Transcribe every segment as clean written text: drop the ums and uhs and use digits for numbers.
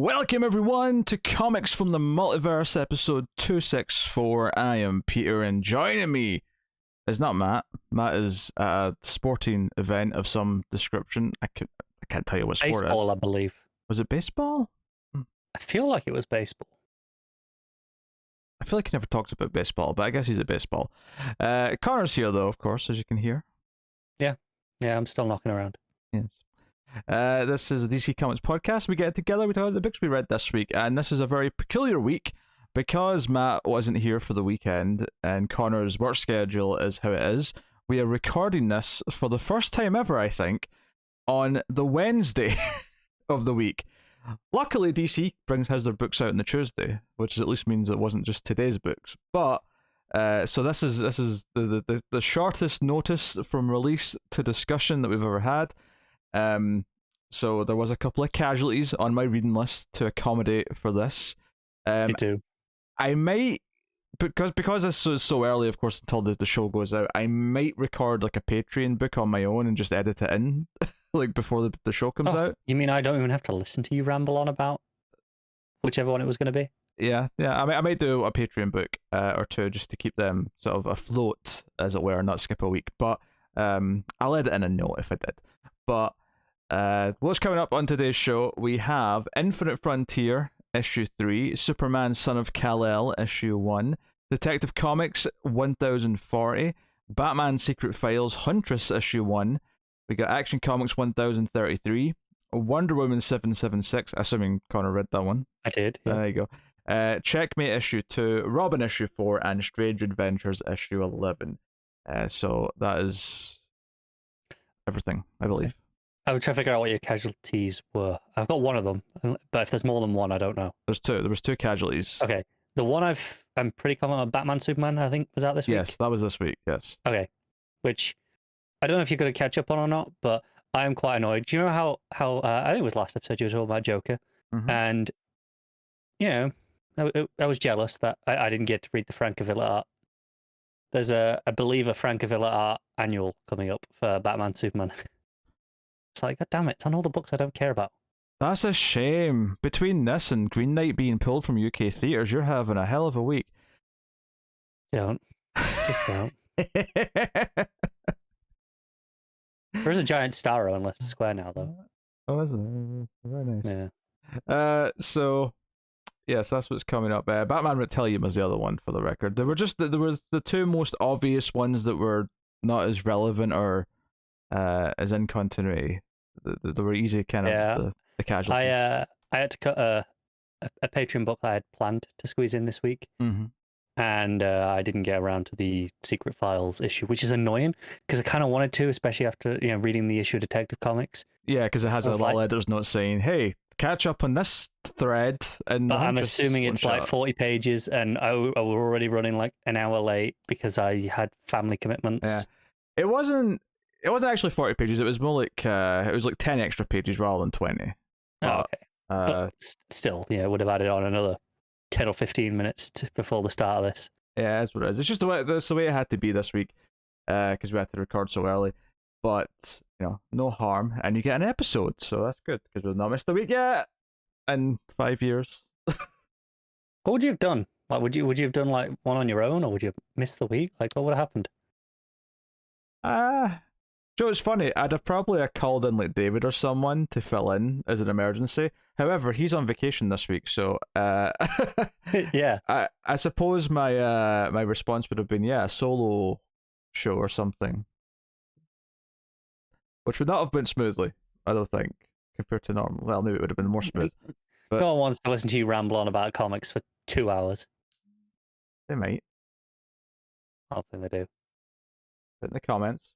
Welcome everyone to Comics from the Multiverse, episode 264. I am Peter, and joining me is not Matt. Matt is at a sporting event of some description. I can't tell you what sport it is. Baseball, I believe. Was it baseball? I feel like it was baseball. I feel like he never talks about baseball, but I guess he's at baseball. Connor's here though, of course, as you can hear. Yeah, I'm still knocking around. Yes. This is a DC Comics podcast. We get together, we talk about the books we read this week, and this is a very peculiar week because Matt wasn't here for the weekend and Connor's work schedule is how it is. We are recording this for the first time ever, I think, on the Wednesday of the week. Luckily, DC has their books out on the Tuesday, which at least means it wasn't just today's books. But so this is the shortest notice from release to discussion that we've ever had. So there was a couple of casualties on my reading list to accommodate for this. Me too. I might, because this is so early, of course, until the show goes out, I might record like a Patreon book on my own and just edit it in like before the show comes out. You mean I don't even have to listen to you ramble on about whichever one it was going to be? Yeah. I might do a Patreon book or two just to keep them sort of afloat, as it were, and not skip a week. But I'll edit in a note if I did. But what's coming up on today's show? We have Infinite Frontier, issue 3, Superman Son of Kal-El, issue 1, Detective Comics 1040, Batman Secret Files, Huntress, issue 1. We got Action Comics 1033, Wonder Woman 776, assuming Connor read that one. I did. Yeah. There you go. Checkmate issue 2, Robin issue 4, and Strange Adventures issue 11. So that is everything, I believe. I would try to figure out what your casualties were. I've got one of them, but if there's more than one, I don't know. There's two. There was two casualties. Okay. The one I'm pretty confident on, Batman Superman, I think, was out this week. Yes, that was this week, yes. Okay. Which I don't know if you're going to catch up on or not, but I am quite annoyed. Do you know how I think it was last episode you were talking about Joker? Mm-hmm. And, you know, I was jealous that I didn't get to read the Francavilla art. There's I believe, a Francavilla art annual coming up for Batman Superman. It's like, God damn it, it's on all the books I don't care about. That's a shame. Between this and Green Knight being pulled from UK theatres, you're having a hell of a week. Don't. Just don't. There's a giant star on Leicester Square now, though. Oh, is it? Very nice. Yeah. So yes, that's what's coming up. Batman Reptilian was the other one, for the record. There were the two most obvious ones that were not as relevant or as in continuity. They were easy kind of the casualties. I had to cut a Patreon book I had planned to squeeze in this week. Mm-hmm. And I didn't get around to the Secret Files issue, which is annoying because I kind of wanted to, especially after reading the issue of Detective Comics. Yeah, because it has a little editor's note saying, "Hey, catch up on this thread." And but I'm assuming it's like 40 pages, and I were already running like an hour late because I had family commitments. Yeah, it wasn't actually 40 pages. It was more like it was like 10 extra pages rather than 20. Okay. But still, would have added on another 10 or 15 minutes before the start of this. Yeah, that's what it is. It's just that's the way it had to be this week, because we had to record so early. But no harm, and you get an episode, so that's good because we've not missed a week yet in 5 years. What would you have done? Like, would you have done like one on your own, or would you have missed the week? Like, what would have happened? Joe, it's funny. I'd have probably called in like David or someone to fill in as an emergency. However, he's on vacation this week, so yeah. I suppose my my response would have been a solo show or something, which would not have been smoothly, I don't think, compared to normal. Well, maybe it would have been more smooth. But no one wants to listen to you ramble on about comics for 2 hours. They might. I don't think they do. Put in the comments.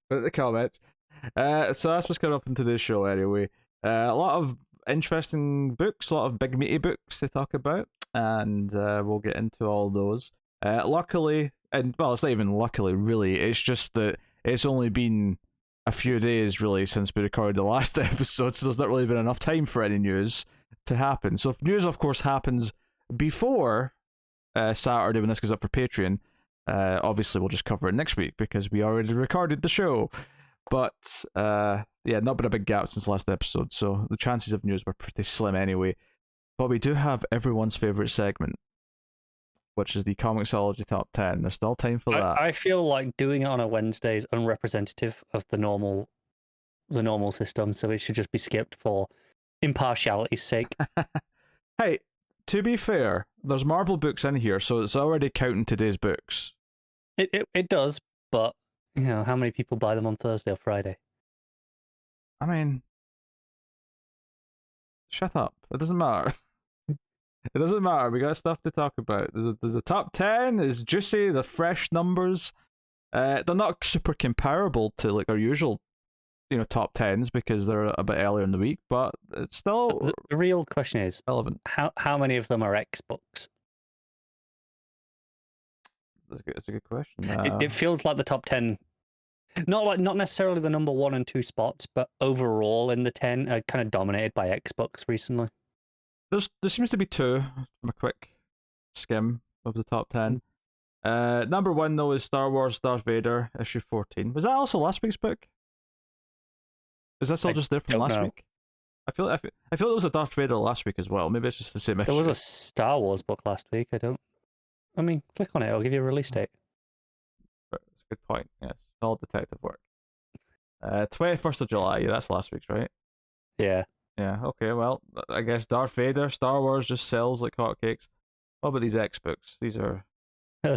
Put in the comments. So that's what's coming up in today's show anyway. A lot of interesting books, a lot of big meaty books to talk about, and we'll get into all those. Luckily, and well, it's not even luckily really, it's just that it's only been a few days really since we recorded the last episode, so there's not really been enough time for any news to happen. So if news of course happens before Saturday when this goes up for Patreon, obviously we'll just cover it next week because we already recorded the show. But yeah, not been a big gap since last episode, so the chances of news were pretty slim anyway. But we do have everyone's favorite segment, which is the ComiXology Top 10. There's still time for that. I feel like doing it on a Wednesday is unrepresentative of the normal system, so it should just be skipped for impartiality's sake. Hey, to be fair, there's Marvel books in here, so it's already counting today's books. It does, but how many people buy them on Thursday or Friday? I mean, shut up. It doesn't matter. It doesn't matter. We got stuff to talk about. There's a top 10. It's juicy. They're fresh numbers. They're not super comparable to like our usual, top 10s because they're a bit earlier in the week, but it's still the real question is relevant. How many of them are X books? That's a good question. It feels like the top 10, not necessarily the number 1 and 2 spots, but overall in the 10 are kind of dominated by X books recently. There seems to be 2 from a quick skim of the top 10. Number 1 though is Star Wars Darth Vader issue 14. Was that also last week's book? Is that still just there from last week? I feel there was a Darth Vader last week as well. Maybe it's just the same issue. There was a Star Wars book last week. I mean, click on it. I'll give you a release date. That's a good point. Yes, all detective work. 21st of July. Yeah, that's last week's, right? Yeah. Yeah, okay, well, I guess Darth Vader, Star Wars just sells like hotcakes. What about these X books? These are...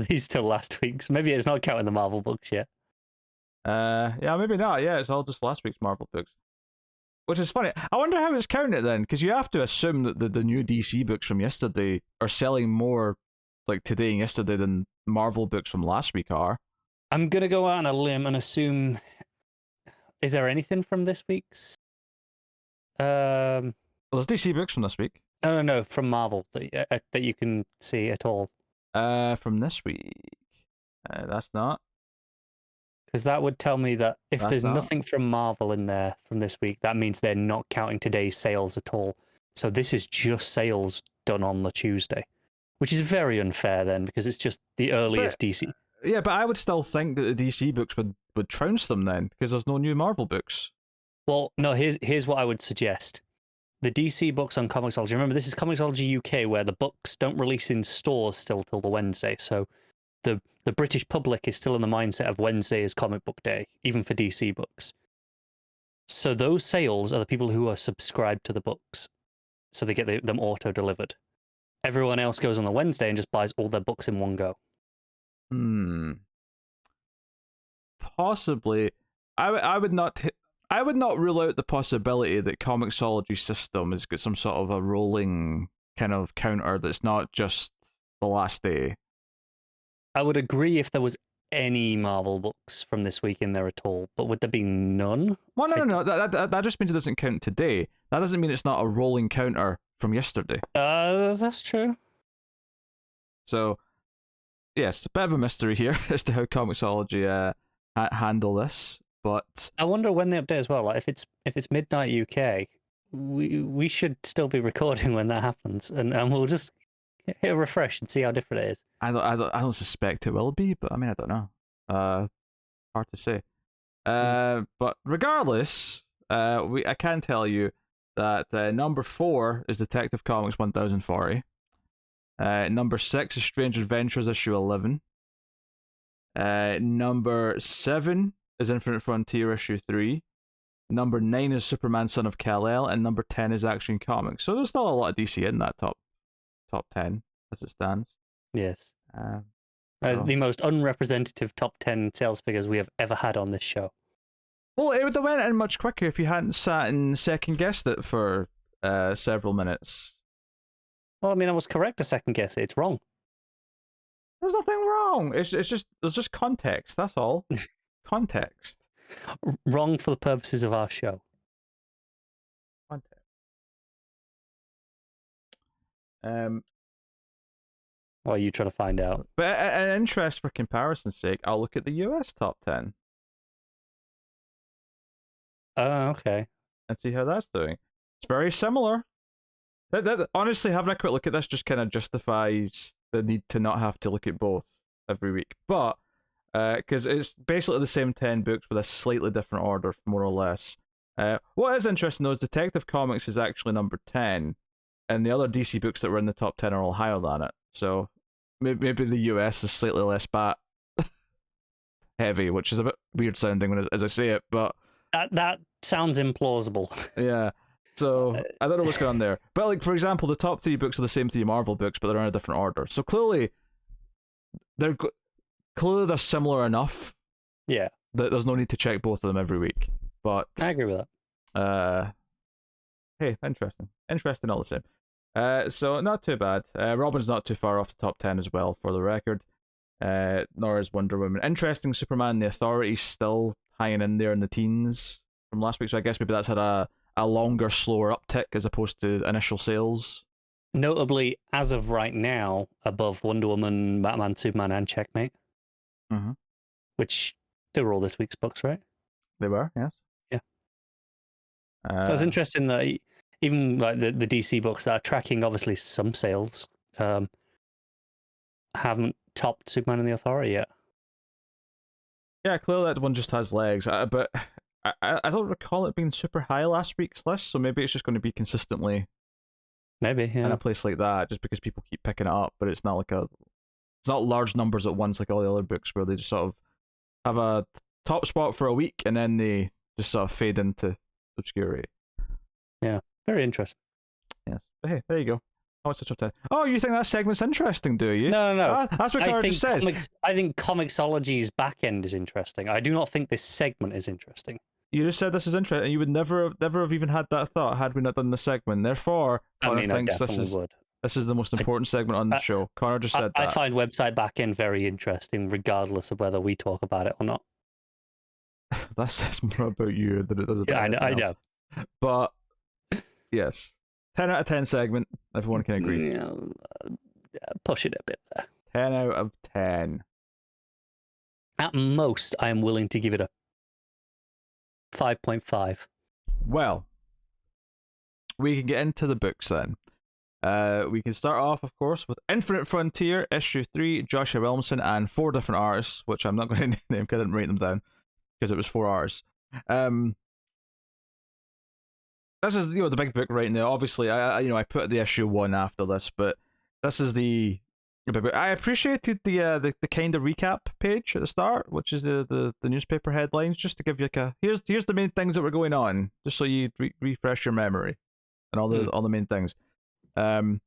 These still last week's. Maybe it's not counting the Marvel books yet. Yeah, maybe not. Yeah, it's all just last week's Marvel books. Which is funny. I wonder how it's counted then, because you have to assume that the new DC books from yesterday are selling more like today and yesterday than Marvel books from last week are. I'm going to go out on a limb and assume... Is there anything from this week's? Well, there's DC books from this week. No, from Marvel that you can see at all. From this week, that's not. Because that would tell me that if That's there's not. nothing from Marvel in there from this week, that means they're not counting today's sales at all. So this is just sales done on the Tuesday, which is very unfair then because it's just the earliest DC. Yeah, but I would still think that the DC books would trounce them then because there's no new Marvel books. Well, no, here's what I would suggest. The DC books on ComiXology, remember this is ComiXology UK where the books don't release in stores still till the Wednesday, so the British public is still in the mindset of Wednesday is comic book day, even for DC books. So those sales are the people who are subscribed to the books, so they get them auto-delivered. Everyone else goes on the Wednesday and just buys all their books in one go. Possibly. I would not rule out the possibility that ComiXology system has got some sort of a rolling kind of counter that's not just the last day. I would agree if there was any Marvel books from this week in there at all, but would there be none? Well, no. That just means it doesn't count today. That doesn't mean it's not a rolling counter from yesterday. That's true. So, yes, a bit of a mystery here as to how ComiXology handle this. But I wonder when they update as well. Like if it's midnight UK, we should still be recording when that happens, and we'll just hit a refresh and see how different it is. I don't suspect it will be, but I mean I don't know. Hard to say. But regardless, I can tell you that number 4 is Detective Comics 1040. Number 6 is Strange Adventures issue 11. Number 7 is Infinite Frontier issue 3. Number 9 is Superman Son of Kal-El, and number 10 is Action Comics. So there's still a lot of DC in that top 10 as it stands. Yes. As the most unrepresentative top 10 sales figures we have ever had on this show. Well, it would have went in much quicker if you hadn't sat and second guessed it for several minutes. Well, I mean, I was correct to second guess it. It's wrong. There's nothing wrong. It's just there's just context. That's all. Context. Wrong for the purposes of our show. Context. What are you trying to find out? But an interest for comparison's sake, I'll look at the US top 10. Oh, okay. And see how that's doing. It's very similar. Honestly, having a quick look at this just kind of justifies the need to not have to look at both every week. But, because it's basically the same 10 books with a slightly different order, more or less. What is interesting though is Detective Comics is actually number 10, and the other DC books that were in the top 10 are all higher than it. So maybe the US is slightly less bat heavy, which is a bit weird sounding as I say it, but that sounds implausible. yeah. So I don't know what's going on there. But like for example, the top 3 books are the same 3 Marvel books, but they're in a different order. So clearly they're similar enough. Yeah. That there's no need to check both of them every week. But I agree with that. Hey, interesting all the same. So not too bad. Robin's not too far off the top 10 as well, for the record. Nor is Wonder Woman. Interesting. Superman, The Authority, still hanging in there in the teens from last week. So I guess maybe that's had a longer, slower uptick as opposed to initial sales. Notably, as of right now, above Wonder Woman, Batman, Superman, and Checkmate. Mm-hmm. Which they were all this week's books, right? They were, yes. Yeah. It was interesting that even like the DC books that are tracking obviously some sales haven't topped Superman and the Authority yet. Yeah, clearly that one just has legs. But I don't recall it being super high last week's list, so maybe it's just going to be consistently in a place like that, just because people keep picking it up. But it's not it's not large numbers at once like all the other books where they just sort of have a top spot for a week and then they just sort of fade into obscurity. Yeah, very interesting. Yes, but hey, there you go. Oh, it's such a 10. Oh, you think that segment's interesting, do you? No. That's what Conrad just said. I think ComiXology's back end is interesting. I do not think this segment is interesting. You just said this is interesting. You would never have even had that thought had we not done the segment. Therefore, Connor thinks this is the most important segment on the show. Connor just said that. I find website back end very interesting, regardless of whether we talk about it or not. That says more about you than it does about I know. But yes, 10 out of 10 segment. Everyone can agree. Yeah, push it a bit there. 10 out of 10. At most, I am willing to give it a 5.5. Well, we can get into the books then. We can start off, of course, with Infinite Frontier, issue 3, Joshua Williamson, and 4 different artists, which I'm not going to name because I didn't write them down, because it was 4 artists. This is the big book right now. Obviously, I put the issue 1 after this, but this is the big book. I appreciated the kind of recap page at the start, which is the newspaper headlines, just to give you here's the main things that were going on, just so you refresh your memory and all the main things. But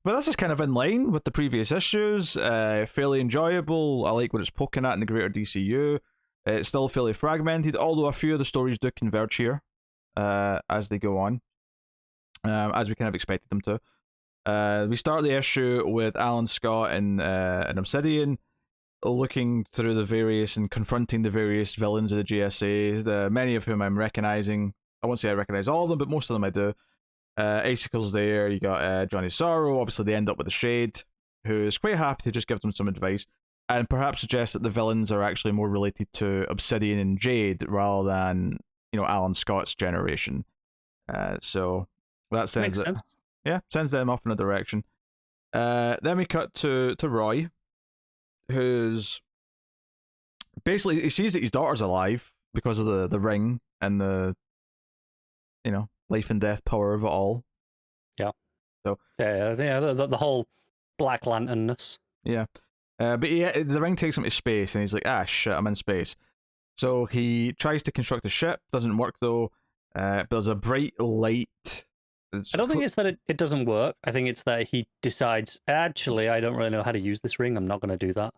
this is kind of in line with the previous issues. Fairly enjoyable. I like what it's poking at in the greater DCU. It's still fairly fragmented, although a few of the stories do converge here as they go on, as we kind of expected them to. We start the issue with Alan Scott and Obsidian looking through the various and confronting the various villains of the GSA, many of whom I'm recognizing. I won't say I recognize all of them, but most of them I do. Icicle's there, you got Johnny Sorrow. Obviously they end up with the Shade, who is quite happy to just give them some advice and perhaps suggest that the villains are actually more related to Obsidian and Jade rather than Alan Scott's generation. So that sends Makes sense. Yeah, sends them off in a direction. Then we cut to Roy, who's basically, he sees that his daughter's alive because of the ring and the life and death power of it all. Yeah. So the whole Black Lanternness. Yeah. But the ring takes him to space, and he's like, shit, I'm in space. So he tries to construct a ship, doesn't work though. There's a bright light. I don't think it's that it doesn't work. I think it's that he decides, actually, I don't really know how to use this ring. I'm not going to do that.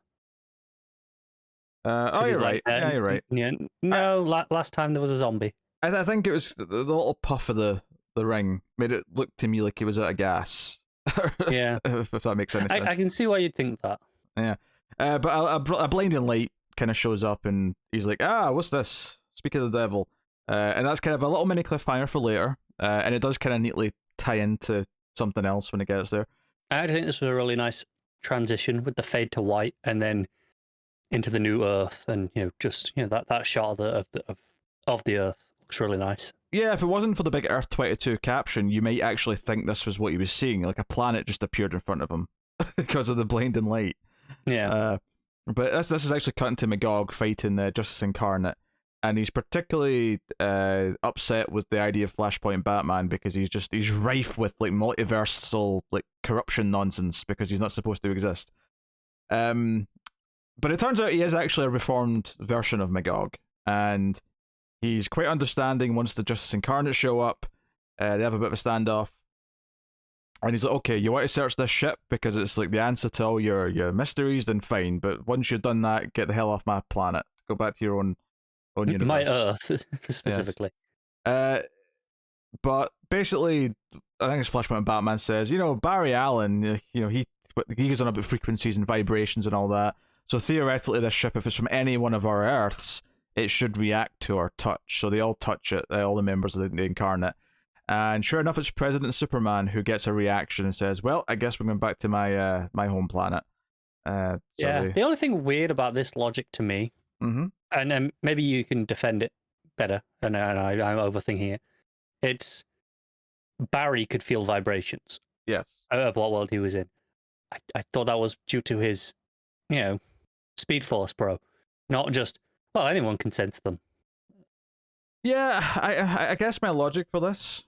You're right. Yeah, you're right. Yeah, no, last time there was a zombie. I think it was the little puff of the ring made it look to me like he was out of gas. Yeah. if that makes any sense. I can see why you'd think that. Yeah. But a blinding light kind of shows up, and he's like, what's this? Speak of the devil. And that's kind of a little mini cliffhanger for later. And it does kind of neatly tie into something else when it gets there. I think this was a really nice transition with the fade to white and then into the new Earth, and that shot of the Earth looks really nice. Yeah, if it wasn't for the big Earth 22 caption, you might actually think this was what he was seeing, like a planet just appeared in front of him because of the blinding light. Yeah. But this is actually cutting to Magog fighting Justice Incarnate. and he's particularly upset with the idea of Flashpoint Batman because he's rife with like multiversal like corruption nonsense because he's not supposed to exist. But it turns out he is actually a reformed version of Magog, and he's quite understanding once the Justice Incarnate show up. They have a bit of a standoff. And he's like, okay, you want to search this ship because it's like the answer to all your mysteries, then fine. But once you've done that, get the hell off my planet. Go back to your own universe. My Earth, specifically. Yes. But basically, I think it's Flashpoint Batman says, Barry Allen, he goes on about frequencies and vibrations and all that. So theoretically, this ship, if it's from any one of our Earths, it should react to our touch. So they all touch it, all the members of the Incarnate. And sure enough, it's President Superman who gets a reaction and says, well, I guess we're going back to my my home planet. The only thing weird about this logic to me, and maybe you can defend it better, and I'm overthinking it, it's Barry could feel vibrations. Yes. Of what world he was in. I thought that was due to his, Speed Force Pro. Not just, well, anyone can sense them. Yeah, I guess my logic for this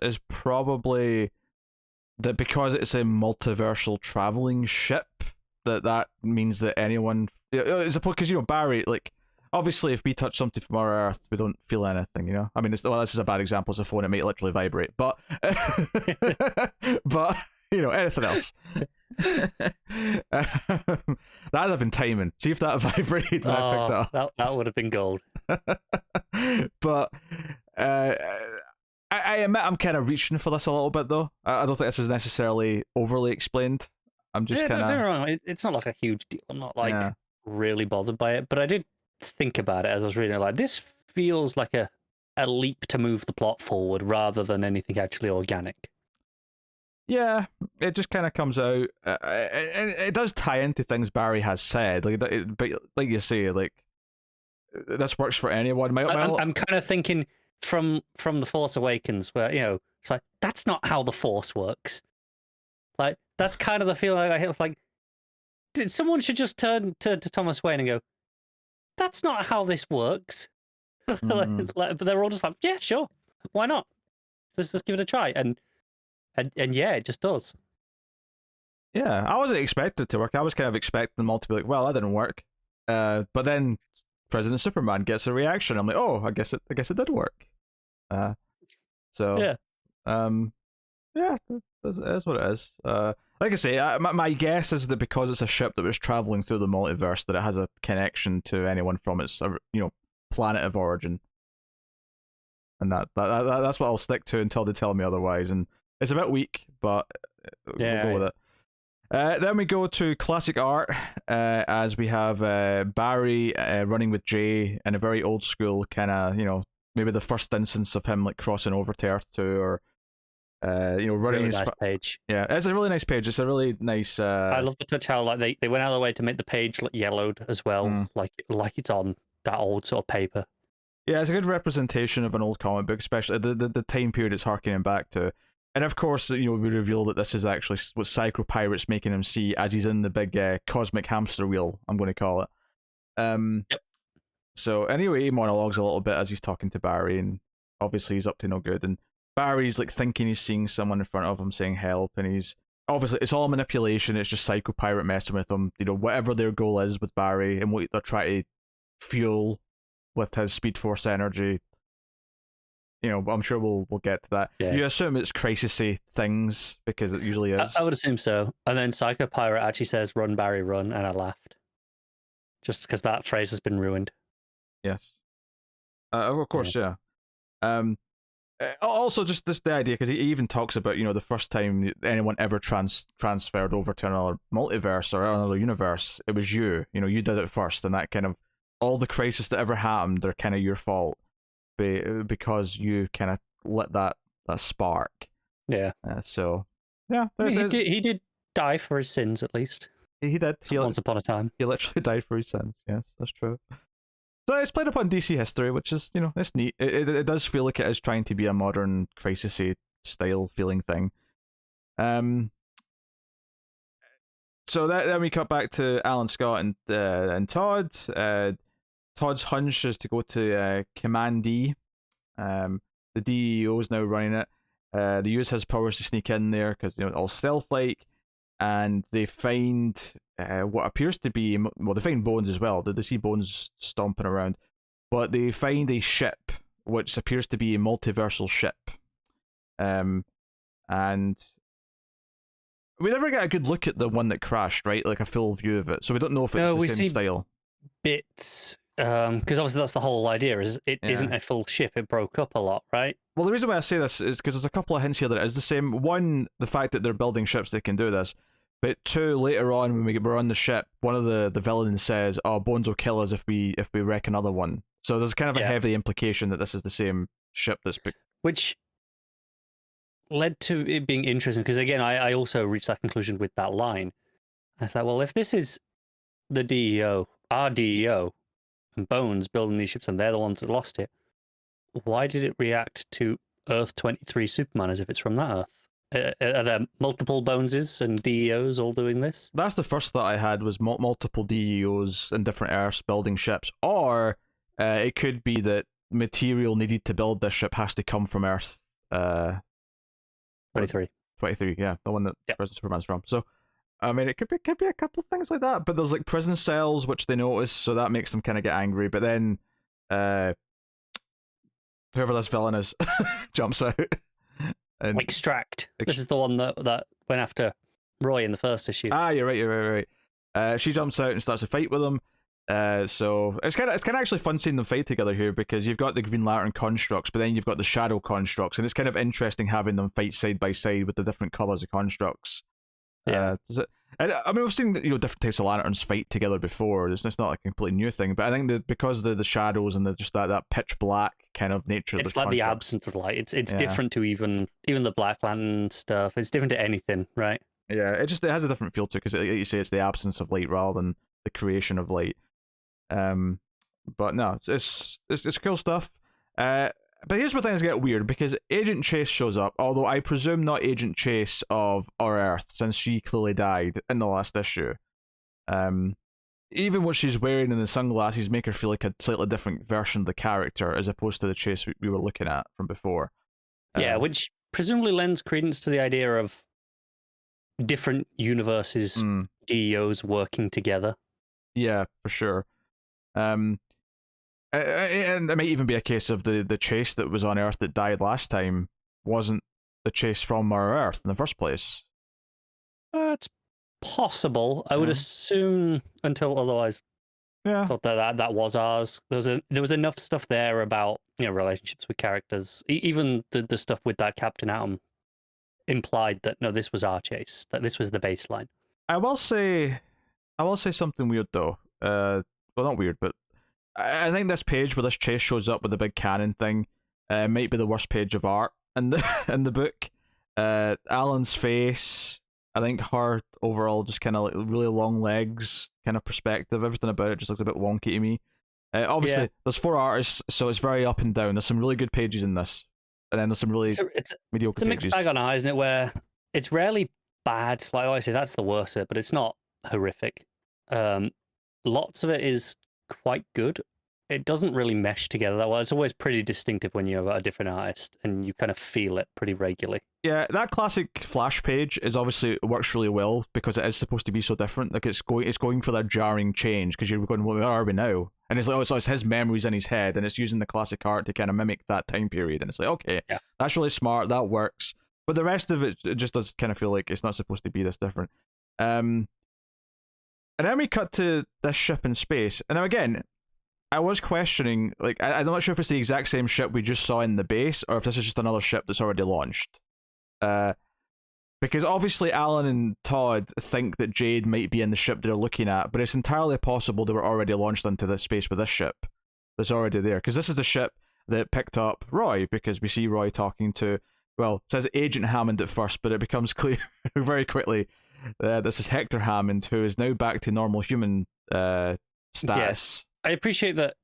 is probably that because it's a multiversal traveling ship, that means that anyone, because Barry, like, obviously if we touch something from our Earth, we don't feel anything, I mean, this is a bad example. It's a phone; it might literally vibrate, but but anything else. That'd have been timing. See if that vibrated when I picked that up. That would have been gold. But I admit I'm kind of reaching for this a little bit, though. I don't think this is necessarily overly explained. I'm just kind of... Don't get me wrong, it's not like a huge deal. I'm not really bothered by it, but I did think about it as I was reading it. Like, this feels like a leap to move the plot forward rather than anything actually organic. Yeah, it just kind of comes out, and it does tie into things Barry has said. But like you say, like, this works for anyone. I'm kind of thinking from The Force Awakens, where it's like that's not how the Force works. Like that's kind of the feeling I had. Like, someone should just turn to Thomas Wayne and go, "That's not how this works." But they're all just like, "Yeah, sure, why not? Let's give it a try." And yeah, it just does. Yeah, I wasn't expecting it to work. I was kind of expecting them all to be like, well, that didn't work. But then President Superman gets a reaction. I'm like, oh, I guess it did work. So yeah. Yeah, it is what it is. Like I say, my guess is that because it's a ship that was traveling through the multiverse, that it has a connection to anyone from its planet of origin. And that's what I'll stick to until they tell me otherwise. And it's a bit weak, but we'll go with it. Then we go to classic art, as we have Barry running with Jay in a very old school kind of, maybe the first instance of him like crossing over to Earth 2, or running really his nice page. Yeah, it's a really nice page. It's a really nice. I love the touch how like they went out of the way to make the page look yellowed as well, like it's on that old sort of paper. Yeah, it's a good representation of an old comic book, especially the time period it's harkening back to. And of course, we reveal that this is actually what Psycho Pirate's making him see as he's in the big cosmic hamster wheel, I'm going to call it. Yep. So anyway, he monologues a little bit as he's talking to Barry, and obviously he's up to no good. And Barry's like thinking he's seeing someone in front of him saying help, and he's obviously, it's all manipulation. It's just Psycho Pirate messing with him. Whatever their goal is with Barry and what they're trying to fuel with his Speed Force energy. I'm sure we'll get to that. Yes. You assume it's crisisy things because it usually is. I would assume so. And then Psycho Pirate actually says, "Run, Barry, run," and I laughed, just because that phrase has been ruined. Yes. Of course, yeah. Also, just the idea, because he even talks about the first time anyone ever transferred over to another multiverse or another universe, it was you. You did it first, and that kind of all the crises that ever happened, they're kind of your fault. Because you kind of lit that spark. Yeah. So, yeah. He did die for his sins, at least. He did. Once upon a time. He literally died for his sins. Yes, that's true. So it's played upon DC history, which is, it's neat. It does feel like it is trying to be a modern crisis-y style feeling thing. So then we cut back to Alan Scott and Todd. Todd's hunch is to go to Command D. The DEO is now running it. They use his powers to sneak in there because all stealth-like, and they find what appears to be they find Bones as well. They see Bones stomping around, but they find a ship which appears to be a multiversal ship. And we never get a good look at the one that crashed, right? Like a full view of it, so we don't know if it's the same style. Bits, because obviously that's the whole idea. Is it isn't a full ship? It broke up a lot, right? Well, the reason why I say this is because there's a couple of hints here that it is the same. One, the fact that they're building ships that can do this. But two, later on when we're on the ship, one of the villains says, "Oh, Bones will kill us if we wreck another one." So there's kind of a heavy implication that this is the same ship that's which led to it being interesting because again, I also reached that conclusion with that line. I thought, well, if this is the DEO, our DEO, and Bones building these ships, and they're the ones that lost it, why did it react to Earth 23 Superman as if it's from that Earth? Are there multiple Boneses and DEOs all doing this? That's the first thought I had, was multiple DEOs and different Earths building ships, or it could be that material needed to build this ship has to come from Earth 23, yeah, the one that Prison Superman's from. So I mean, it could be a couple of things like that, but there's like prison cells which they notice, so that makes them kind of get angry. But then whoever this villain is jumps out. And Extract. This is the one that went after Roy in the first issue. You're right. She jumps out and starts a fight with him. So it's kind of actually fun seeing them fight together here, because you've got the Green Lantern constructs, but then you've got the Shadow constructs, and it's kind of interesting having them fight side by side with the different colors of constructs. Yeah. I mean, we've seen different types of lanterns fight together before. It's not a completely new thing, but I think that because the shadows and just that pitch black kind of nature. It's like the absence of light. It's different to even the Black Lantern stuff. It's different to anything, right? Yeah, it has a different feel to it, because like you say, it's the absence of light rather than the creation of light. But no, it's cool stuff. But here's where things get weird, because Agent Chase shows up, although I presume not Agent Chase of Our Earth, since she clearly died in the last issue. Even what she's wearing in the sunglasses make her feel like a slightly different version of the character, as opposed to the Chase we were looking at from before. Yeah, which presumably lends credence to the idea of different universes, DEOs working together. Yeah, for sure. And it might even be a case of the Chase that was on Earth that died last time wasn't the Chase from our Earth in the first place. It's possible. I would assume, until otherwise, thought that was ours. There was enough stuff there about relationships with characters. Even the stuff with that Captain Atom implied that no, this was our Chase. That this was the baseline. I will say something weird though. Well, not weird, but I think this page where this Chase shows up with the big cannon thing might be the worst page of art in the book. Alan's face, I think her overall just kind of like really long legs kind of perspective, everything about it just looks a bit wonky to me. Obviously, there's 4 artists, so it's very up and down. There's some really good pages in this, and then there's some really mediocre It's a mixed pages. bag on eye, isn't it? Where it's rarely bad. Like I say, that's the worst of it, but it's not horrific. Lots of it is quite good. It doesn't really mesh together that well. It's always pretty distinctive when you have a different artist, and you kind of feel it pretty regularly. Yeah, that classic Flash page works really well, because it is supposed to be so different. Like it's going for that jarring change, because you're going, well, where are we now? And it's like, so it's his memories in his head, and it's using the classic art to kind of mimic that time period. And it's like, okay, that's really smart, that works. But the rest of it just does kind of feel like it's not supposed to be this different. And then we cut to this ship in space, and now again, I was questioning, like, I'm not sure if it's the exact same ship we just saw in the base, or if this is just another ship that's already launched. Because obviously Alan and Todd think that Jade might be in the ship they're looking at, but it's entirely possible they were already launched into this space with this ship that's already there. Because this is the ship that picked up Roy, because we see Roy talking to, well, it says Agent Hammond at first, but it becomes clear very quickly this is Hector Hammond, who is now back to normal human status. Yes. I appreciate that,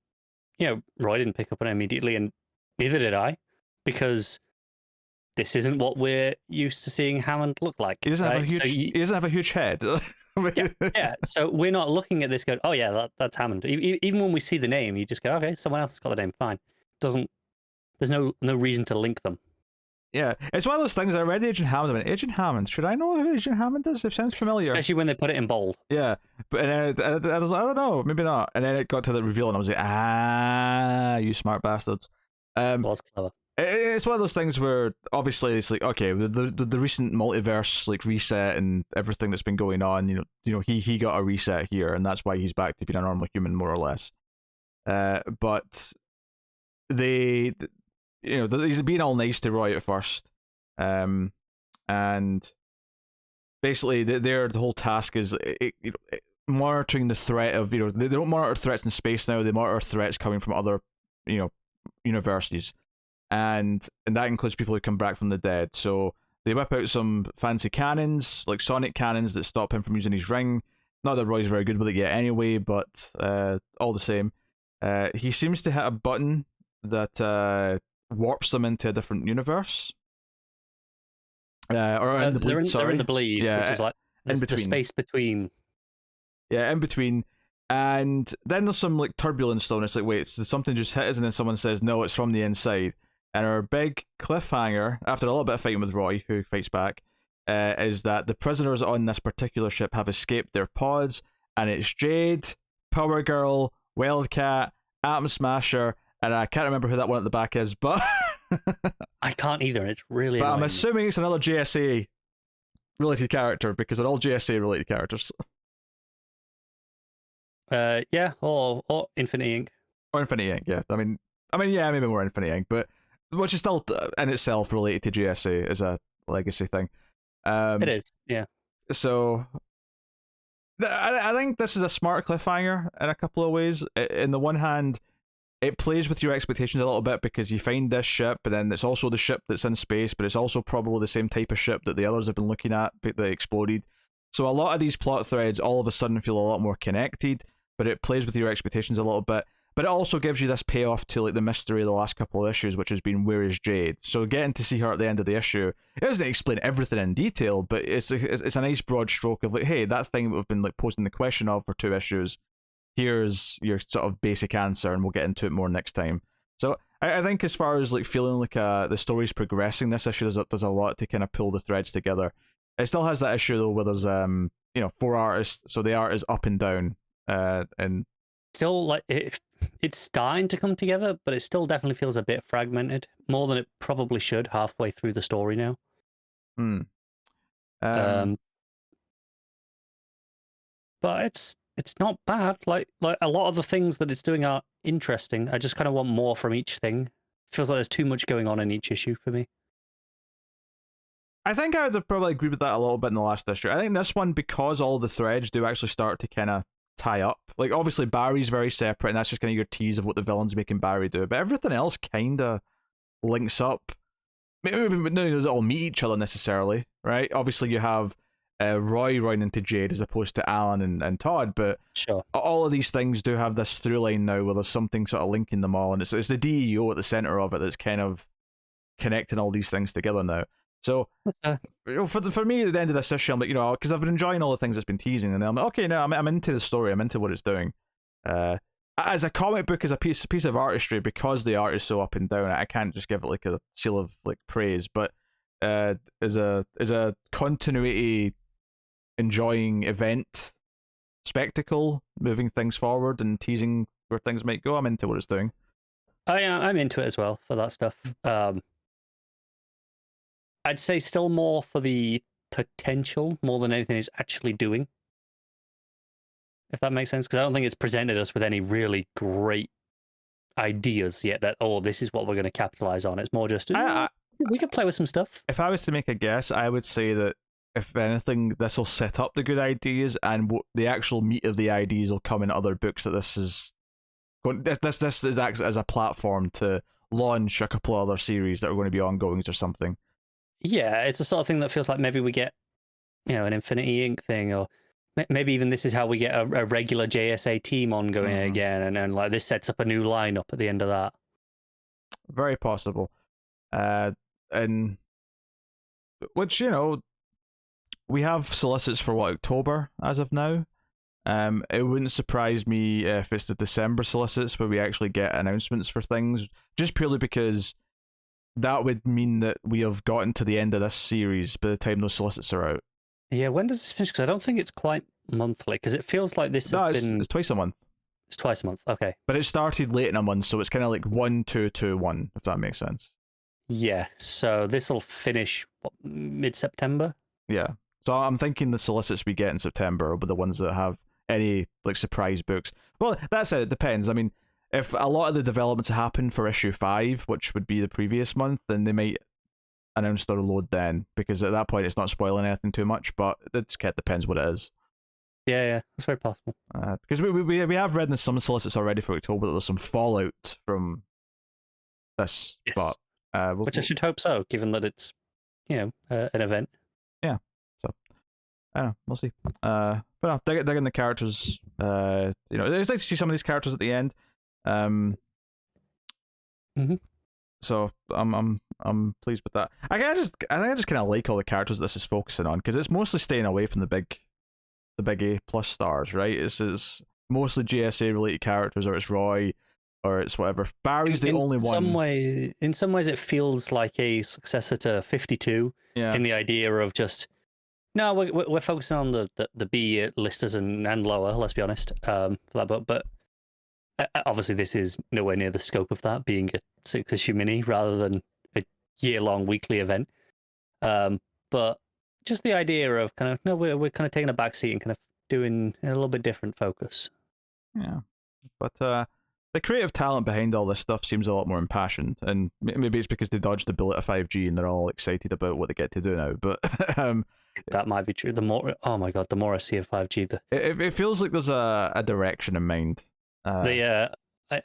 Roy didn't pick up on it immediately, and neither did I, because this isn't what we're used to seeing Hammond look like. He doesn't have a huge head. Yeah. So we're not looking at this going, oh yeah, that's Hammond. Even when we see the name, you just go, okay, someone else has got the name, fine. Doesn't There's no reason to link them. Yeah, it's one of those things. I read Agent Hammond. I went, Agent Hammond. Should I know who Agent Hammond is? It sounds familiar. Especially when they put it in bold. Yeah, but and I was like, I don't know, maybe not. And then it got to the reveal, and I was like, you smart bastards. Was clever. It's one of those things where obviously it's like, okay, the recent multiverse like reset and everything that's been going on. He got a reset here, and that's why he's back to being a normal human, more or less. But they, he's being all nice to Roy at first, and basically the whole task is monitoring the threat of, they don't monitor threats in space now, they monitor threats coming from other universities, and that includes people who come back from the dead. So they whip out some fancy cannons, like sonic cannons, that stop him from using his ring. Not that Roy's very good with it yet anyway, but all the same, he seems to hit a button that warps them into a different universe. Or in the bleed, they're in the bleed, yeah, which is like the space between. Yeah, in between. And then there's some like turbulence though, and it's like, wait, something just hit us, and then someone says, no, it's from the inside. And our big cliffhanger, after a little bit of fighting with Roy, who fights back, is that the prisoners on this particular ship have escaped their pods, and it's Jade, Power Girl, Wildcat, Atom Smasher, and I can't remember who that one at the back is, but I can't either. It's really. But annoying. I'm assuming it's another JSA related character because they're all JSA related characters. Yeah, or Infinity Inc. Or Infinity Inc. Yeah, I mean, yeah, maybe more Infinity Inc. But which is still in itself related to JSA as a legacy thing. It is, yeah. So I think this is a smart cliffhanger in a couple of ways. In the one hand, it plays with your expectations a little bit because you find this ship, but then it's also the ship that's in space, but it's also probably the same type of ship that the others have been looking at that exploded. So a lot of these plot threads all of a sudden feel a lot more connected, but it plays with your expectations a little bit. But it also gives you this payoff to like the mystery of the last couple of issues, which has been, where is Jade? So getting to see her at the end of the issue, it doesn't explain everything in detail, but it's a nice broad stroke of like, hey, that thing that we've been like posing the question of for 2 issues, here's your sort of basic answer, and we'll get into it more next time. So I think as far as like feeling like the story's progressing, this issue there's a lot to kind of pull the threads together. It still has that issue though where there's 4 artists, so the art is up and down, and still like it's starting to come together, but it still definitely feels a bit fragmented, more than it probably should halfway through the story now. But it's not bad. Like a lot of the things that it's doing are interesting. I just kind of want more from each thing. Feels like there's too much going on in each issue for me. I think I would probably agree with that a little bit in the last issue. I think this one, because all the threads do actually start to kind of tie up. Like, obviously, Barry's very separate, and that's just kind of your tease of what the villain's making Barry do. But everything else kind of links up. Maybe no, doesn't all meet each other necessarily, right? Obviously, you have Roy running into Jade as opposed to Alan and Todd, but sure, all of these things do have this through line now where there's something sort of linking them all, and it's the DEO at the center of it that's kind of connecting all these things together now. So for me, at the end of this issue, I'm like, because I've been enjoying all the things it's been teasing, and then I'm like, okay, now I'm into the story, I'm into what it's doing. As a comic book, as a piece of artistry, because the art is so up and down, I can't just give it like a seal of like praise. But as a continuity enjoying event spectacle, moving things forward and teasing where things might go, I'm into what it's doing. I'm into it as well for that stuff. I'd say still more for the potential more than anything it's actually doing, if that makes sense, because I don't think it's presented us with any really great ideas yet that, this is what we're going to capitalize on. It's more just we could play with some stuff. If I was to make a guess, I would say that if anything, this will set up the good ideas, and the actual meat of the ideas will come in other books. That this is acts as a platform to launch a couple of other series that are going to be ongoings or something. Yeah, it's the sort of thing that feels like maybe we get, an Infinity Inc. thing, or maybe even this is how we get a regular JSA team ongoing again, and like this sets up a new lineup at the end of that. Very possible. And which, we'll we have solicits for October as of now. It wouldn't surprise me if it's the December solicits where we actually get announcements for things, just purely because that would mean that we have gotten to the end of this series by the time those solicits are out. Yeah, when does this finish? Because I don't think it's quite monthly, because it feels like this has been... it's twice a month. It's twice a month, okay. But it started late in a month, so it's kind of like 1, 2, 2, 1, if that makes sense. Yeah, so this will finish, mid-September? Yeah. So I'm thinking the solicits we get in September will be the ones that have any like surprise books. Well, that said, it depends. I mean, if a lot of the developments happen for issue 5, which would be the previous month, then they might announce their load then, because at that point it's not spoiling anything too much, but it depends what it is. Yeah, that's very possible. Because we have read in some solicits already for October that there's some fallout from this, yes. but which I should hope so, given that it's, an event. Yeah, so I don't know, we'll see. But no, digging the characters. It's nice to see some of these characters at the end. So I'm pleased with that. I think I just kind of like all the characters this is focusing on, because it's mostly staying away from the big A+ stars, right? It's mostly GSA related characters, or it's Roy, or it's whatever. Barry's the only one. In some ways, it feels like a successor to 52. Yeah. In the idea of just no, we're focusing on the B listers and lower. Let's be honest. For that book, but obviously this is nowhere near the scope of that, being a 6-issue mini rather than a year-long weekly event. But just the idea of kind of no, we're kind of taking a backseat and kind of doing a little bit different focus. Yeah, but the creative talent behind all this stuff seems a lot more impassioned, and maybe it's because they dodged the bullet of 5G and they're all excited about what they get to do now. But that might be true. The more I see of 5G, it feels like there's a direction in mind. I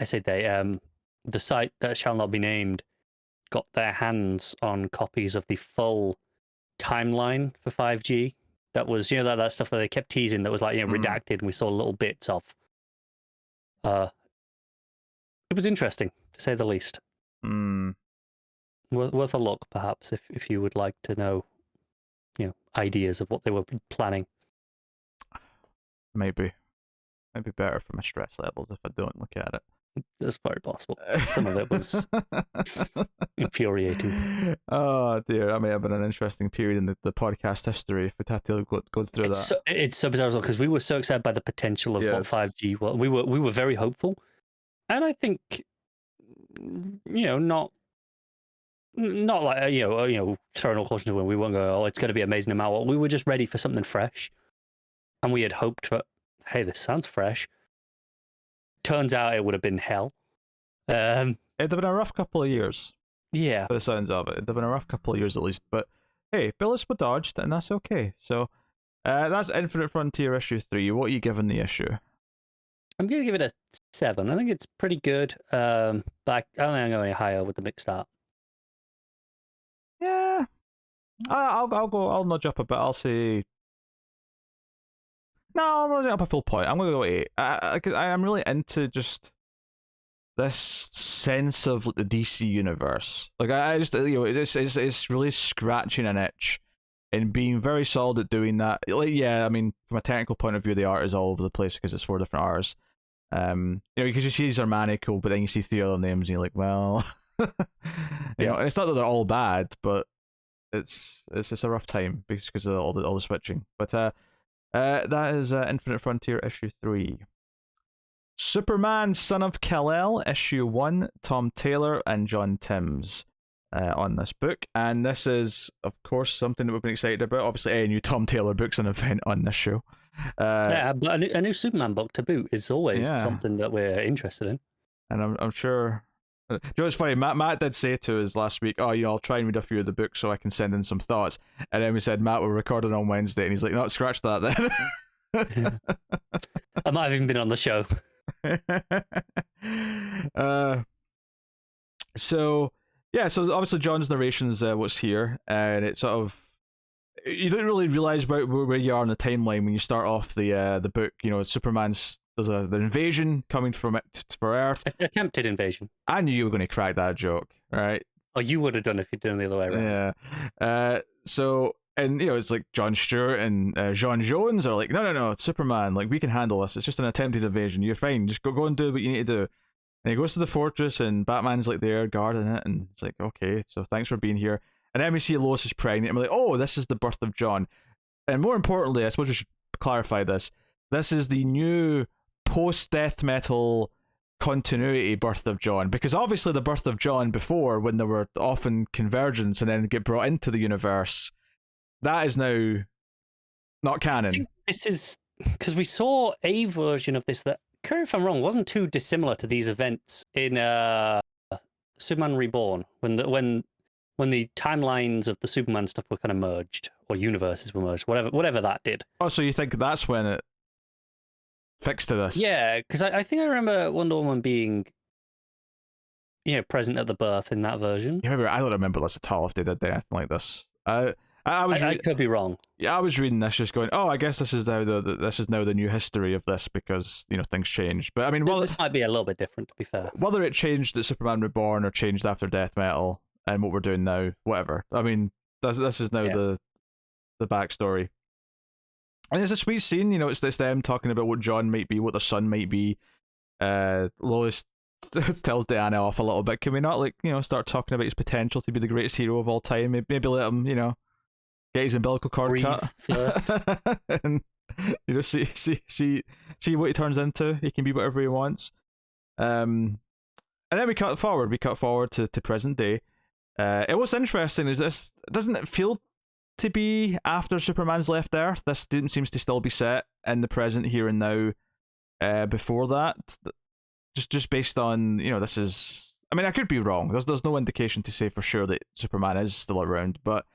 say they, the site that shall not be named got their hands on copies of the full timeline for 5G. That was, that stuff that they kept teasing that was like, redacted, and we saw little bits of. It was interesting, to say the least. Worth a look, perhaps, if you would like to know, ideas of what they were planning. Maybe better for my stress levels if I don't look at it. That's very possible. Some of it was infuriating. Oh dear, that may have been an interesting period in the podcast history if it had to go through that. It's so bizarre because we were so excited by the potential of what 5G was. We were very hopeful, and I think not like throwing all caution to when we weren't going, oh, it's going to be amazing no matter what. We were just ready for something fresh, and we had hoped for, hey, this sounds fresh. Turns out it would have been hell. It'd have been a rough couple of years. Yeah. By the sounds of it. It'd have been a rough couple of years at least. But hey, bullets were dodged, and that's okay. So that's Infinite Frontier issue 3. What are you giving the issue? I'm going to give it a 7. I think it's pretty good. But I don't think I'm going any higher with the mixed art. Yeah. I'll nudge up a bit. I'll say... No, I'm not up a full point. I'm going to go 8. I'm really into just this sense of like, the DC universe. Like I just it's really scratching an itch and being very solid at doing that. Like I mean, from a technical point of view, the art is all over the place because it's 4 different artists. Because you see these are Mariko, but then you see 3 other names and you're like, well, and it's not that they're all bad, but it's a rough time because of all the switching. But that is Infinite Frontier issue 3. Superman, Son of Kal-El, issue 1, Tom Taylor and John Timms on this book. And this is, of course, something that we've been excited about. Obviously, any new Tom Taylor book's an event on this show. But a new Superman book to boot is always something that we're interested in. And I'm sure... it's funny, Matt did say to us last week, I'll try and read a few of the books so I can send in some thoughts. And then we said, Matt, we're recording on Wednesday. And he's like, no, scratch that then. I might have even been on the show. So obviously John's narration is what's here. And it's sort of... You don't really realise where you are in the timeline when you start off the book. Superman's... There's an invasion coming for Earth. Attempted invasion. I knew you were going to crack that joke, right? Oh, you would have done if you'd done the other way around. Yeah. So And it's like Jon Stewart and Jon Jones are like, no, it's Superman. Like, we can handle this. It's just an attempted invasion. You're fine. Just go and do what you need to do. And he goes to the fortress, and Batman's like there guarding it, and it's like, okay, so thanks for being here. And then we see Lois is pregnant, and we're like, oh, this is the birth of Jon. And more importantly, I suppose we should clarify this. This is the new post-death metal continuity birth of Jon, because obviously the birth of Jon before, when there were often convergence and then get brought into the universe, that is now not canon. I think this is because we saw a version of this that, correct me if I'm wrong, wasn't too dissimilar to these events in Superman Reborn, when the timelines of the Superman stuff were kind of merged, or universes were merged, whatever that did. Oh, so you think that's when it fixed to this? Yeah, because I think I remember Wonder Woman being, present at the birth in that version. Yeah, maybe I don't remember this at all. If they did anything like this, I could be wrong. Yeah, I was reading this just going, oh, I guess this is now the new history of this, because things change. But I mean, this might be a little bit different, to be fair. Whether it changed at Superman Reborn or changed after Death Metal and what we're doing now, whatever. I mean, this is now the backstory. And it's a sweet scene, it's them talking about what Jon might be, what the son might be. Lois tells Diana off a little bit. Can we not, start talking about his potential to be the greatest hero of all time? Maybe let him, get his umbilical cord breathe cut first, and see what he turns into. He can be whatever he wants. And then we cut forward. To present day. What's interesting is this doesn't it feel to be after Superman's left Earth. This seems to still be set in the present here and now. Before that, just based on this is. I mean, I could be wrong. There's no indication to say for sure that Superman is still around, but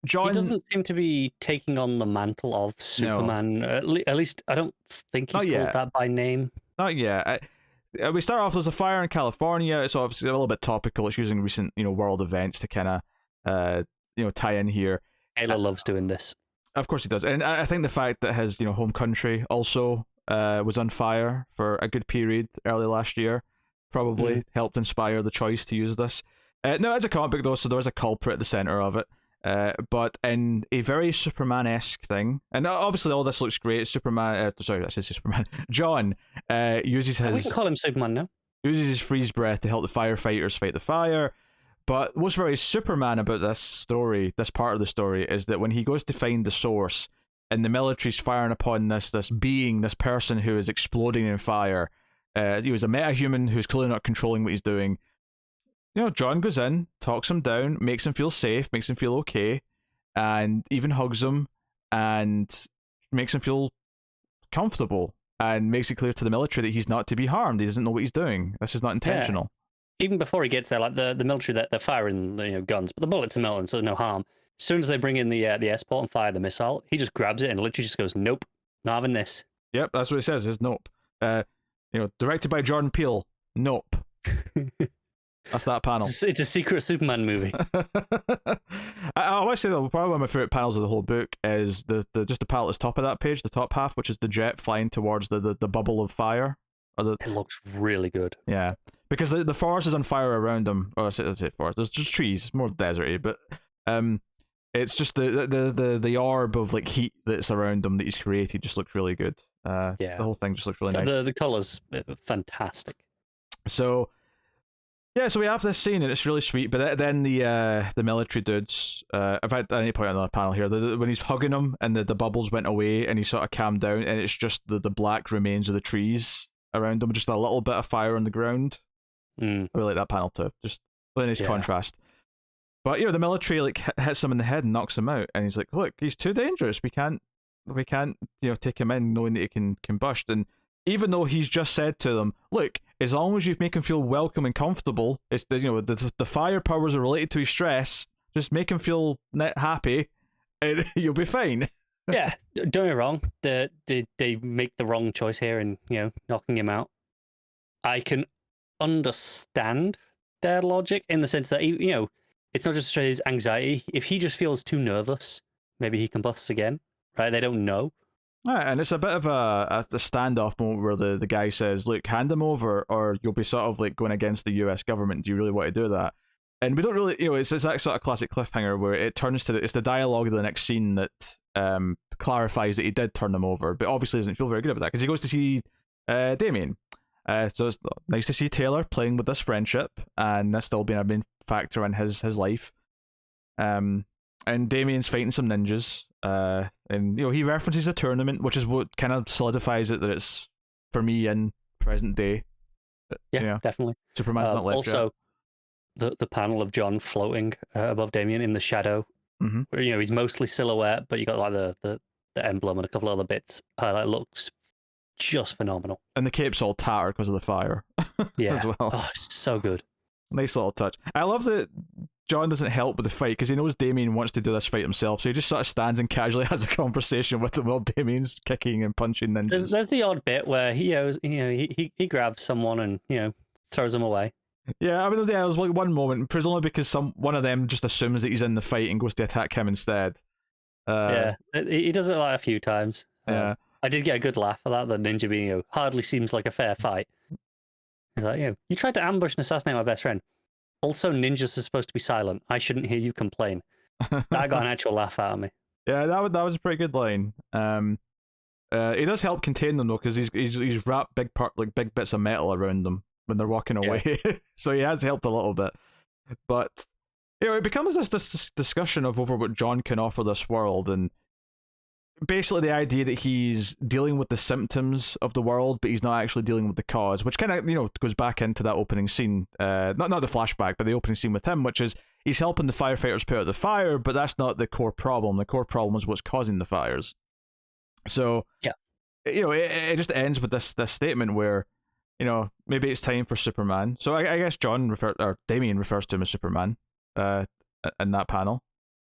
Jon, he doesn't seem to be taking on the mantle of Superman. No. At least I don't think he's called that by name. Not yet. We start off, there's a fire in California. It's obviously a little bit topical. It's using recent world events to kind of tie in here. Taylor loves doing this. Of course he does. And I think the fact that his home country also was on fire for a good period early last year probably helped inspire the choice to use this. No, it's a comic book though, so there is a culprit at the center of it. But in a very Superman-esque thing, and obviously all this looks great. Superman, sorry, I said Superman. Jon uses his. We can call him Superman now. Uses his freeze breath to help the firefighters fight the fire. But what's very Superman about this story, this part of the story, is that when he goes to find the source, and the military's firing upon this being, this person who is exploding in fire, he was a metahuman who's clearly not controlling what he's doing. Jon goes in, talks him down, makes him feel safe, makes him feel okay, and even hugs him and makes him feel comfortable, and makes it clear to the military that he's not to be harmed. He doesn't know what he's doing. This is not intentional. Yeah. Even before he gets there, like the military, they're firing guns, but the bullets are melting, so no harm. As soon as they bring in the S-port and fire the missile, he just grabs it and literally just goes, "Nope, not having this." Yep, that's what he says. Is nope. Directed by Jordan Peele. Nope. That's that panel. It's a secret Superman movie. I want to say though, probably one of my favorite panels of the whole book is the panel at the top of that page, the top half, which is the jet flying towards the bubble of fire. It looks really good. Yeah, because the forest is on fire around them. Or let's say forest. There's just trees. It's more deserty, but it's just the orb of heat that's around them that he's created just looks really good. The whole thing just looks really nice. The colors fantastic. So we have this scene and it's really sweet. But then the military dudes. In fact, I need to point out another panel here. When he's hugging him and the bubbles went away and he sort of calmed down, and it's just the black remains of the trees around him, just a little bit of fire on the ground. I really like that panel too. Just really nice contrast. But the military hits him in the head and knocks him out, and he's like, "Look, he's too dangerous. We can't take him in knowing that he can combust." And even though he's just said to them, "Look, as long as you make him feel welcome and comfortable, it's the fire powers are related to his stress. Just make him feel happy, and you'll be fine." Yeah, don't get me wrong. They make the wrong choice here in knocking him out. I can understand their logic in the sense that it's not just his anxiety. If he just feels too nervous, maybe he combusts again. Right? They don't know. Right, and it's a bit of a standoff moment where the guy says, "Look, hand him over, or you'll be sort of going against the U.S. government. Do you really want to do that?" And we don't really, it's that sort of classic cliffhanger where it turns to it's the dialogue of the next scene that clarifies that he did turn them over, but obviously doesn't feel very good about that because he goes to see Damien. So it's nice to see Taylor playing with this friendship, and that's still being a main factor in his life. And Damien's fighting some ninjas, and he references a tournament, which is what kind of solidifies it that it's for me in present day. Yeah, definitely. Superman's not left also, yet. The panel of John floating above Damien in the shadow, where he's mostly silhouette, but you got like the emblem and a couple other bits. That looks just phenomenal. And the cape's all tattered because of the fire. Yeah, as well. Oh, so good. Nice little touch. I love that John doesn't help with the fight because he knows Damien wants to do this fight himself, so he just sort of stands and casually has a conversation with him while Damien's kicking and punching ninjas. There's the odd bit where he he grabs someone and throws them away. Yeah, I mean, there's like one moment, presumably because one of them just assumes that he's in the fight and goes to attack him instead. Yeah, he does it like a few times. Yeah. I did get a good laugh at that. The ninja being hardly seems like a fair fight. He's like, you tried to ambush and assassinate my best friend. Also, ninjas are supposed to be silent. I shouldn't hear you complain. That got an actual laugh out of me. Yeah, that was a pretty good line. He does help contain them though, because he's wrapped big bits of metal around them when they're walking away. Yeah. So he has helped a little bit. But it becomes this discussion over what John can offer this world, and basically the idea that he's dealing with the symptoms of the world, but he's not actually dealing with the cause, which kind of goes back into that opening scene, not the flashback, but the opening scene with him, which is he's helping the firefighters put out the fire, but that's not the core problem. The core problem is what's causing the fires. So yeah, it just ends with this statement where maybe it's time for Superman. So I guess Damien refers to him as Superman in that panel.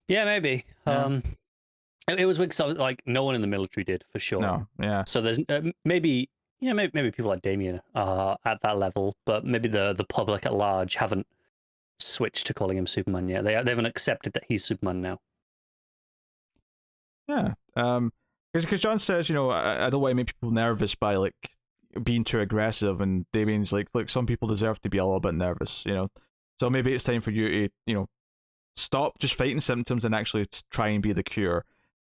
Yeah, maybe. Yeah. It was because like no one in the military did for sure. No, yeah. So there's maybe people like Damien are at that level, but maybe the public at large haven't switched to calling him Superman yet. They haven't accepted that he's Superman now. Yeah, because John says, I don't want to make people nervous by like being too aggressive, and Damien's like, look, some people deserve to be a little bit nervous, So maybe it's time for you to, stop just fighting symptoms and actually try and be the cure.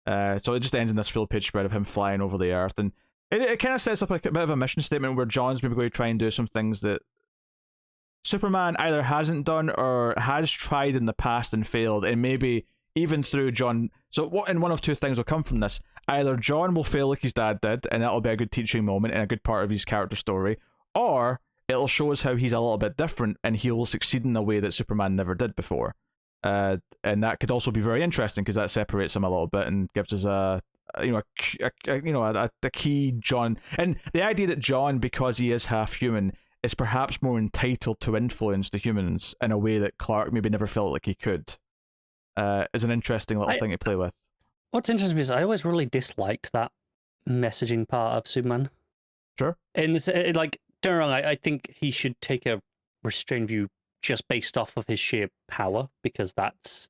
So it just ends in this full page spread of him flying over the earth, and it kind of sets up a bit of a mission statement where John's maybe going to try and do some things that Superman either hasn't done or has tried in the past and failed, and maybe even through John. So one of two things will come from this: either John will fail like his dad did, and that'll be a good teaching moment and a good part of his character story, or it'll show us how he's a little bit different and he will succeed in a way that Superman never did before. And that could also be very interesting because that separates him a little bit and gives us a key John, and the idea that John, because he is half human, is perhaps more entitled to influence the humans in a way that Clark maybe never felt like he could, is an interesting little thing to play with. What's interesting is I always really disliked that messaging part of Superman. Sure. And don't get me wrong, I think he should take a restrained view just based off of his sheer power, because that's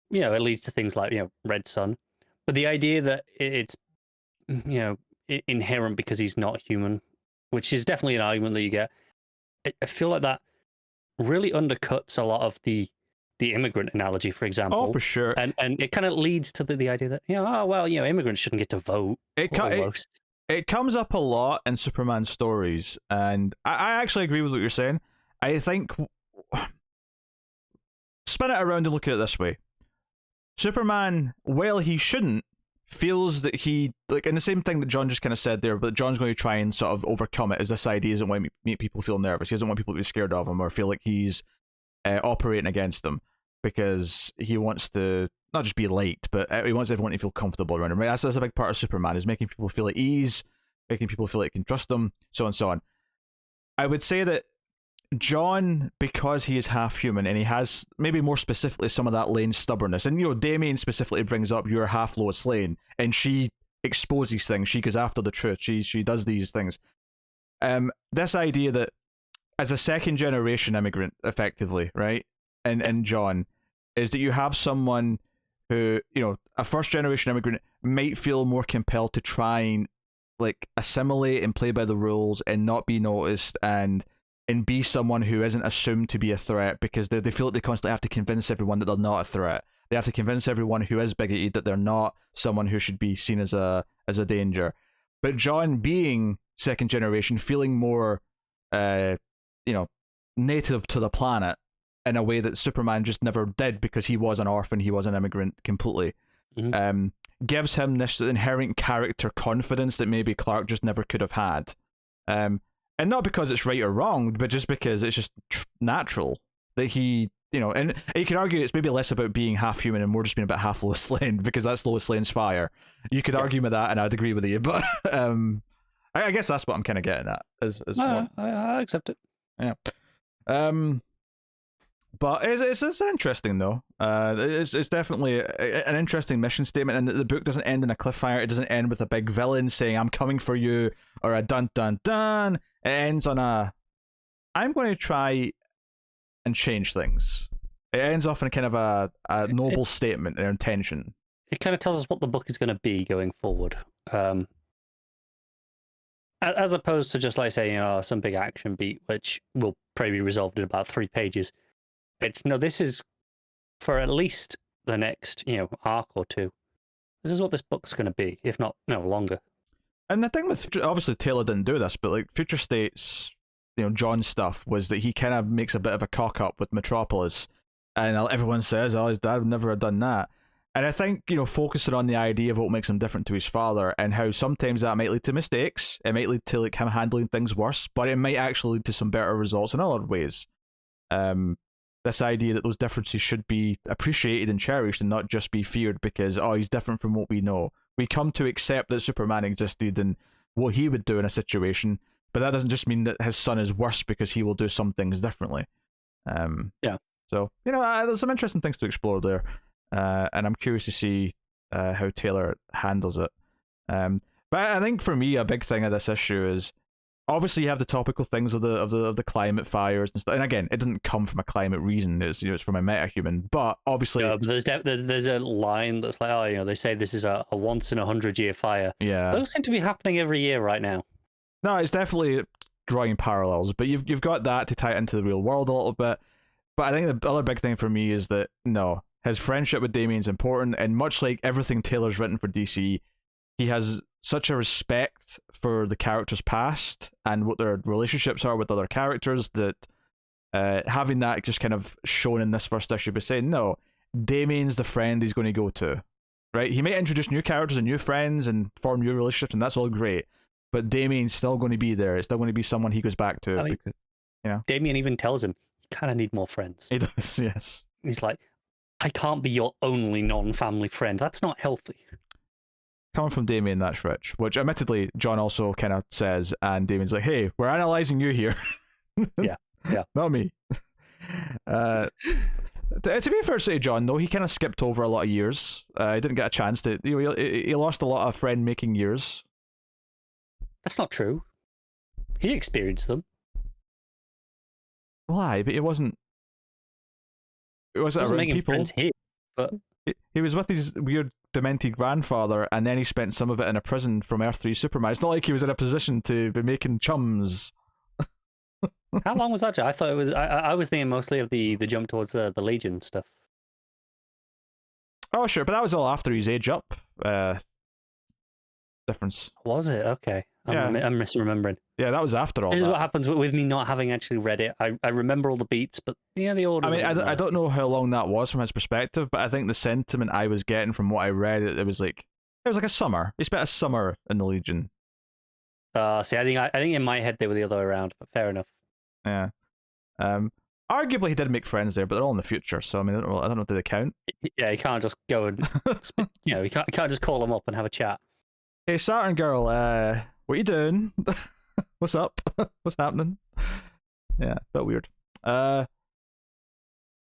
it leads to things like Red Sun, but the idea that it's inherent because he's not human, which is definitely an argument that you get, I feel like that really undercuts a lot of the immigrant analogy, for example. Oh, for sure. And it kind of leads to the idea that immigrants shouldn't get to vote. It comes up a lot in Superman stories, and I actually agree with what you're saying. I think, spin it around and look at it this way. Superman, while he shouldn't, feels that he, and the same thing that John just kind of said there, but John's going to try and sort of overcome it, is this idea he doesn't want to make people feel nervous. He doesn't want people to be scared of him or feel like he's operating against them, because he wants to not just be liked, but he wants everyone to feel comfortable around him. Right? That's a big part of Superman, is making people feel at ease, making people feel like they can trust him, so on and so on. I would say that John, because he is half human, and he has maybe more specifically some of that Lane stubbornness, and Damien specifically brings up you're half Lois Lane, and she exposes things, she goes after the truth, she does these things. This idea that as a second generation immigrant, effectively, right, and John, is that you have someone who, a first generation immigrant might feel more compelled to try and assimilate and play by the rules and not be noticed, and and be someone who isn't assumed to be a threat, because they feel like they constantly have to convince everyone that they're not a threat. They have to convince everyone who is bigoted that they're not someone who should be seen as a danger. But John, being second generation, feeling more, native to the planet in a way that Superman just never did, because he was an orphan, he was an immigrant completely, gives him this inherent character confidence that maybe Clark just never could have had. And not because it's right or wrong, but just because it's just natural that he, and you can argue it's maybe less about being half human and more just being about half Lois Lane, because that's Lois Lane's fire. You could argue with that, and I'd agree with you, but I guess that's what I'm kind of getting at. I accept it. Yeah. But it's interesting though. It's definitely an interesting mission statement, and the book doesn't end in a cliffhanger. It doesn't end with a big villain saying "I'm coming for you" or a dun dun dun. It ends on a "I'm going to try and change things." It ends off in kind of a noble statement and intention. It kind of tells us what the book is going to be going forward, as opposed to just like saying, some big action beat, which will probably be resolved in about 3 pages. This is for at least the next, arc or 2. This is what this book's going to be, if not longer. And the thing with, obviously Taylor didn't do this, but like Future State's, John's stuff was that he kind of makes a bit of a cock up with Metropolis, and everyone says, "Oh, his dad would never have done that." And I think, focusing on the idea of what makes him different to his father, and how sometimes that might lead to mistakes, it might lead to like him handling things worse, but it might actually lead to some better results in other ways. This idea that those differences should be appreciated and cherished and not just be feared because, he's different from what we know. We come to accept that Superman existed and what he would do in a situation, but that doesn't just mean that his son is worse because he will do some things differently. So, there's some interesting things to explore there, and I'm curious to see how Taylor handles it. But I think for me, a big thing of this issue is, obviously, you have the topical things of the climate fires and stuff. And again, it doesn't come from a climate reason. It's it's from a metahuman. But obviously, but there's a line that's like, they say this is a once in 100-year fire. Yeah, those seem to be happening every year right now. No, it's definitely drawing parallels. But you've got that to tie it into the real world a little bit. But I think the other big thing for me is that his friendship with Damian's important, and much like everything Taylor's written for DC, he has such a respect for the characters past and what their relationships are with other characters that having that just kind of shown in this first issue by saying, no, Damian's the friend he's going to go to, right? He may introduce new characters and new friends and form new relationships, and that's all great, but Damian's still going to be there. It's still going to be someone he goes back to. Because, Damian even tells him, you kind of need more friends. He does, yes. He's like, I can't be your only non-family friend. That's not healthy. Coming from Damian, that's rich. Which, admittedly, John also kind of says, and Damian's like, hey, we're analysing you here. Yeah. Not me. To be fair to say, John, though, he kind of skipped over a lot of years. He didn't get a chance to... he lost a lot of friend-making years. That's not true. He experienced them. Why? But it wasn't... It wasn't around making people. Friends here, but... He was with his weird demented grandfather, and then he spent some of it in a prison from Earth 3 Superman. It's not like he was in a position to be making chums. How long was that, Joe? I thought it was... I was thinking mostly of the jump towards the Legion stuff. Oh, sure, but that was all after his age up difference. Was it? Okay. I'm misremembering. Yeah, that was after all This that. is what happens with me not having actually read it. I remember all the beats, but the order. I mean, I don't know how long that was from his perspective, but I think the sentiment I was getting from what I read, it was like a summer. He spent a summer in the Legion. See, I think in my head they were the other way around, but fair enough. Yeah. Arguably he did make friends there, but they're all in the future, so I mean, I don't know, do they count? Yeah, you can't just go and you can't just call them up and have a chat. Hey, Saturn girl, what you doing? What's up? What's happening? Yeah, a bit weird. That's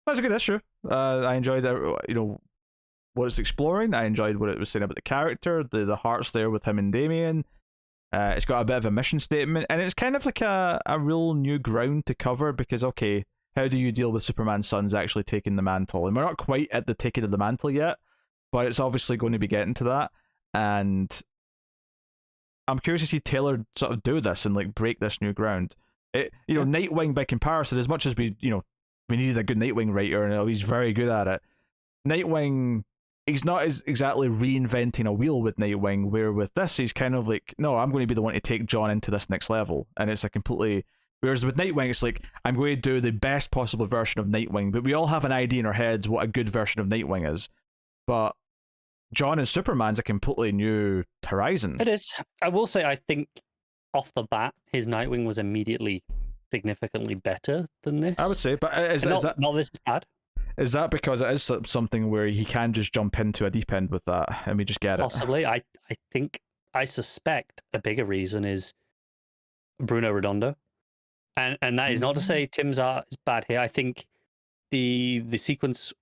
a good issue. I enjoyed what it's exploring. I enjoyed what it was saying about the character, the hearts there with him and Damian. It's got a bit of a mission statement, and it's kind of like a real new ground to cover, because, okay, how do you deal with Superman's sons actually taking the mantle? And we're not quite at the taking of the mantle yet, but it's obviously going to be getting to that, and I'm curious to see Taylor sort of do this and like break this new ground. Nightwing by comparison, as much as we needed a good Nightwing writer, and he's very good at it. Nightwing, he's not exactly reinventing a wheel with Nightwing, where with this he's kind of like, no, I'm going to be the one to take John into this next level, and it's a completely. Whereas with Nightwing, it's like, I'm going to do the best possible version of Nightwing, but we all have an idea in our heads what a good version of Nightwing is. But John and Superman's a completely new horizon. It is. I will say, I think off the bat, his Nightwing was immediately significantly better than this. I would say, but is that not this is bad? Is that because it is something where he can just jump into a deep end with that, and we just get Possibly. I suspect a bigger reason is Bruno Redondo. And that is not to say Tim's art is bad here. I think the sequence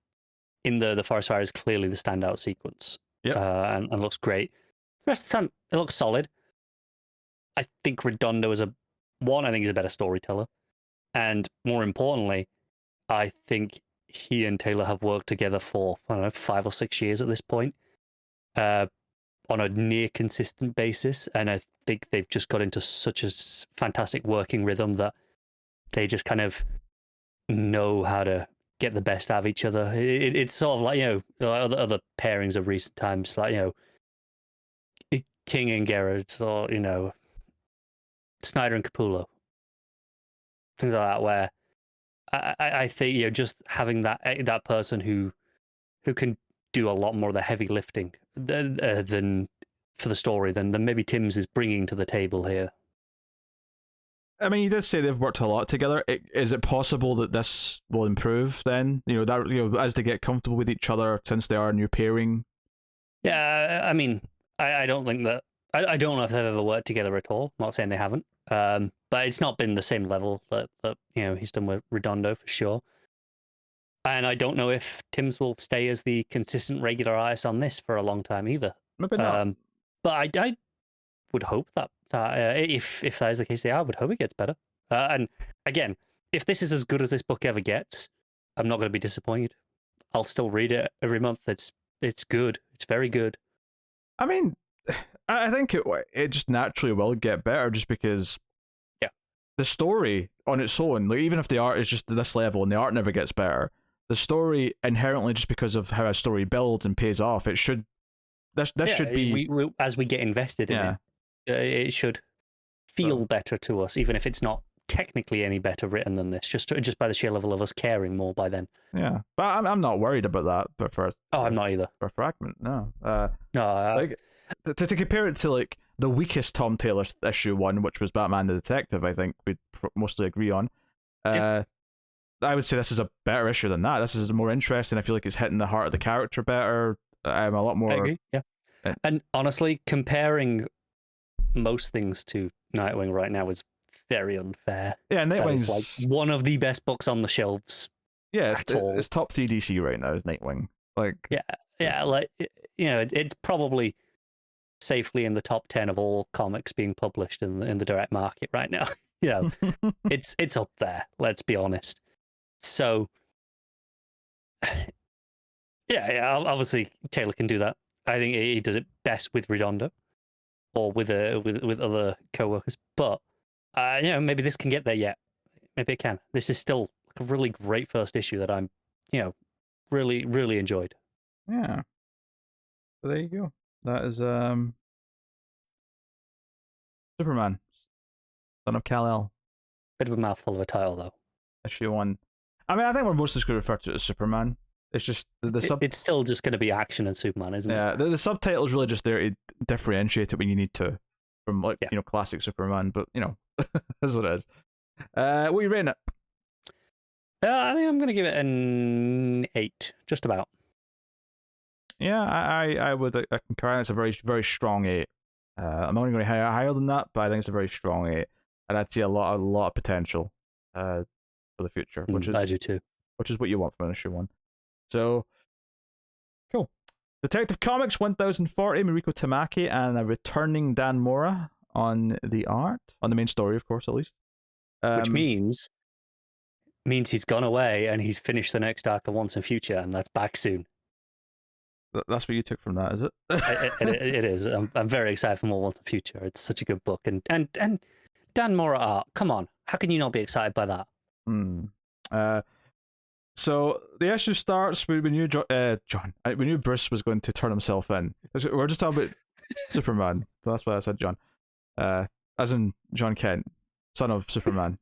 in the Forest Fire is clearly the standout sequence. Yeah. And looks great. The rest of the time, it looks solid. I think Redondo is I think he's a better storyteller. And more importantly, I think he and Taylor have worked together for, 5 or 6 years at this point, on a near consistent basis. And I think they've just got into such a fantastic working rhythm that they just kind of know how to get the best out of each other. It's sort of like, other pairings of recent times, like, King and Gerads, or, Snyder and Capullo. Things like that, where I think, just having that person who can do a lot more of the heavy lifting than for the story than maybe Tim's is bringing to the table here. I mean, you did say they've worked a lot together. Is it possible that this will improve then? As they get comfortable with each other, since they are a new pairing. Yeah, I mean, I don't think that. I don't know if they've ever worked together at all. I'm not saying they haven't, but it's not been the same level that he's done with Redondo for sure. And I don't know if Tim's will stay as the consistent regular artist on this for a long time either. Maybe not. But I would hope that if that is the case, I would hope it gets better. And again, if this is as good as this book ever gets, I'm not going to be disappointed. I'll still read it every month. It's good. It's very good. I mean, I think it just naturally will get better, just because the story on its own, like, even if the art is just to this level and the art never gets better, the story inherently, just because of how a story builds and pays off, it should. This should be we as we get invested in it, it should feel better to us, even if it's not technically any better written than this. Just by the sheer level of us caring more by then. Yeah, but I'm not worried about that. But I'm not either. For Fragment, no. No. To compare it to like the weakest Tom Taylor issue 1, which was Batman the Detective, I think we'd mostly agree on. I would say this is a better issue than that. This is more interesting. I feel like it's hitting the heart of the character better. I'm a lot more. I agree. Yeah. And honestly, comparing most things to Nightwing right now is very unfair. Yeah, Nightwing's like one of the best books on the shelves. Yeah, it's top 3 DC right now, is Nightwing. Like, it's probably safely in the top 10 of all comics being published in the direct market right now. It's up there. Let's be honest. So, obviously Taylor can do that. I think he does it best with Redondo or with other co-workers. But maybe this can get there yet. Maybe it can. This is still a really great first issue that I'm, really, really enjoyed. Yeah. So there you go. That is Superman, Son of Kal-El. Bit of a mouthful of a title, though. Issue 1. I mean, I think we're mostly just going to refer to it as Superman. It's just it's still just going to be action and Superman, isn't it? Yeah, the subtitle is really just there to differentiate it when you need to from classic Superman. But that's what it is. What are you rating it? I think I'm going to give it an 8, just about. Yeah, I would concur. It's a very, very strong 8. I'm only going to higher than that, but I think it's a very strong 8, and I'd see a lot of potential for the future, I do too. Which is what you want from an issue 1. So, cool. Detective Comics 1040, Mariko Tamaki, and a returning Dan Mora on the art, on the main story, of course, at least. Which means he's gone away and he's finished the next arc of Once and Future, and that's back soon. That's what you took from that, is it? It is. I'm very excited for more Once and Future. It's such a good book, and Dan Mora art. Come on, How can you not be excited by that? So the issue starts when we knew we knew Bruce was going to turn himself in. We're just talking about Superman, so that's why I said John. As in John Kent, son of Superman.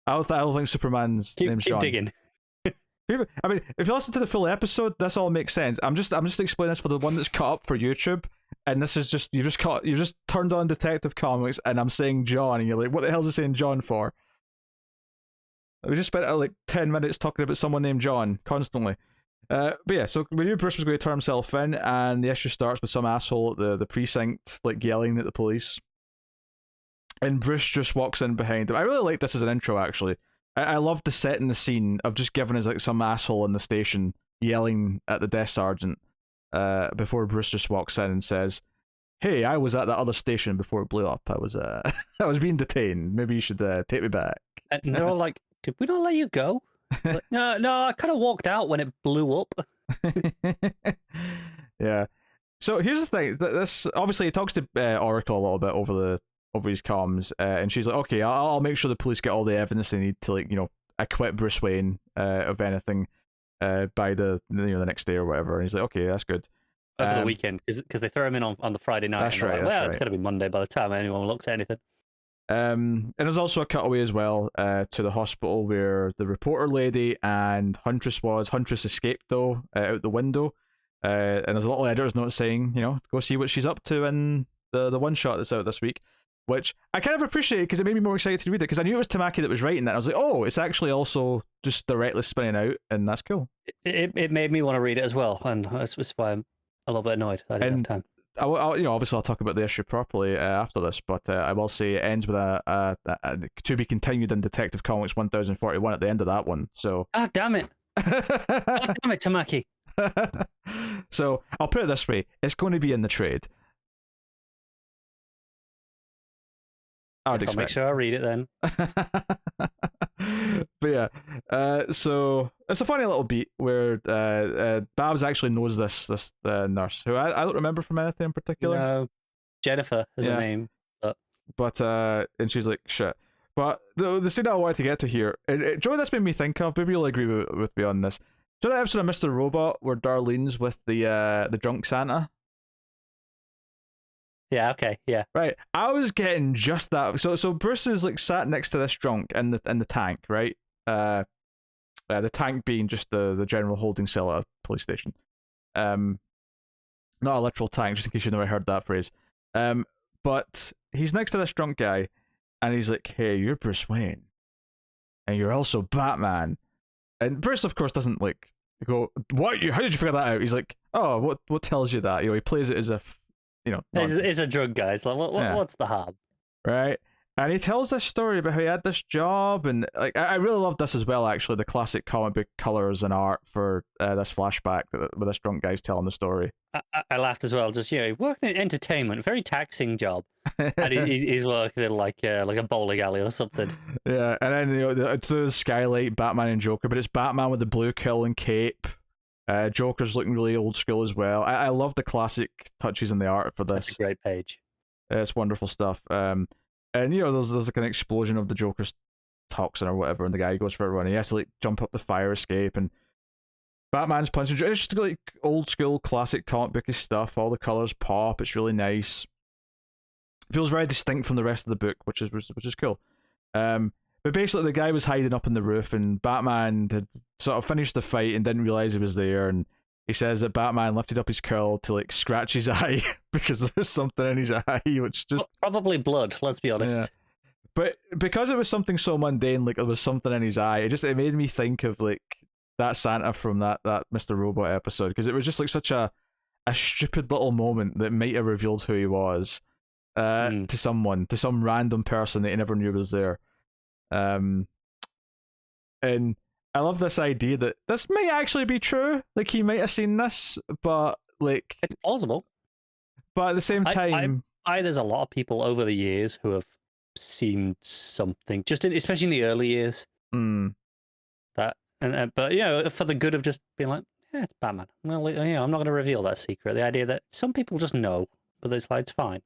I don't think Superman's name's keep John. digging. I mean, if you listen to the full episode, this all makes sense. I'm just explaining this for the one that's cut up for YouTube, and this is just you just turned on Detective Comics, and I'm saying John, and you're like, what the hell is he saying John for? We just spent like 10 minutes talking about someone named John constantly. But yeah, so we knew Bruce was going to turn himself in, and the issue starts with some asshole at the precinct like yelling at the police, and Bruce just walks in behind him. I really like this as an intro, actually. I love the set in the scene of just giving us like some asshole in the station yelling at the desk sergeant before Bruce just walks in and says, "Hey, I was at that other station before it blew up. I was I was being detained. Maybe you should take me back." And they're all like, "Did we not let you go?" Like, no, I kind of walked out when it blew up. Yeah. So here's the thing. This obviously he talks to Oracle a little bit over his comms, and she's like, "Okay, I'll make sure the police get all the evidence they need to, like, acquit Bruce Wayne of anything by the next day or whatever." And he's like, "Okay, that's good." Over the weekend, because they throw him in on the Friday night. That's right. Like, well, it's going to be Monday by the time anyone looks at anything. And there's also a cutaway as well to the hospital where the reporter lady and Huntress was. Huntress escaped though out the window, and there's a little editor's note saying, go see what she's up to in the one shot that's out this week. Which I kind of appreciate because it made me more excited to read it because I knew it was Tamaki that was writing that. I was like, oh, it's actually also just directly spinning out, and that's cool. It made me want to read it as well, and that's why I'm a little bit annoyed that I didn't have time. Obviously I'll talk about the issue properly after this, but I will say it ends with a to be continued in Detective Comics 1041 at the end of that one. So, oh damn it, Tamaki. So I'll put it this way: it's going to be in the trade. I'll make sure I read it then. But yeah, so it's a funny little beat where Babs actually knows this nurse who I don't remember from anything in particular. No, Jennifer is her name. But and she's like, shit. But the scene I wanted to get to here, do you know what this made me think of? Maybe you'll agree with me on this. Do you know that episode of Mr. Robot where Darlene's with the drunk Santa? Yeah, okay, yeah. Right. I was getting just that. So Bruce is like sat next to this drunk in the tank, right? The tank being just the general holding cell at a police station. Not a literal tank, just in case you've never heard that phrase. But he's next to this drunk guy, and he's like, "Hey, you're Bruce Wayne, and you're also Batman." And Bruce, of course, doesn't like go, "What? How did you figure that out?" He's like, "Oh, what tells you that?" He plays it as if. It's a drug guy. It's like, what's the harm? Right. And he tells this story about how he had this job, and like I really love this as well, actually, the classic comic book colors and art for this flashback where this drunk guy's telling the story. I laughed as well, just working in entertainment, very taxing job. And he's working in like a bowling alley or something. Yeah, and then through the skylight, Batman and Joker, but it's Batman with the blue kill and cape. Joker's looking really old school as well. I love the classic touches in the art for this. That's a great page. It's wonderful stuff. And there's like an explosion of the Joker's toxin or whatever, and the guy goes for a run. He has to like jump up the fire escape, and Batman's punching. It's just like old school classic comic booky stuff. All the colors pop. It's really nice. It feels very distinct from the rest of the book, which is cool. But basically, the guy was hiding up in the roof, and Batman had sort of finished the fight and didn't realize he was there. And he says that Batman lifted up his curl to like scratch his eye because there was something in his eye, which just probably blood. Let's be honest. Yeah. But because it was something so mundane, like there was something in his eye, it made me think of like that Santa from that Mr. Robot episode, because it was just like such a stupid little moment that might have revealed who he was to some random person that he never knew was there. And I love this idea that this might actually be true. Like he might have seen this, but like it's plausible. But at the same time, there's a lot of people over the years who have seen something, especially in the early years. But for the good of just being like, yeah, it's Batman. Well, I'm not going to reveal that secret. The idea that some people just know, but it's fine.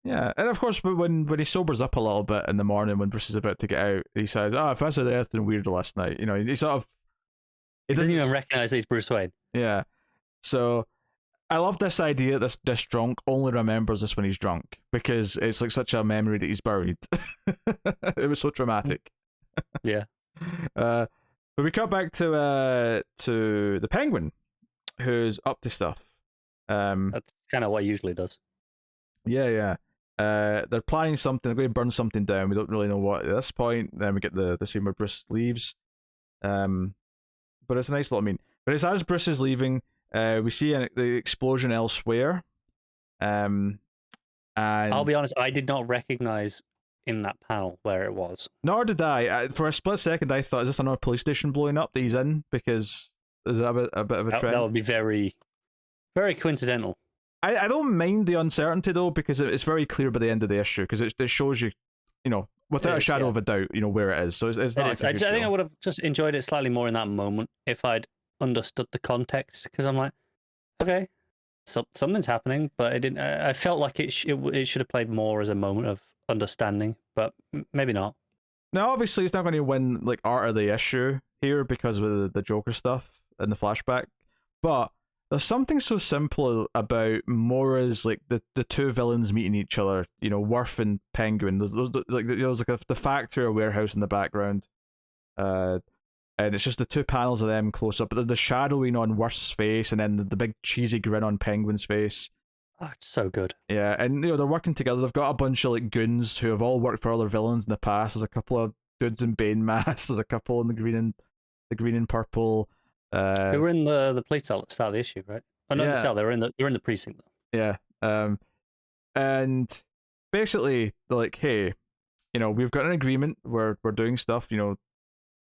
Yeah, and of course, when he sobers up a little bit in the morning when Bruce is about to get out, he says, "Oh, if I said anything weird last night, he sort of He doesn't even recognize he's Bruce Wayne. Yeah, so I love this idea that this drunk only remembers this when he's drunk because it's like such a memory that he's buried. It was so traumatic. Yeah. But we cut back to the Penguin, who's up to stuff. That's kind of what he usually does. Yeah. They're planning something. They're going to burn something down. We don't really know what at this point. Then we get the scene where Bruce leaves. But it's a nice little. But it's as Bruce is leaving. We see the explosion elsewhere. And I'll be honest, I did not recognize in that panel where it was. Nor did I. For a split second, I thought, is this another police station blowing up that he's in? Because there's a bit of a trend. That would be very, very coincidental. I don't mind the uncertainty, though, because it's very clear by the end of the issue, because it shows you, without a shadow of a doubt, where it is. So it's not. I think I would have just enjoyed it slightly more in that moment if I'd understood the context, because I'm like, okay, something's happening, but it didn't. I felt like it should have played more as a moment of understanding, but maybe not. Now, obviously, it's not going to win like art of the issue here because of the Joker stuff and the flashback, but there's something so simple about Mora's like the two villains meeting each other. Worf and Penguin. There's like the factory or warehouse in the background, and it's just the two panels of them close up. But the shadowing on Worf's face, and then the big cheesy grin on Penguin's face. Oh, it's so good. Yeah, and they're working together. They've got a bunch of like goons who have all worked for other villains in the past. There's a couple of dudes in Bane masks. There's a couple in the green and purple. Who were in the police cell at the start of the issue, right? Oh, not the cell. They were in the precinct though. Yeah. And basically they're like, hey, we've got an agreement. We're doing stuff.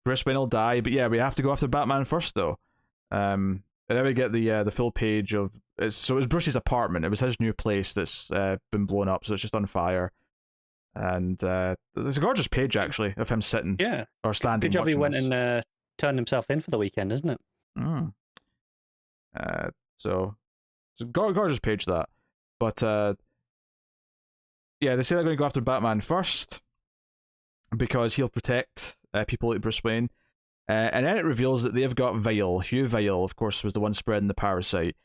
Bruce Wayne will die, but yeah, we have to go after Batman first though. And then we get the full page of so it was Bruce's apartment. It was his new place that's been blown up, so it's just on fire. And there's a gorgeous page actually of him sitting, or standing. Good job he went this. and turned himself in for the weekend, isn't it? So it's a gorgeous page that. But yeah, they say they're going to go after Batman first because he'll protect people like Bruce Wayne. And then it reveals that they've got Vile. Hugh Vile, of course, was the one spreading the parasite.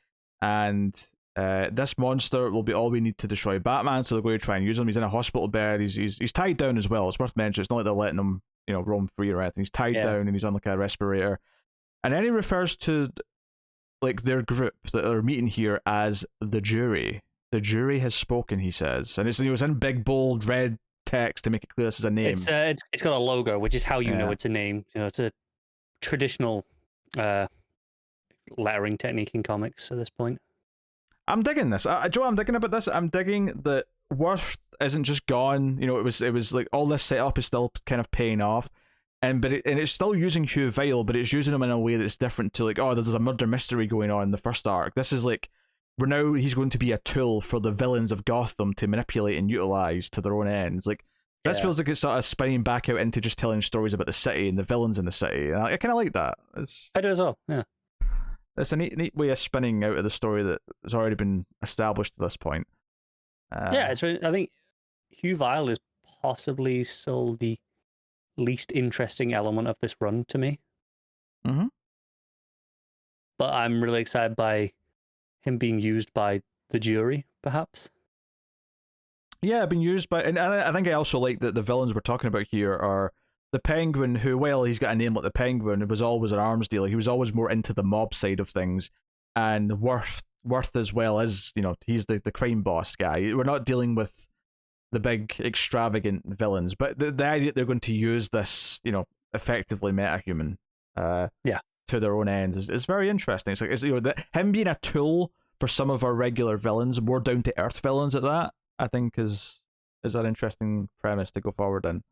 And this monster will be all we need to destroy Batman, so they're going to try and use him. He's in a hospital bed. He's tied down as well. It's worth mentioning. It's not like they're letting him, roam free or anything. He's tied down and he's on like a respirator. And then he refers to like their group that are meeting here as the jury. The jury has spoken, he says. And it's in big, bold, red text to make it clear this is a name. It's got a logo, which is how you know it's a name. It's a traditional lettering technique in comics at this point. I'm digging this. Joe, I'm digging about this. I'm digging that Worth isn't just gone. It was like all this setup is still kind of paying off. And it's still using Hugh Vile, but it's using him in a way that's different to like, there's a murder mystery going on in the first arc. This is like, he's going to be a tool for the villains of Gotham to manipulate and utilize to their own ends. Like, this feels like it's sort of spinning back out into just telling stories about the city and the villains in the city. And I kind of like that. I do as well, yeah. It's a neat way of spinning out of the story that has already been established at this point. I think Hugh Vile is possibly still the least interesting element of this run to me. Mm-hmm. But I'm really excited by him being used by the jury, perhaps. Yeah, been used by, and I think I also like that the villains we're talking about here are the Penguin, who, well, he's got a name like the Penguin. It was always an arms dealer. He was always more into the mob side of things, and Worth as well as he's the crime boss guy. We're not dealing with the big extravagant villains, but the idea that they're going to use this effectively metahuman to their own ends is very interesting. It's like him being a tool for some of our regular villains, more down to earth villains at that, I think is an interesting premise to go forward in.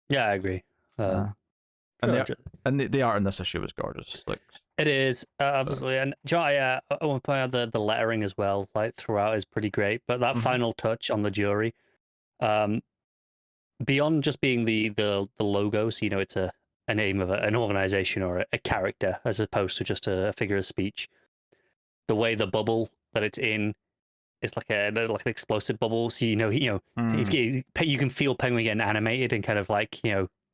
Yeah, I agree. And the art in this issue is gorgeous. Like, it is absolutely. And I want to point out the lettering as well. Like throughout is pretty great, but that final touch on the jury, beyond just being the logo, so it's a name of an organization or a character as opposed to just a figure of speech. The way the bubble that it's in it's like an explosive bubble. So he's getting, you can feel Penguin getting animated and kind of like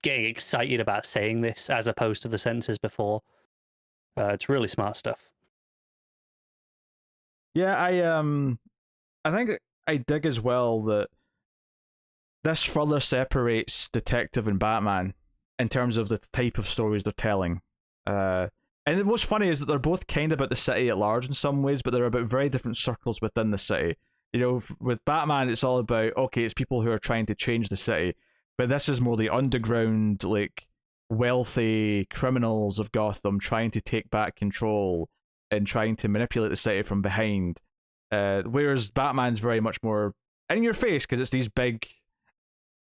getting excited about saying this as opposed to the sentences before. It's really smart stuff. Yeah, I think I dig as well that this further separates Detective and Batman in terms of the type of stories they're telling. And what's funny is that they're both kind of about the city at large in some ways, but they're about very different circles within the city. With Batman, it's all about, okay, it's people who are trying to change the city, but this is more the underground, like, wealthy criminals of Gotham trying to take back control and trying to manipulate the city from behind. Whereas Batman's very much more in your face because it's these big,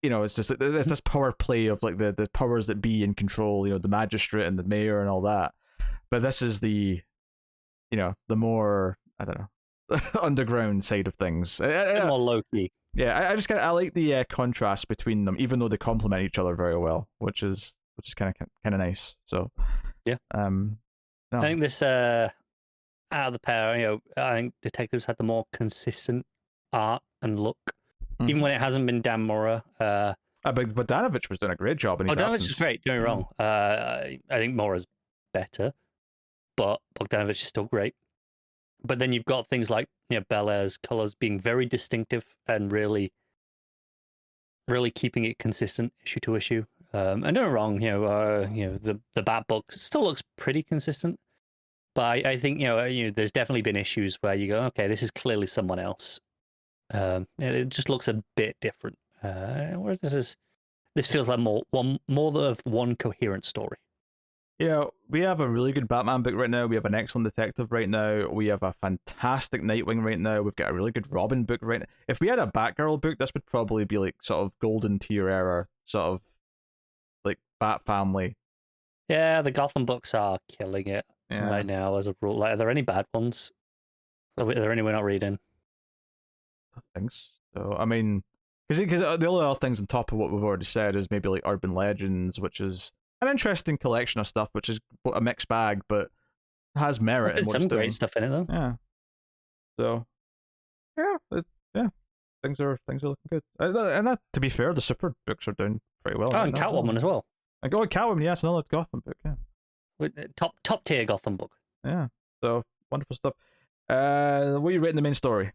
it's this power play of like the powers that be in control, the magistrate and the mayor and all that. But this is the more, I don't know, underground side of things. More low key. Yeah, I like the contrast between them, even though they complement each other very well, which is kind of nice. So yeah, no. I think this out of the pair, I think Detectives had the more consistent art and look, even when it hasn't been Dan Mora. But Bogdanovich was doing a great job in his absence. Bogdanovich is great. Don't get me wrong. I think Mora's better, but Bogdanovich is still great. But then you've got things like Bel-Air's colors being very distinctive and really, really keeping it consistent issue to issue. And don't get me wrong, the Bat book still looks pretty consistent, but I think there's definitely been issues where you go, okay, this is clearly someone else. It just looks a bit different. Whereas this feels like more of one coherent story. We have a really good Batman book right now. We have an excellent Detective right now. We have a fantastic Nightwing right now. We've got a really good Robin book right now. If we had a Batgirl book, this would probably be like sort of golden tier era, sort of like Bat Family. Yeah, the Gotham books are killing it right now as a rule. Like, are there any bad ones? Are there any we're not reading? I think so. I mean, because the only other things on top of what we've already said is maybe like Urban Legends, which is an interesting collection of stuff, which is a mixed bag, but has merit. There's some great stuff in it, though. Yeah. So, things are looking good. And that, to be fair, the Super books are doing pretty well. Oh, and Catwoman as well. Catwoman, yes, another Gotham book. Yeah. Top tier Gotham book. Yeah. So wonderful stuff. What are you rating the main story?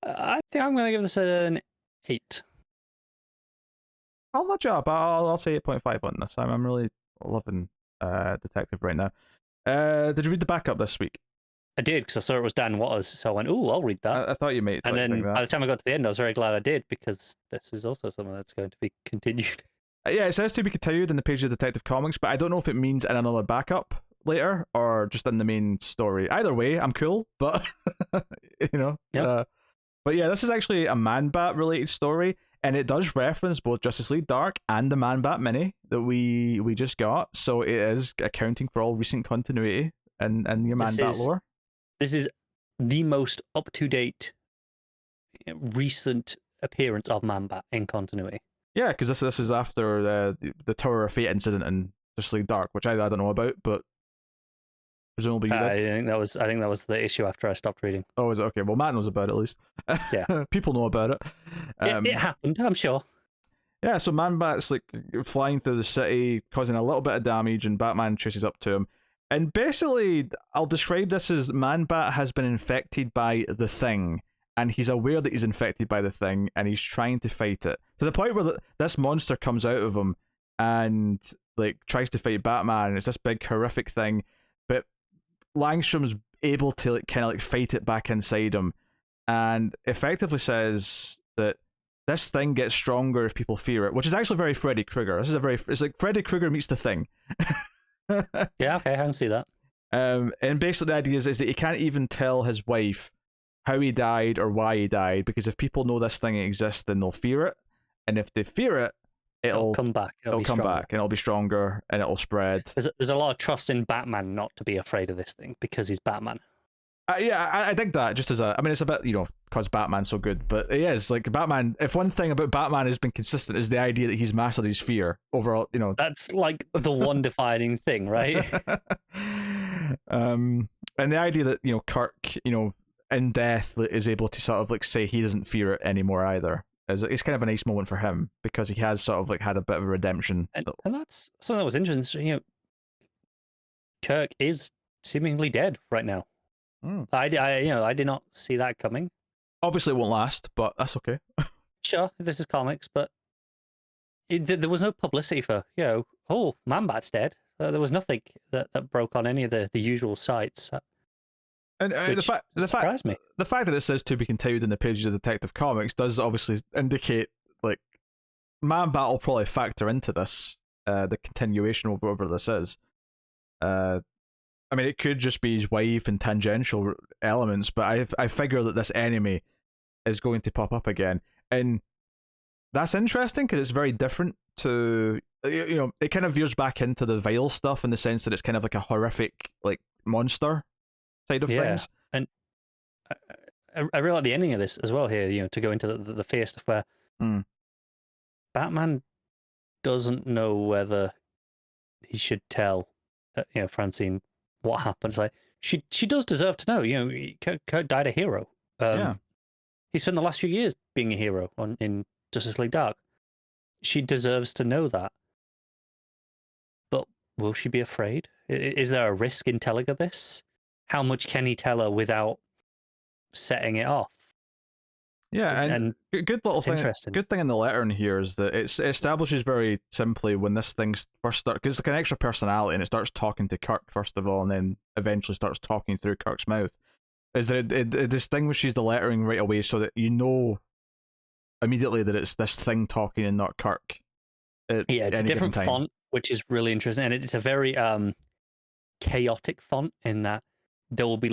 I think I'm going to give this an 8. I'll nudge up. I'll say 8.5 on this. I'm really loving Detective right now. Did you read the backup this week? I did, because I saw it was Dan Waters, so I went, "Ooh, I'll read that." I thought you might. And then by the time I got to the end, I was very glad I did, because this is also something that's going to be continued. Yeah, it says to be continued in the page of Detective Comics, but I don't know if it means in another backup later or just in the main story. Either way, I'm cool, but Yep. But yeah, this is actually a Man-Bat related story, and it does reference both Justice League Dark and the Man-Bat mini that we just got, so it is accounting for all recent continuity and your Man-Bat lore. This is the most up-to-date recent appearance of Man-Bat in continuity. Yeah, because this is after the Tower of Fate incident in Justice League Dark, which I don't know about, but presumably you did. I think that was the issue after I stopped reading. Oh, is it? Okay. Well, Matt knows about it at least. Yeah, people know about it. It happened, I'm sure. Yeah, so Man-Bat's like flying through the city, causing a little bit of damage, and Batman chases up to him. And basically, I'll describe this as Man-Bat has been infected by the Thing, and he's aware that he's infected by the Thing, and he's trying to fight it to the point where this monster comes out of him and like tries to fight Batman. And it's this big horrific thing, but Langstrom's able to kind of like fight it back inside him, and effectively says that this thing gets stronger if people fear it, which is actually very Freddy Krueger. It's like Freddy Krueger meets the Thing. Yeah, okay, I can see that. And basically the idea is that he can't even tell his wife how he died or why he died, because if people know this thing exists, then they'll fear it, and if they fear it, it'll come back. It'll come back, and it'll be stronger, and it'll spread. There's a lot of trust in Batman not to be afraid of this thing because he's Batman. I dig that. Just as it's a bit, because Batman's so good, but it is like Batman. If one thing about Batman has been consistent, is the idea that he's mastered his fear overall. That's like the one defining thing, right? And the idea that Kirk, in death is able to sort of like say he doesn't fear it anymore either. It's kind of a nice moment for him because he has sort of like had a bit of a redemption. And that's something that was interesting. Kirk is seemingly dead right now. I did not see that coming. Obviously, it won't last, but that's okay. Sure, this is comics, but there was no publicity for, oh, Man-Bat's dead. There was nothing that broke on any of the usual sites. And the fact that it says to be continued in the pages of Detective Comics does obviously indicate like Man-Bat will probably factor into this, the continuation of whatever this is. I mean, it could just be his wife and tangential elements, but I figure that this enemy is going to pop up again, and that's interesting because it's very different to it kind of veers back into the Vile stuff in the sense that it's kind of like a horrific like monster side of things. And I really like the ending of this as well here. To go into the fear stuff where Batman doesn't know whether he should tell Francine what happened. It's like she does deserve to know. Kirk died a hero. He spent the last few years being a hero in Justice League Dark. She deserves to know that. But will she be afraid? Is there a risk in telling her this? How much can he tell her without setting it off? Yeah, and good little thing. Interesting. Good thing in the letter in here is that it establishes very simply when this thing first starts, because it's like an extra personality, and it starts talking to Kirk first of all, and then eventually starts talking through Kirk's mouth. Is that it distinguishes the lettering right away, so that you know immediately that it's this thing talking and not Kirk. It's a different font, which is really interesting, and it's a very chaotic font in that there will be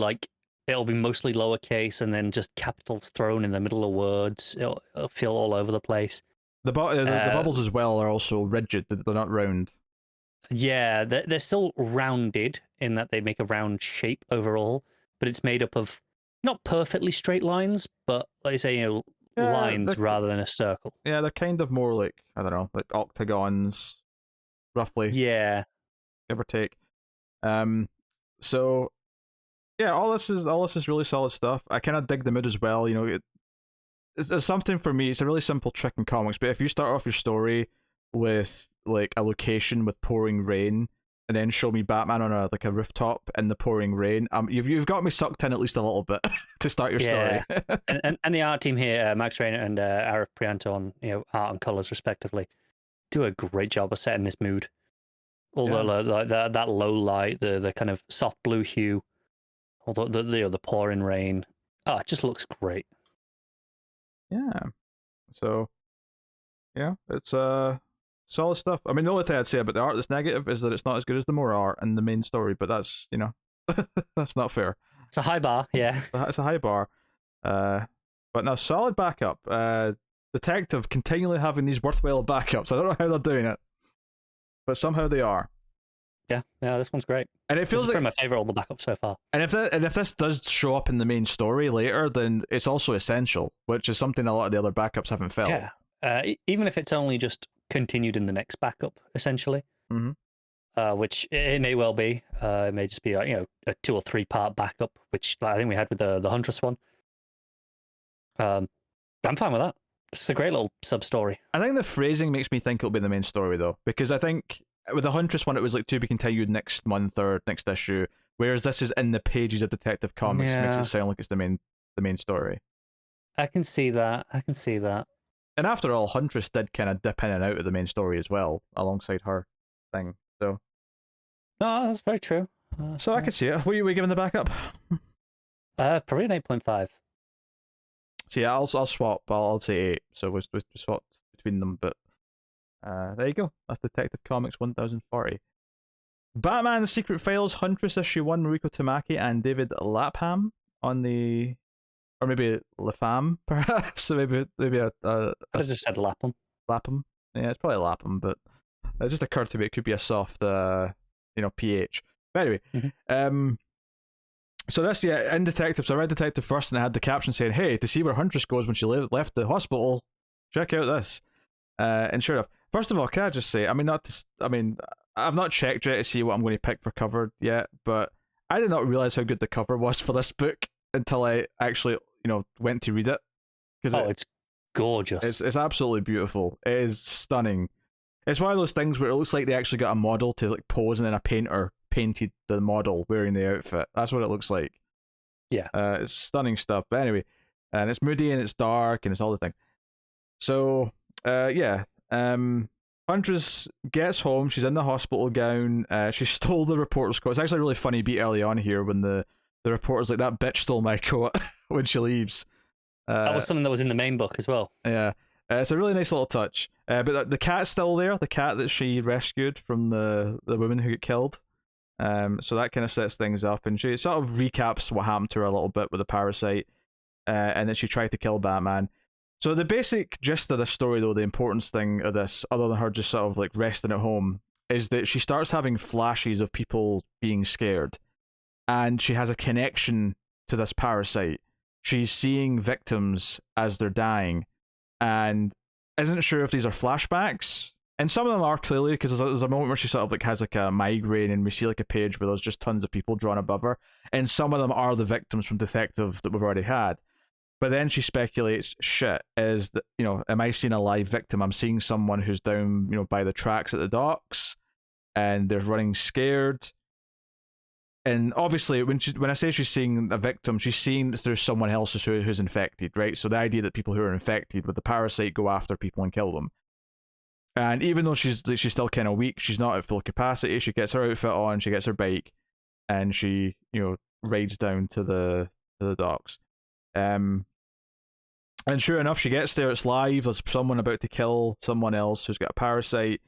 it'll be mostly lowercase and then just capitals thrown in the middle of words. It'll feel all over the place. The bubbles as well are also rigid; they're not round. Yeah, they're still rounded in that they make a round shape overall, but it's made up of not perfectly straight lines, but like I say, lines rather than a circle. Yeah, they're kind of more like, I don't know, like octagons, roughly. Yeah, give or take. So yeah, all this is really solid stuff. I kind of dig the mood as well. It's something for me. It's a really simple trick in comics, but if you start off your story with like a location with pouring rain, and then show me Batman on a rooftop in the pouring rain, you've got me sucked in at least a little bit to start your story. and the art team here, Max Rayner and Arif Priyanto on art and colors respectively, do a great job of setting this mood. Although that low light, the kind of soft blue hue, although the pouring rain, it just looks great. Yeah. So yeah, it's solid stuff. I mean, the only thing I'd say about the art that's negative is that it's not as good as the Mora art in the main story, but that's that's not fair. It's a high bar, yeah. It's a high bar. But no, solid backup. Detective continually having these worthwhile backups. I don't know how they're doing it, but somehow they are. Yeah, this one's great. And it feels like my favorite of the backups so far. And if this does show up in the main story later, then it's also essential, which is something a lot of the other backups haven't felt. Yeah. Even if it's only just continued in the next backup, essentially, which it may well be. It may just be a 2 or 3 part backup, which I think we had with the Huntress one. I'm fine with that. It's a great little sub story. I think the phrasing makes me think it'll be the main story though, because I think with the Huntress one it was like to be continued next month or next issue, whereas this is in the pages of Detective Comics, makes it sound like it's the main story. I can see that. And after all, Huntress did kind of dip in and out of the main story as well, alongside her thing. So, no, that's very true. So I could see it. What are we giving the backup? Probably an 8.5. So yeah, I'll swap. I'll say 8. So we swapped between them, but there you go. That's Detective Comics 1040. Batman: Secret Files, Huntress issue 1, Mariko Tamaki and David Lapham on the. Or maybe Lapham, perhaps. So maybe I just said Lapham. Lapham. Yeah, it's probably Lapham, but it just occurred to me it could be a soft, PH. But anyway, so this, in Detective, so I read Detective first, and I had the caption saying, "Hey, to see where Huntress goes when she left the hospital, check out this." And sure enough, first of all, can I just say, I've not checked yet to see what I'm going to pick for cover yet, but I did not realize how good the cover was for this book. until I actually went to read it, because it's gorgeous. it's absolutely beautiful. It is stunning. It's one of those things where it looks like they actually got a model to like pose, and then a painter painted the model wearing the outfit. That's what it looks like. Yeah. It's stunning stuff. But anyway, and it's moody and it's dark and it's all the thing. So, yeah. Huntress gets home. She's in the hospital gown. She stole the reporter's coat. It's actually a really funny beat early on here when the reporter's like, that bitch stole my coat when she leaves. That was something that was in the main book as well. Yeah. It's a really nice little touch. But the cat's still there. The cat that she rescued from the woman who got killed. So that kind of sets things up, and she sort of recaps what happened to her a little bit with the parasite, and then she tried to kill Batman. So the basic gist of this story, though, the importance thing of this, other than her just sort of like resting at home, is that she starts having flashes of people being scared, and she has a connection to this parasite. She's seeing victims as they're dying, and isn't sure if these are flashbacks. And some of them are clearly, because there's a moment where she sort of like has like a migraine, and we see like a page where there's just tons of people drawn above her, and some of them are the victims from Detective that we've already had. But then she speculates, shit, is that, am I seeing a live victim? I'm seeing someone who's down, by the tracks at the docks, and they're running scared. And obviously, when I say she's seeing a victim, she's seeing through someone else who's infected, right? So the idea that people who are infected with the parasite go after people and kill them. And even though she's still kind of weak, she's not at full capacity. She gets her outfit on, she gets her bike, and she rides down to the docks. And sure enough, she gets there. It's live. There's someone about to kill someone else who's got a parasite,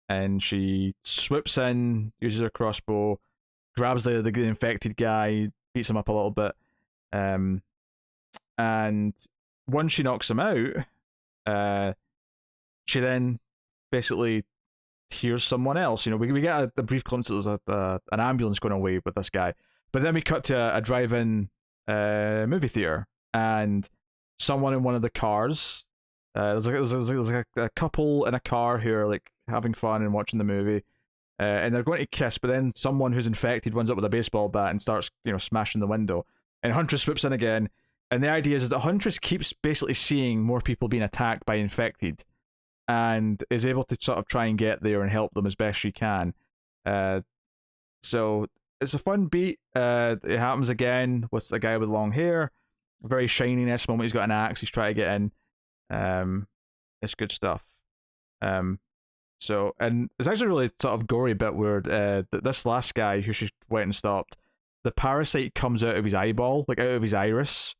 and she swoops in, uses her crossbow, grabs the infected guy, beats him up a little bit, and once she knocks him out, she then basically hears someone else. We get a brief glimpse that there's an ambulance going away with this guy, but then we cut to a drive-in movie theater, and someone in one of the cars. There's like a couple in a car who are like having fun and watching the movie, and they're going to kiss. But then someone who's infected runs up with a baseball bat and starts smashing the window. And Huntress swoops in again. And the idea is that Huntress keeps basically seeing more people being attacked by infected, and is able to sort of try and get there and help them as best she can. So it's a fun beat. It happens again with a guy with long hair. Very shiny in this moment. He's got an axe. He's trying to get in. It's good stuff. So, and it's actually really sort of gory bit where this last guy who she went and stopped, the parasite comes out of his eyeball, like out of his iris,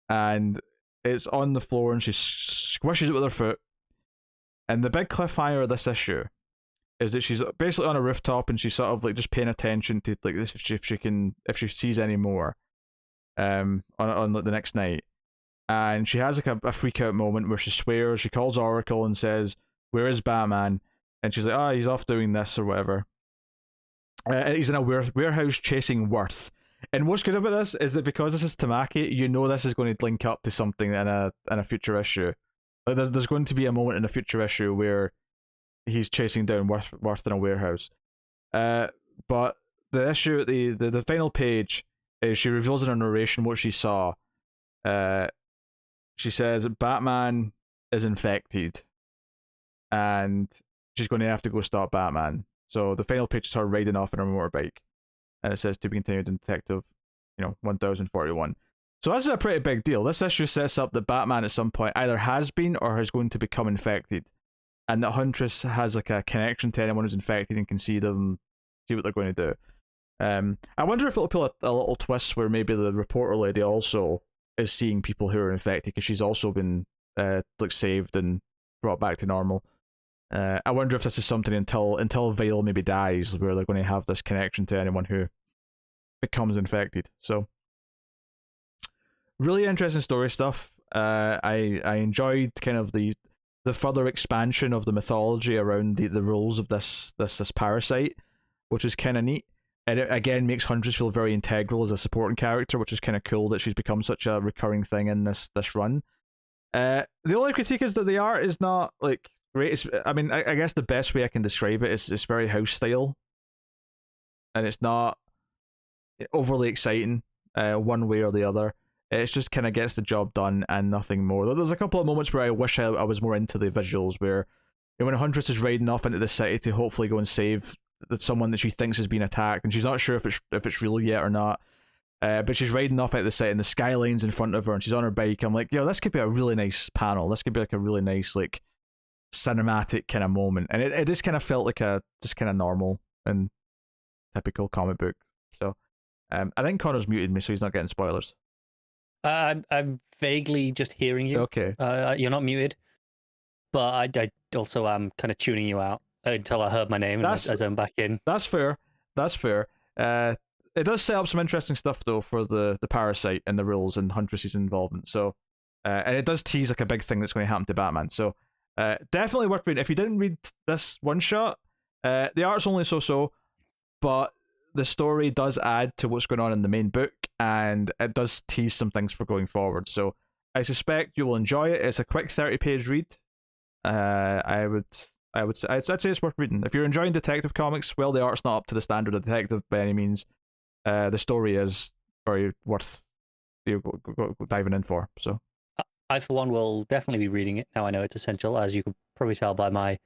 and it's on the floor, and she squishes it with her foot. And the big cliffhanger of this issue is that she's basically on a rooftop, and she's sort of like just paying attention to like this if she sees any more. On like the next night, and she has like a freak out moment where she swears. She calls Oracle and says, "Where is Batman?" And she's like, he's off doing this or whatever. He's in a warehouse chasing Worth. And what's good about this is that because this is Tamaki, this is going to link up to something in a future issue. Like there's going to be a moment in a future issue where he's chasing down Worth in a warehouse. But the issue, the final page, she reveals in her narration what she saw. She says Batman is infected, and she's going to have to go stop Batman. So the final page is her riding off on her motorbike, and it says to be continued in Detective, 1041. So this is a pretty big deal. This issue sets up that Batman at some point either has been or is going to become infected, and that Huntress has like a connection to anyone who's infected and can see them, see what they're going to do. I wonder if it'll pull a little twist where maybe the reporter lady also is seeing people who are infected because she's also been like saved and brought back to normal. I wonder if this is something until Vale maybe dies, where they're going to have this connection to anyone who becomes infected. So really interesting story stuff. I enjoyed kind of the further expansion of the mythology around the rules of this parasite, which is kind of neat. And it again makes Huntress feel very integral as a supporting character, which is kind of cool that she's become such a recurring thing in this run. The only critique is that the art is not like great. I guess the best way I can describe it is it's very house style, and it's not overly exciting. one way or the other. It's just kind of gets the job done and nothing more. There's a couple of moments where I wish I was more into the visuals, where when Huntress is riding off into the city to hopefully go and save someone that she thinks has been attacked, and she's not sure if it's real yet or not. But she's riding off at the city, and the skyline's in front of her, and she's on her bike. I'm like, this could be a really nice panel. This could be like a really nice, like, cinematic kind of moment. And it just kind of felt like a just kind of normal and typical comic book. So, I think Connor's muted me, so he's not getting spoilers. I'm vaguely just hearing you. Okay. You're not muted, but I also am kind of tuning you out until I heard my name and I zoned back in. That's fair. It does set up some interesting stuff though for the parasite and the rules and Huntress's involvement. So, and it does tease like a big thing that's going to happen to Batman. So, definitely worth reading. If you didn't read this one shot, the art's only so, but the story does add to what's going on in the main book, and it does tease some things for going forward. So, I suspect you will enjoy it. It's a quick 30-page read. I'd say it's worth reading. If you're enjoying detective comics, well, the art's not up to the standard of detective by any means. The story is very worth diving in for. So, I for one will definitely be reading it now. I know it's essential, as you could probably tell by my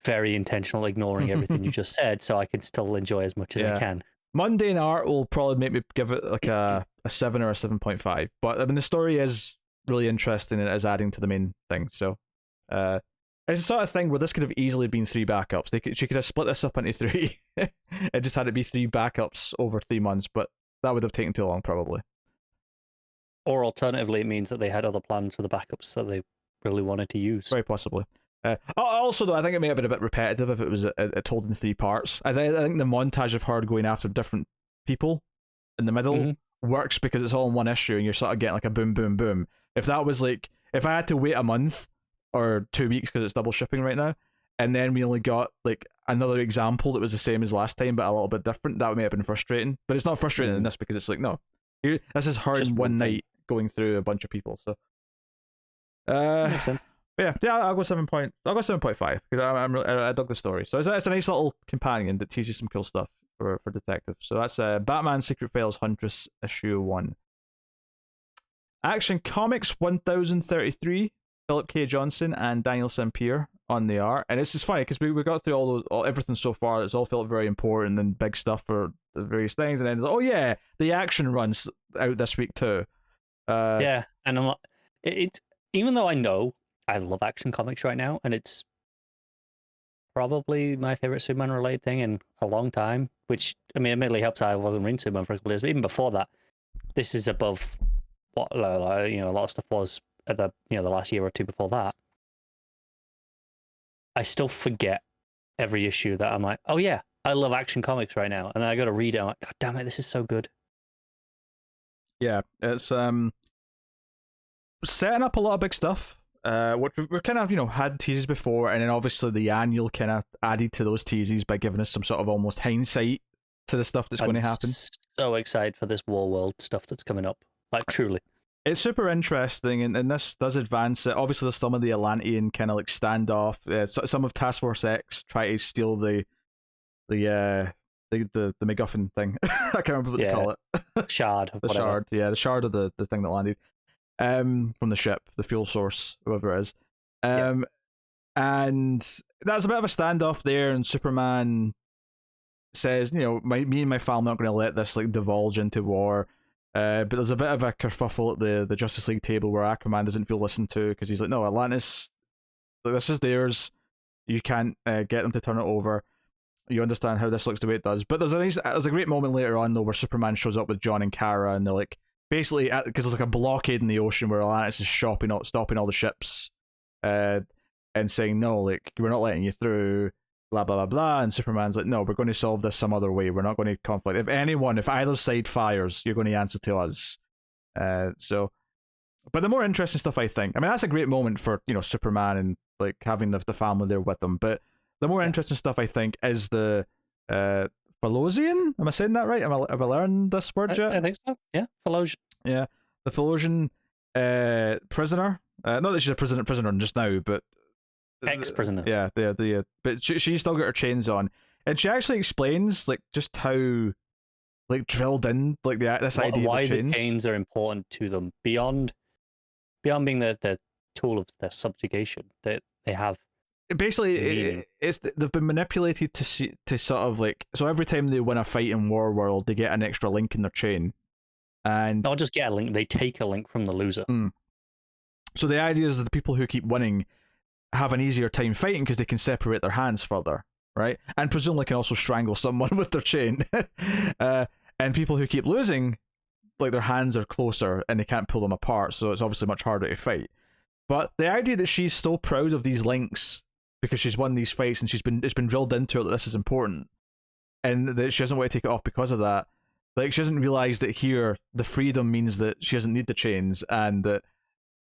very intentional ignoring everything you just said, so I can still enjoy as much as I can. Mundane art will probably make me give it like a 7 or a 7.5, but I mean the story is really interesting and it is adding to the main thing. So, it's the sort of thing where this could have easily been 3 backups. She could have split this up into 3. It just had to be 3 backups over 3 months, but that would have taken too long probably. Or alternatively, it means that they had other plans for the backups that they really wanted to use. Very possibly. Also, though, I think it may have been a bit repetitive if it was told in 3 parts. I think the montage of her going after different people in the middle works because it's all in one issue and you're sort of getting like a boom, boom, boom. If that was like, if I had to wait a month or 2 weeks because it's double shipping right now, and then we only got like another example that was the same as last time but a little bit different, that may have been frustrating. But it's not frustrating in this because it's like, no, this is her in one night going through a bunch of people. So, makes sense. Yeah, I'll go 7.5 because I dug the story. So it's a nice little companion that teases some cool stuff for detective. So that's Batman Secret Files Huntress issue 1. Action Comics 1033, Philip K. Johnson and Daniel Sempere on the art, and this is funny because we got through everything so far. It's all felt very important and big stuff for the various things, and then it's like, oh yeah, the action runs out this week too. Yeah, and I'm it even though I know I love action comics right now, and it's probably my favorite Superman related thing in a long time, which I mean admittedly helps I wasn't reading Superman for a couple of years, but even before that, this is above what a lot of stuff was at the the last year or two before that. I still forget every issue that I'm like, oh yeah, I love action comics right now, and then I go to read it, I'm like, god damn it, this is so good. Yeah, it's setting up a lot of big stuff. What we've kind of had teases before, and then obviously the annual kind of added to those teases by giving us some sort of almost hindsight to the stuff that's going to happen. So excited for this War World stuff that's coming up, like truly. It's super interesting, and this does advance it. Obviously, there's some of the Atlantean kind of like standoff. Some of Task Force X try to steal the MacGuffin thing. I can't remember what they call it. Shard. The shard. Yeah, the shard of the thing that landed. From the ship, the fuel source, whoever it is. And that's a bit of a standoff there, and Superman says, me and my family aren't going to let this like divulge into war. But there's a bit of a kerfuffle at the Justice League table where Aquaman doesn't feel listened to because he's like, no, Atlantis, this is theirs. You can't get them to turn it over. You understand how this looks the way it does. But there's a great moment later on though where Superman shows up with John and Kara, and they're like, basically, because there's like a blockade in the ocean where Atlantis is stopping all the ships, and saying, no, like, we're not letting you through, blah, blah, blah, blah. And Superman's like, no, we're going to solve this some other way. We're not going to conflict. If either side fires, you're going to answer to us. But the more interesting stuff, I think, that's a great moment for, Superman and like having the family there with them. But the more interesting stuff, I think, is the Phalosian? Am I saying that right? Have I learned this word yet? I think so. Yeah, Phalosian. Yeah, the Phalosian prisoner. Not that she's a prisoner just now, but ex-prisoner. Yeah, but she still got her chains on, and she actually explains like just how like drilled in, like this idea why of the the chains. chains are important to them beyond being the tool of their subjugation that they have. Basically, Meaning. it's they've been manipulated to sort of like, so every time they win a fight in War World, they get an extra link in their chain, and Not just get a link, they take a link from the loser. So the idea is that the people who keep winning have an easier time fighting because they can separate their hands further, right? And presumably can also strangle someone with their chain. And people who keep losing, like their hands are closer and they can't pull them apart, so it's obviously much harder to fight. But the idea that she's so proud of these links because she's won these fights and it's been drilled into her that this is important, and that she doesn't want to take it off because of that. Like, she doesn't realize that here the freedom means that she doesn't need the chains, and that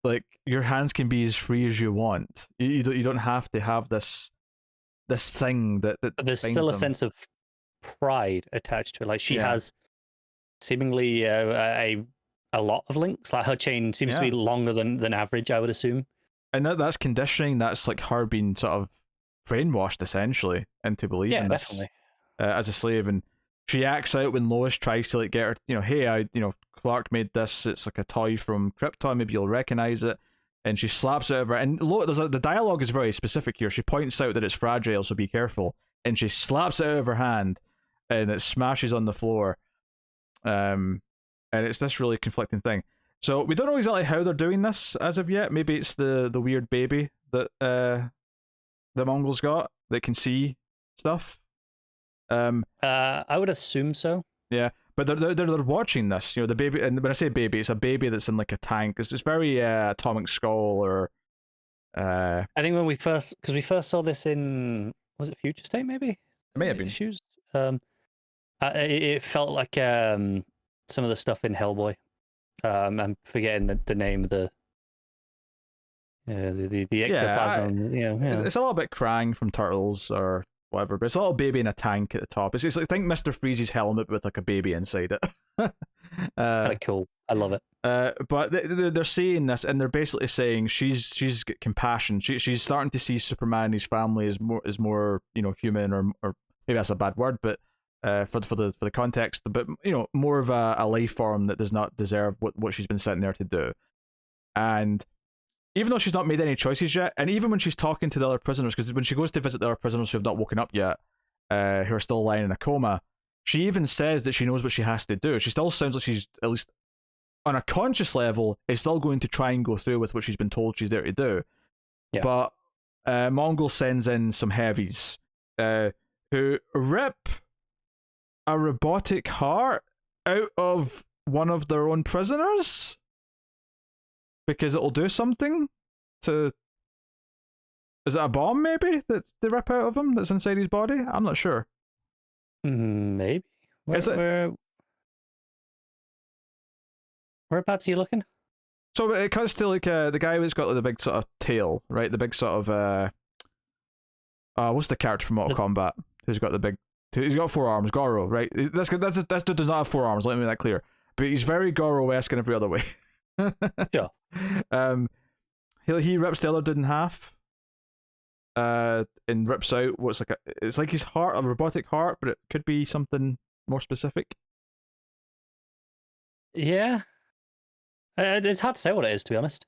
like your hands can be as free as you want. You don't have to have this thing that But there's binds still a them. sense of pride attached to it. Like she has seemingly a lot of links. Like her chain seems to be longer than average, I would assume. And that's conditioning. That's like her being sort of brainwashed essentially into believing this, definitely. As a slave. And she acts out when Lois tries to like get her, hey, Clark made this. It's like a toy from Krypton. Maybe you'll recognize it. And she slaps it over. And the dialogue is very specific here. She points out that it's fragile, so be careful. And she slaps it out of her hand, and it smashes on the floor. And it's this really conflicting thing. So we don't know exactly how they're doing this as of yet. Maybe it's the weird baby that the Mongols got that can see stuff. I would assume so. Yeah, but they're watching this. The baby, and when I say baby, it's a baby that's in like a tank. It's very Atomic Skull or. I think when we first saw this in, was it Future State maybe? It may have been issues. It felt like some of the stuff in Hellboy. I'm forgetting the name of the ectoplasm. It's a little bit Krang from Turtles or whatever, but it's a little baby in a tank at the top. It's like, think Mr. Freeze's helmet with like a baby inside it. Kind of cool. I love it. But they're saying this, and they're basically saying she's got compassion. She's starting to see Superman and his family as more human, or maybe that's a bad word, but for the context, but more of a life form that does not deserve what she's been sent there to do. And even though she's not made any choices yet, and even when she's talking to the other prisoners, because when she goes to visit the other prisoners who have not woken up yet, who are still lying in a coma, she even says that she knows what she has to do. She still sounds like she's, at least on a conscious level, is still going to try and go through with what she's been told she's there to do. Yeah. But Mongol sends in some heavies who rip a robotic heart out of one of their own prisoners because it'll do something to... Is it a bomb, maybe, that they rip out of him that's inside his body? I'm not sure. Maybe. Whereabouts are you looking? So it cuts to like the guy who's got like, the big sort of tail, right? The big sort of what's the character from Mortal Kombat who's got the big? He's got 4 arms, Goro, right? This dude does not have 4 arms. Let me make that clear. But he's very Goro-esque in every other way. Sure. He rips the other dude in half. And rips out what's like it's like his heart, a robotic heart, but it could be something more specific. Yeah. It's hard to say what it is, to be honest.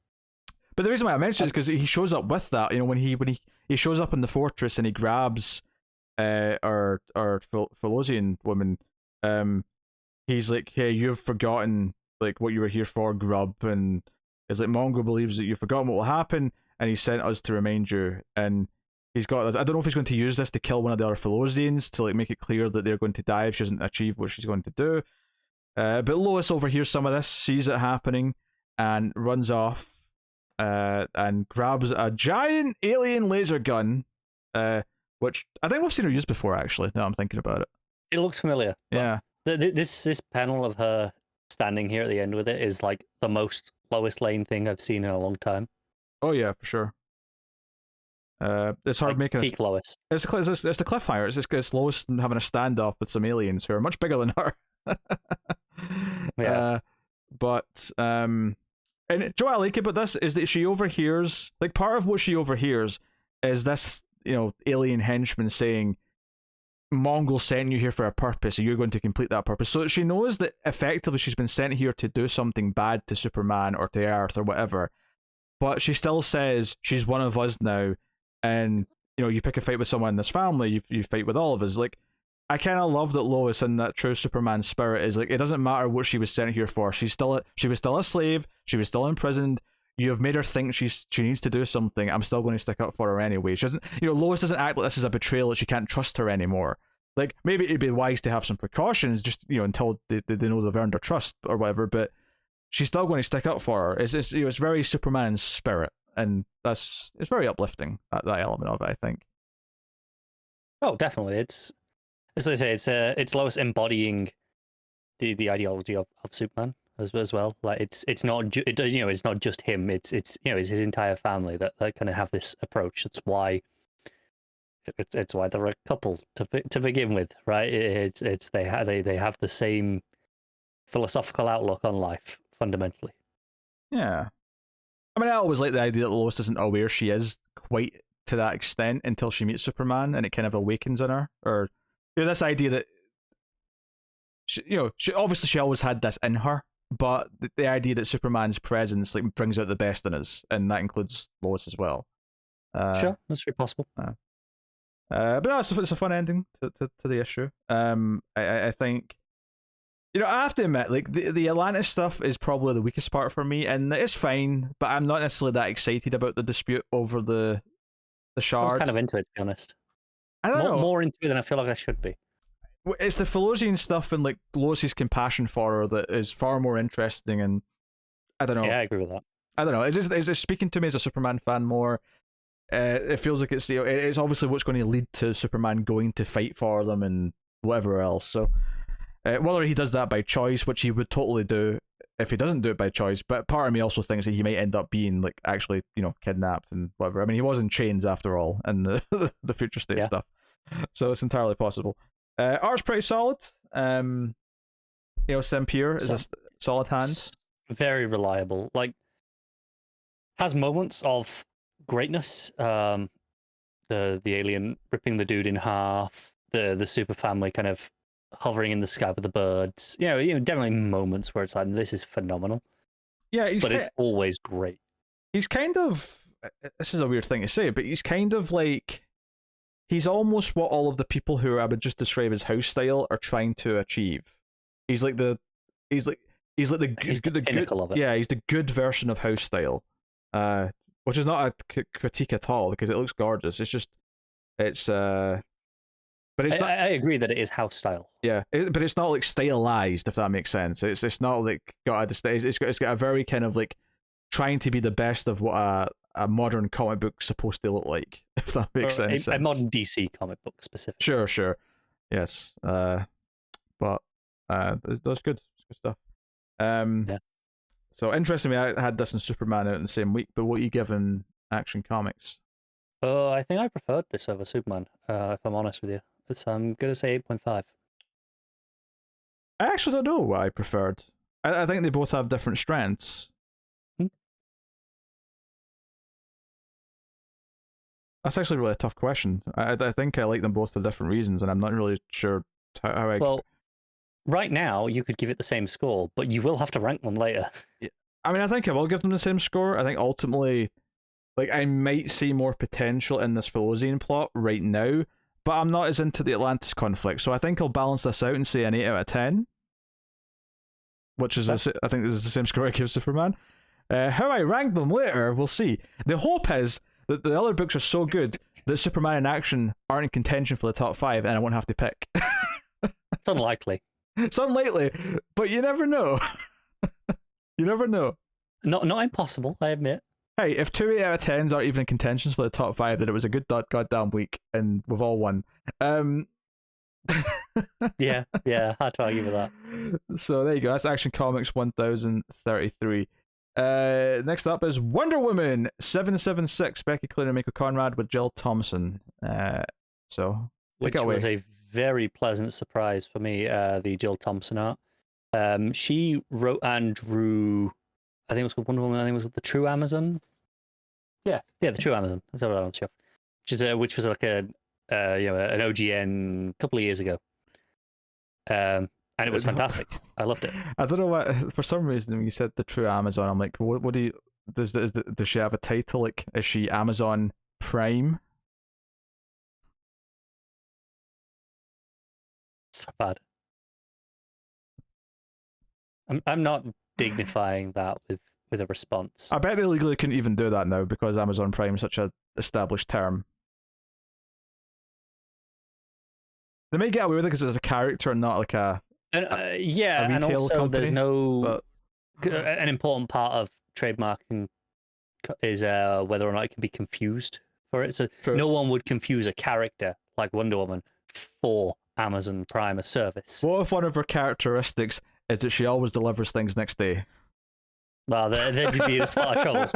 But the reason why I mentioned it is because he shows up with that. When he shows up in the fortress and he grabs our Philosian woman, he's like, "Hey, you've forgotten like what you were here for, grub." And it's like Mongo believes that you've forgotten what will happen, and he sent us to remind you. And he's got this. I don't know if he's going to use this to kill one of the other Philosians to like make it clear that they're going to die if she doesn't achieve what she's going to do. But Lois overhears some of this, sees it happening, and runs off and grabs a giant alien laser gun, which I think we've seen her use before, actually, now I'm thinking about it. It looks familiar. Yeah. This panel of her standing here at the end with it is like the most Lois Lane thing I've seen in a long time. Oh, yeah, for sure. It's hard like making peak Lois. It's the cliffhanger. It's Lois having a standoff with some aliens who are much bigger than her. Yeah. And Joe, I like about this is that she overhears, like, part of what she overhears is this, alien henchman saying, Mongol sent you here for a purpose, and you're going to complete that purpose. So she knows that effectively she's been sent here to do something bad to Superman or to Earth or whatever. But she still says she's one of us now, and you pick a fight with someone in this family, you fight with all of us. Like, I kind of love that Lois, in that true Superman spirit, is like, it doesn't matter what she was sent here for. She was still a slave. She was still imprisoned. You have made her think she needs to do something. I'm still going to stick up for her anyway. She doesn't, Lois doesn't act like this is a betrayal, that she can't trust her anymore. Like, maybe it'd be wise to have some precautions, just until they know they've earned her trust or whatever. But she's still going to stick up for her. It's very Superman's spirit, and it's very uplifting, that element of it, I think. Oh, definitely. It's, as I say, it's Lois embodying the ideology of Superman as well. Like, it's not it's not just him. It's it's his entire family that kind of have this approach. It's why they're a couple to begin with, right? They have the same philosophical outlook on life fundamentally. Yeah, I mean, I always like the idea that Lois isn't aware she is quite to that extent until she meets Superman, and it kind of awakens in her, or this idea that she obviously she always had this in her, but the idea that Superman's presence like brings out the best in us, and that includes Lois as well. Sure, that's very possible. But no, it's a fun ending to the issue. I think, I have to admit, like, the Atlantis stuff is probably the weakest part for me, and it's fine, but I'm not necessarily that excited about the dispute over the shard. I was kind of into it, to be honest. I don't know. More into it than I feel like I should be. It's the Felosian stuff and like Lois's compassion for her that is far more interesting, and I don't know. Yeah, I agree with that. I don't know. It's just speaking to me as a Superman fan more. It feels like it's obviously what's going to lead to Superman going to fight for them and whatever else. So whether he does that by choice, which he would totally do if he doesn't do it by choice, but part of me also thinks that he might end up being like actually kidnapped and whatever. I mean, he was in chains after all, and the future state stuff, so it's entirely possible. Art's pretty solid. Sempere is a solid hand. Very reliable. Like, has moments of greatness. The alien ripping the dude in half. The super family kind of hovering in the sky with the birds. Definitely moments where it's like, this is phenomenal. Yeah, it's always great. He's kind of. This is a weird thing to say, but he's kind of like. He's almost what all of the people who I would just describe as house style are trying to achieve. He's like the pinnacle of it. Yeah, he's the good version of house style, which is not a critique at all because it looks gorgeous. It's just, but it's not. I agree that it is house style. Yeah, but it's not like stylized, if that makes sense. It's not like it's got a very kind of like trying to be the best of what a modern comic book's supposed to look like, if that makes sense. A modern DC comic book specifically. Sure. Yes. But that's good. It's good stuff. Yeah. So interestingly, I had this and Superman out in the same week, but what are you giving Action Comics? I think I preferred this over Superman, if I'm honest with you. I'm going to say 8.5. I actually don't know what I preferred. I think they both have different strengths. That's actually really a tough question. I think I like them both for different reasons, and I'm not really sure how I... Well, right now, you could give it the same score, but you will have to rank them later. Yeah. I mean, I think I will give them the same score. I think ultimately, like, I might see more potential in this Felosian plot right now, but I'm not as into the Atlantis conflict, so I think I'll balance this out and say an 8 out of 10, which is, I think this is the same score I give Superman. How I rank them later, we'll see. The hope is that the other books are so good that Superman and Action aren't in contention for the top 5, and I won't have to pick. It's unlikely. It's unlikely, but you never know. You never know. Not impossible, I admit. Hey, if 2 8 out of 10s aren't even in contentions for the top 5, then it was a good goddamn week, and we've all won. Yeah, hard to argue with that. So there you go. That's Action Comics 1033. Next up is Wonder Woman 776, Becky, Cloonan, Mariko, Conrad with Jill Thompson. Which was a very pleasant surprise for me, the Jill Thompson art. She wrote and drew, I think it was called Wonder Woman, I think it was called The True Amazon. Yeah, The True Amazon. That's what I was sure. Which was like a an OGN a couple of years ago, and it was fantastic. I loved it. I don't know what. For some reason, when you said the true Amazon, I'm like, what do you? Does she have a title? Like, is she Amazon Prime? So bad. I'm not dignifying that with a response. I bet they legally couldn't even do that now because Amazon Prime is such a established term. They may get away with it because it's a character and not like a yeah, a and retail also company, there's no but... an important part of trademarking is whether or not it can be confused for it. So True. No one would confuse a character like Wonder Woman for Amazon Prime a service. What if one of her characteristics is that she always delivers things next day? Well, there'd be a spot of trouble.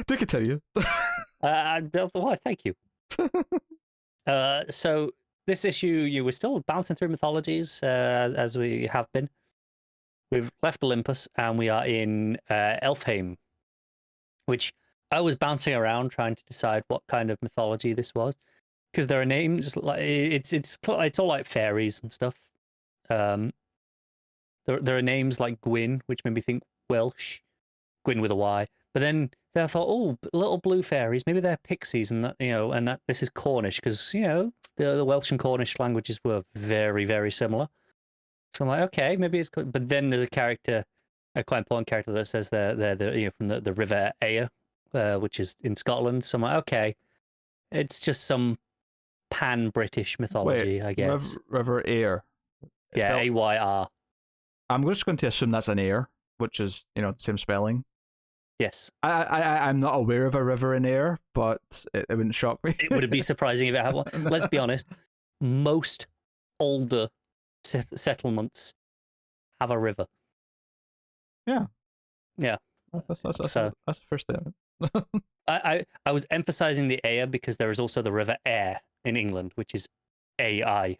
Do continue. Well, thank you. So this issue, you were still bouncing through mythologies as we have been. We've left Olympus and we are in Elfheim, which I was bouncing around trying to decide what kind of mythology this was, because there are names like it's all like fairies and stuff. There are names like Gwyn, which made me think Welsh, Gwyn with a Y. But then I thought, oh, little blue fairies, maybe they're pixies, and that and that this is Cornish, because the Welsh and Cornish languages were very, very similar. So I'm like, okay, maybe it's good. But then there's a character, a quite important character that says they're from the River Aire, which is in Scotland. So I'm like, okay, it's just some pan-British mythology, I guess. River Aire. Yeah, AYR. I'm just going to assume that's an Aire, which is the same spelling. Yes. I'm not aware of a river in Aire, but it wouldn't shock me. Would it be surprising if it had one? Let's be honest. Most older settlements have a river. Yeah. Yeah. That's the first statement. I was emphasizing the Aire because there is also the River Aire in England, which is AIRE.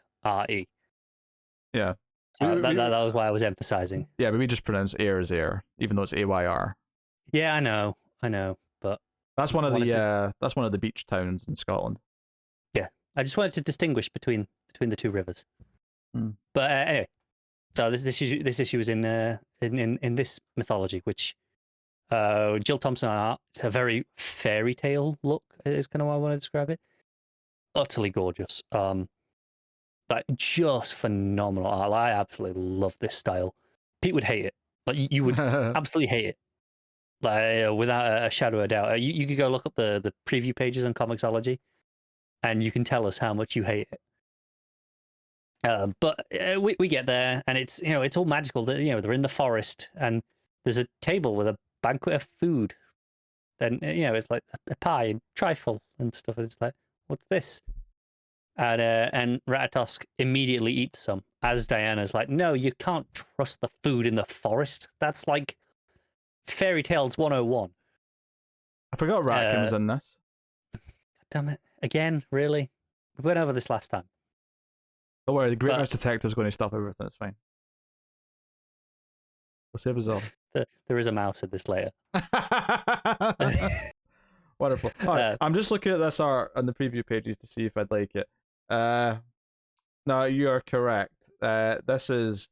Yeah. So that was why I was emphasizing. Yeah, but we just pronounce Aire as Aire, even though it's AYR. Yeah, I know, but that's one of the beach towns in Scotland. Yeah, I just wanted to distinguish between the two rivers. But anyway, so this issue is in this mythology, which Jill Thompson art. It's a very fairy tale look. Is kind of how I want to describe it. Utterly gorgeous. Like just phenomenal art. I absolutely love this style. Pete would hate it. Like you would absolutely hate it. Like without a shadow of a doubt. You could go look up the preview pages on ComiXology, and you can tell us how much you hate it. But we get there, and it's it's all magical. They're in the forest, and there's a table with a banquet of food. Then it's like a pie and trifle and stuff. And it's like, what's this? And Ratatosk immediately eats some. As Diana's like, no, you can't trust the food in the forest. That's like Fairy Tales 101. I forgot Rackham was in this. Damn it! Again, really? We went over this last time. Don't worry, the Great Mouse Detective's going to stop everything. It's fine. We'll save us all. There is a mouse in this later. Wonderful. All right, I'm just looking at this art on the preview pages to see if I'd like it. No, you are correct. This is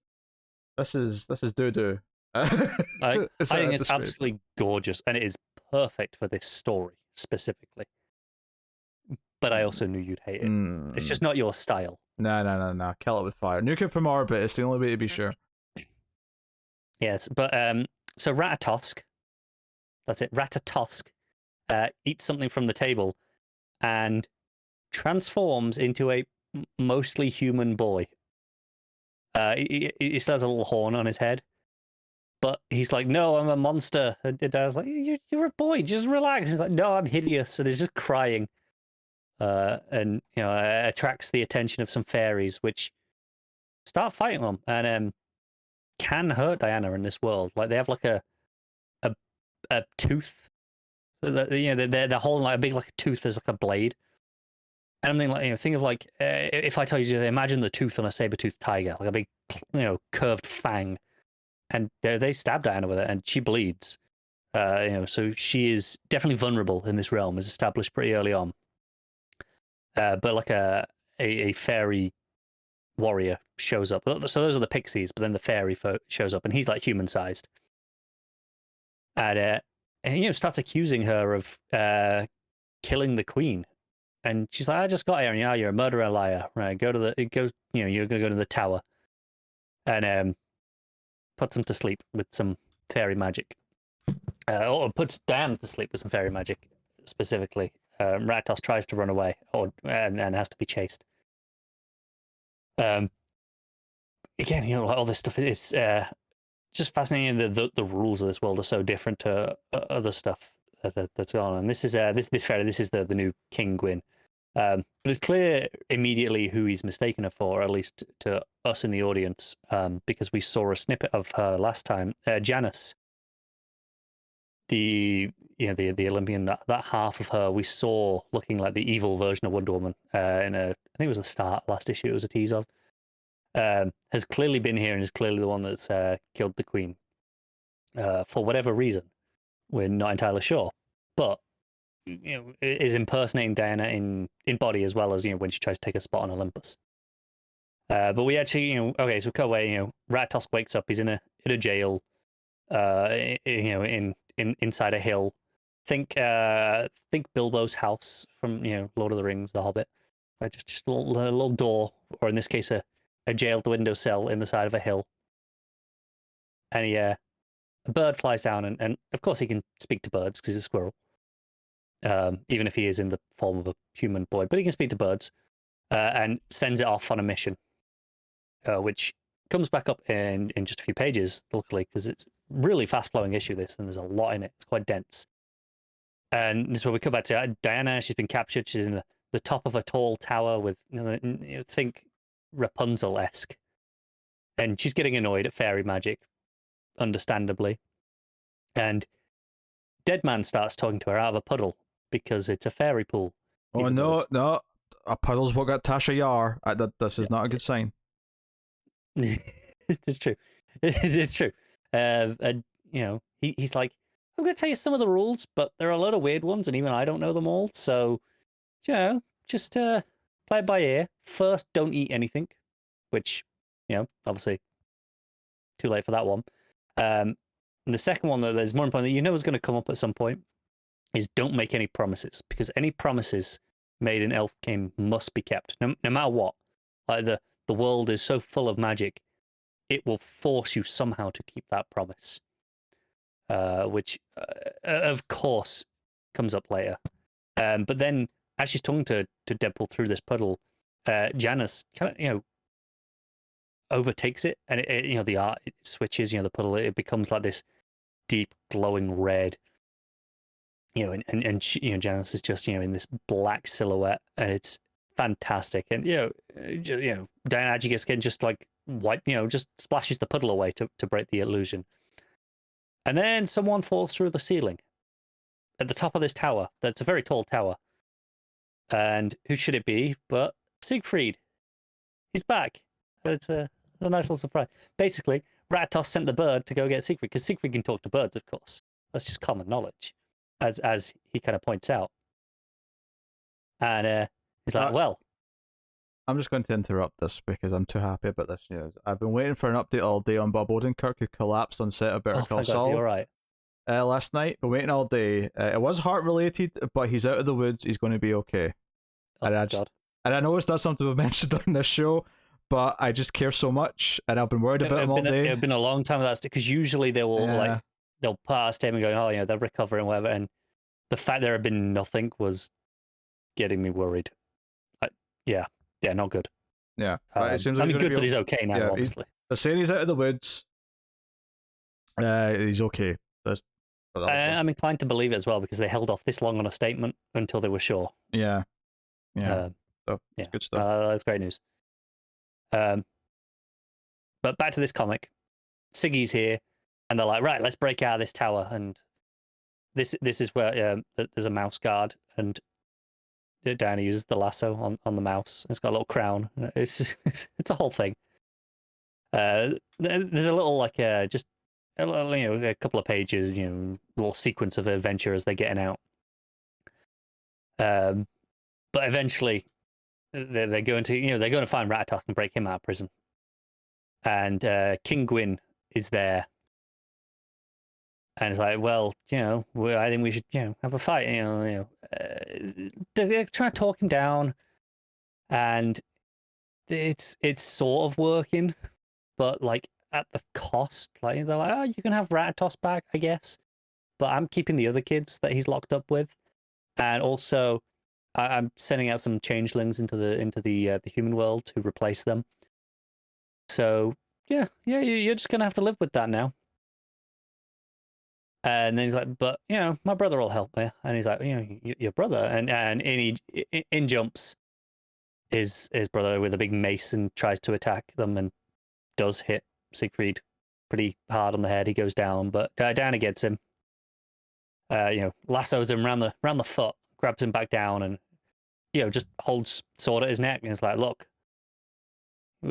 doo-doo. I think it's absolutely gorgeous, and it is perfect for this story specifically. But I also knew you'd hate it. It's just not your style. No. Kill it with fire. Nuke it from orbit. It's the only way to be sure. Yes, but so Ratatosk, that's it. Ratatosk eats something from the table and transforms into a mostly human boy. He still has a little horn on his head, but he's like, "No, I'm a monster." And Dad's like, "You're a boy. Just relax." He's like, "No, I'm hideous," and he's just crying. And attracts the attention of some fairies, which start fighting them and can hurt Diana in this world. Like they have like a tooth. They're holding like a big like a tooth as like a blade. And I'm thinking like think of like if I tell you to imagine the tooth on a saber-toothed tiger, like a big curved fang, and they stab Diana with it, and she bleeds. So she is definitely vulnerable in this realm, as established pretty early on. But like a fairy warrior shows up. So those are the pixies, but then the fairy shows up, and he's like human sized, and starts accusing her of killing the queen. And she's like, "I just got here, and you're a murderer, liar. Right? You're gonna go to the tower, and puts him to sleep with some fairy magic, or puts Diana to sleep with some fairy magic specifically. Ratos tries to run away, and has to be chased. Again, all this stuff is just fascinating. The rules of this world are so different to other stuff that's gone on. And this is this fairy. This is the new King Gwyn. But it's clear immediately who he's mistaken her for, at least to us in the audience, because we saw a snippet of her last time. Janice, the Olympian, that half of her we saw looking like the evil version of Wonder Woman I think it was the start last issue. It was a tease of. Has clearly been here and is clearly the one that's killed the queen for whatever reason. We're not entirely sure, but is impersonating Diana in body as well as when she tries to take a spot on Olympus. But we actually okay, so we cut away. Ratos wakes up. He's in a jail. Inside a hill. Think Bilbo's house from Lord of the Rings, The Hobbit. Just a little door, or in this case a jailed window cell in the side of a hill. And a bird flies down, and of course he can speak to birds because he's a squirrel. Even if he is in the form of a human boy, but he can speak to birds, and sends it off on a mission, which comes back up in just a few pages, luckily, because it's really fast-flowing issue, this, and there's a lot in it. It's quite dense. And this is where we come back to Diana. She's been captured. She's in the top of a tall tower with, think Rapunzel-esque. And she's getting annoyed at fairy magic, understandably. And Deadman starts talking to her out of a puddle because it's a fairy pool. Oh, no. A puddle's what got Tasha Yar. This is not a good sign. It's true. It's true. And he's like, I'm going to tell you some of the rules, but there are a lot of weird ones, and even I don't know them all. So, just play it by ear. First, don't eat anything, which, obviously, too late for that one. And the second one that is more important that is going to come up at some point is don't make any promises, because any promises made in Elf game must be kept, no matter what. Like the world is so full of magic, it will force you somehow to keep that promise, which of course comes up later. But then as she's talking to Deadpool through this puddle, Janice kind of overtakes it, and it the art it switches. The puddle, it becomes like this deep glowing red. And she, Janice is just in this black silhouette, and it's fantastic. And Diana actually just like just splashes the puddle away to break the illusion. And then someone falls through the ceiling at the top of this tower. That's a very tall tower. And who should it be but Siegfried? He's back. It's a nice little surprise. Basically, Ratos sent the bird to go get Siegfried, because Siegfried can talk to birds, of course. That's just common knowledge, as he kind of points out. And he's like, well... I'm just going to interrupt this because I'm too happy about this news. I've been waiting for an update all day on Bob Odenkirk, who collapsed on set of Better Call Saul. All right. Last night. Been waiting all day. It was heart related, but he's out of the woods. He's going to be okay. And I know it's not something we've mentioned on this show, but I just care so much, and I've been worried about him all day. It's been a long time with that, because usually they will they'll put out a statement going, they're recovering, whatever, and the fact there had been nothing was getting me worried. Not good. Yeah, it seems like good that he's okay now. Obviously, they're saying he's out of the woods. He's okay. I'm inclined to believe it as well, because they held off this long on a statement until they were sure. Yeah. Good stuff. That's great news. But back to this comic. Siggy's here, and they're like, right, let's break out of this tower. And this is where there's a mouse guard, and Diana uses the lasso on the mouse. It's got a little crown. It's a whole thing. There's a little just a couple of pages, little sequence of adventure as they're getting out. But eventually, they're going to they're going to find Ratatos and break him out of prison. And King Gwyn is there, and it's like, well, I think we should have a fight. They're trying to talk him down, and it's sort of working, but like at the cost. Like they're like, oh, you can have Ratatos back, I guess, but I'm keeping the other kids that he's locked up with, and also I'm sending out some changelings into the human world to replace them. So yeah, you're just gonna have to live with that now. And then he's like, but my brother will help me. And he's like, your brother, and in jumps his brother with a big mace and tries to attack them and does hit Siegfried pretty hard on the head. He goes down, but Diana gets him. Lassos him around the foot, grabs him back down, and just holds sword at his neck, and it's like, look,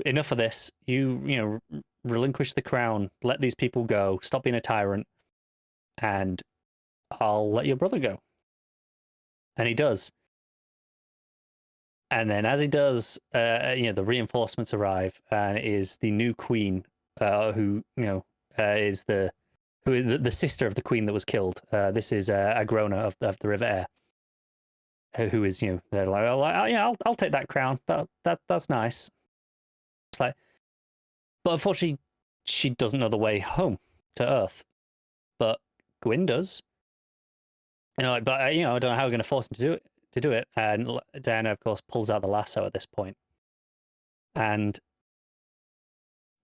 enough of this. You relinquish the crown, let these people go, stop being a tyrant, and I'll let your brother go. And he does. And then as he does, the reinforcements arrive, and it is the new queen, who is the sister of the queen that was killed. This is Agrona of the River Air, who is they're like, oh, I'll take that crown. That's nice. It's like, but unfortunately, she doesn't know the way home to Earth. But Gwyn does. But I don't know how we're going to force him to do it. And Diana, of course, pulls out the lasso at this point. And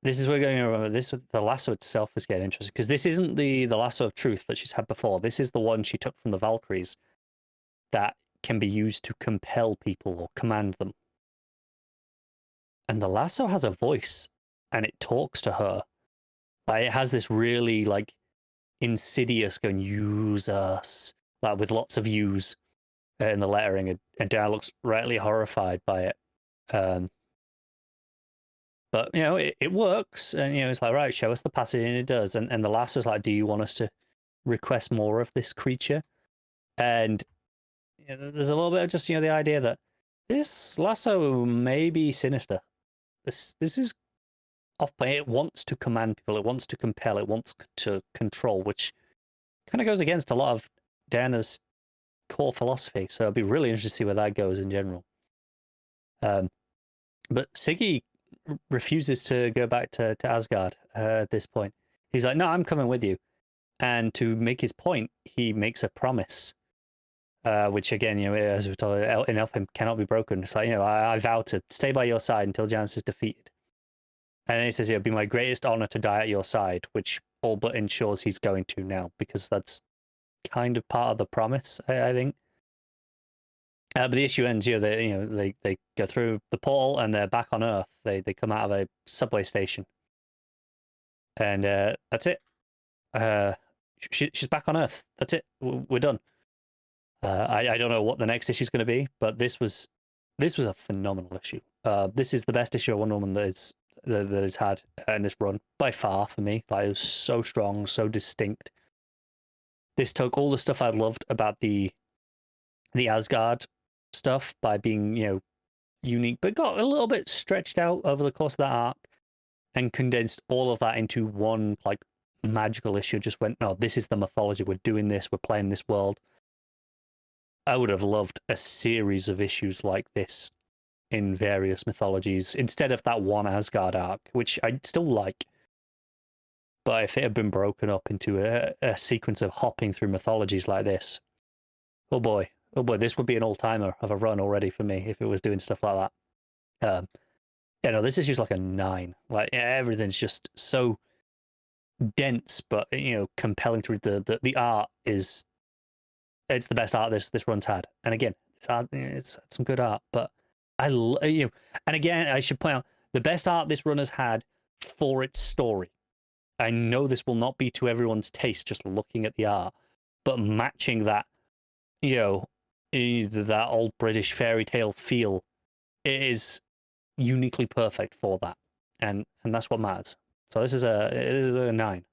this is where we're going to remember this. The lasso itself is getting interesting, because this isn't the lasso of truth that she's had before. This is the one she took from the Valkyries that can be used to compel people or command them. And the lasso has a voice, and it talks to her. It has this really insidious going, use us, with lots of U's in the lettering, and Diana looks rightly horrified by it. But it works, and it's like, right, show us the passage, and it does. And the lasso's like, do you want us to request more of this creature? And there's a little bit of just the idea that this lasso may be sinister. This is off-putting. It wants to command people, it wants to compel, it wants to control, which kind of goes against a lot of Diana's core philosophy. So it'd be really interesting to see where that goes in general. But Siggy refuses to go back to Asgard at this point. He's like, no, I'm coming with you. And to make his point, he makes a promise, which again, as we're told in Lapham, cannot be broken. It's like, I vow to stay by your side until Janus is defeated. And then he says, it would be my greatest honor to die at your side, which all but ensures he's going to now, because that's kind of part of the promise, I think. But the issue ends here. They go through the portal and they're back on Earth. They come out of a subway station, and that's it. She's back on Earth. That's it. We're done. I don't know what the next issue is going to be, but this was a phenomenal issue. This is the best issue of Wonder Woman that it's had in this run by far for me. It was so strong, so distinct. This took all the stuff I loved about the Asgard stuff by being unique, but got a little bit stretched out over the course of that arc, and condensed all of that into one magical issue. Just went, no, this is the mythology. We're doing this. We're playing this world. I would have loved a series of issues like this in various mythologies instead of that one Asgard arc, which I still like. But if it had been broken up into a sequence of hopping through mythologies like this, oh boy, this would be an all-timer of a run already for me if it was doing stuff like that. This issue's like a 9. Everything's just so dense, but compelling to read. The art it's the best art this run's had. And again, it's some good art, but and again, I should point out the best art this run has had for its story. I know this will not be to everyone's taste just looking at the art, but matching that, that old British fairy tale feel, it is uniquely perfect for that, and that's what matters. So this is a 9.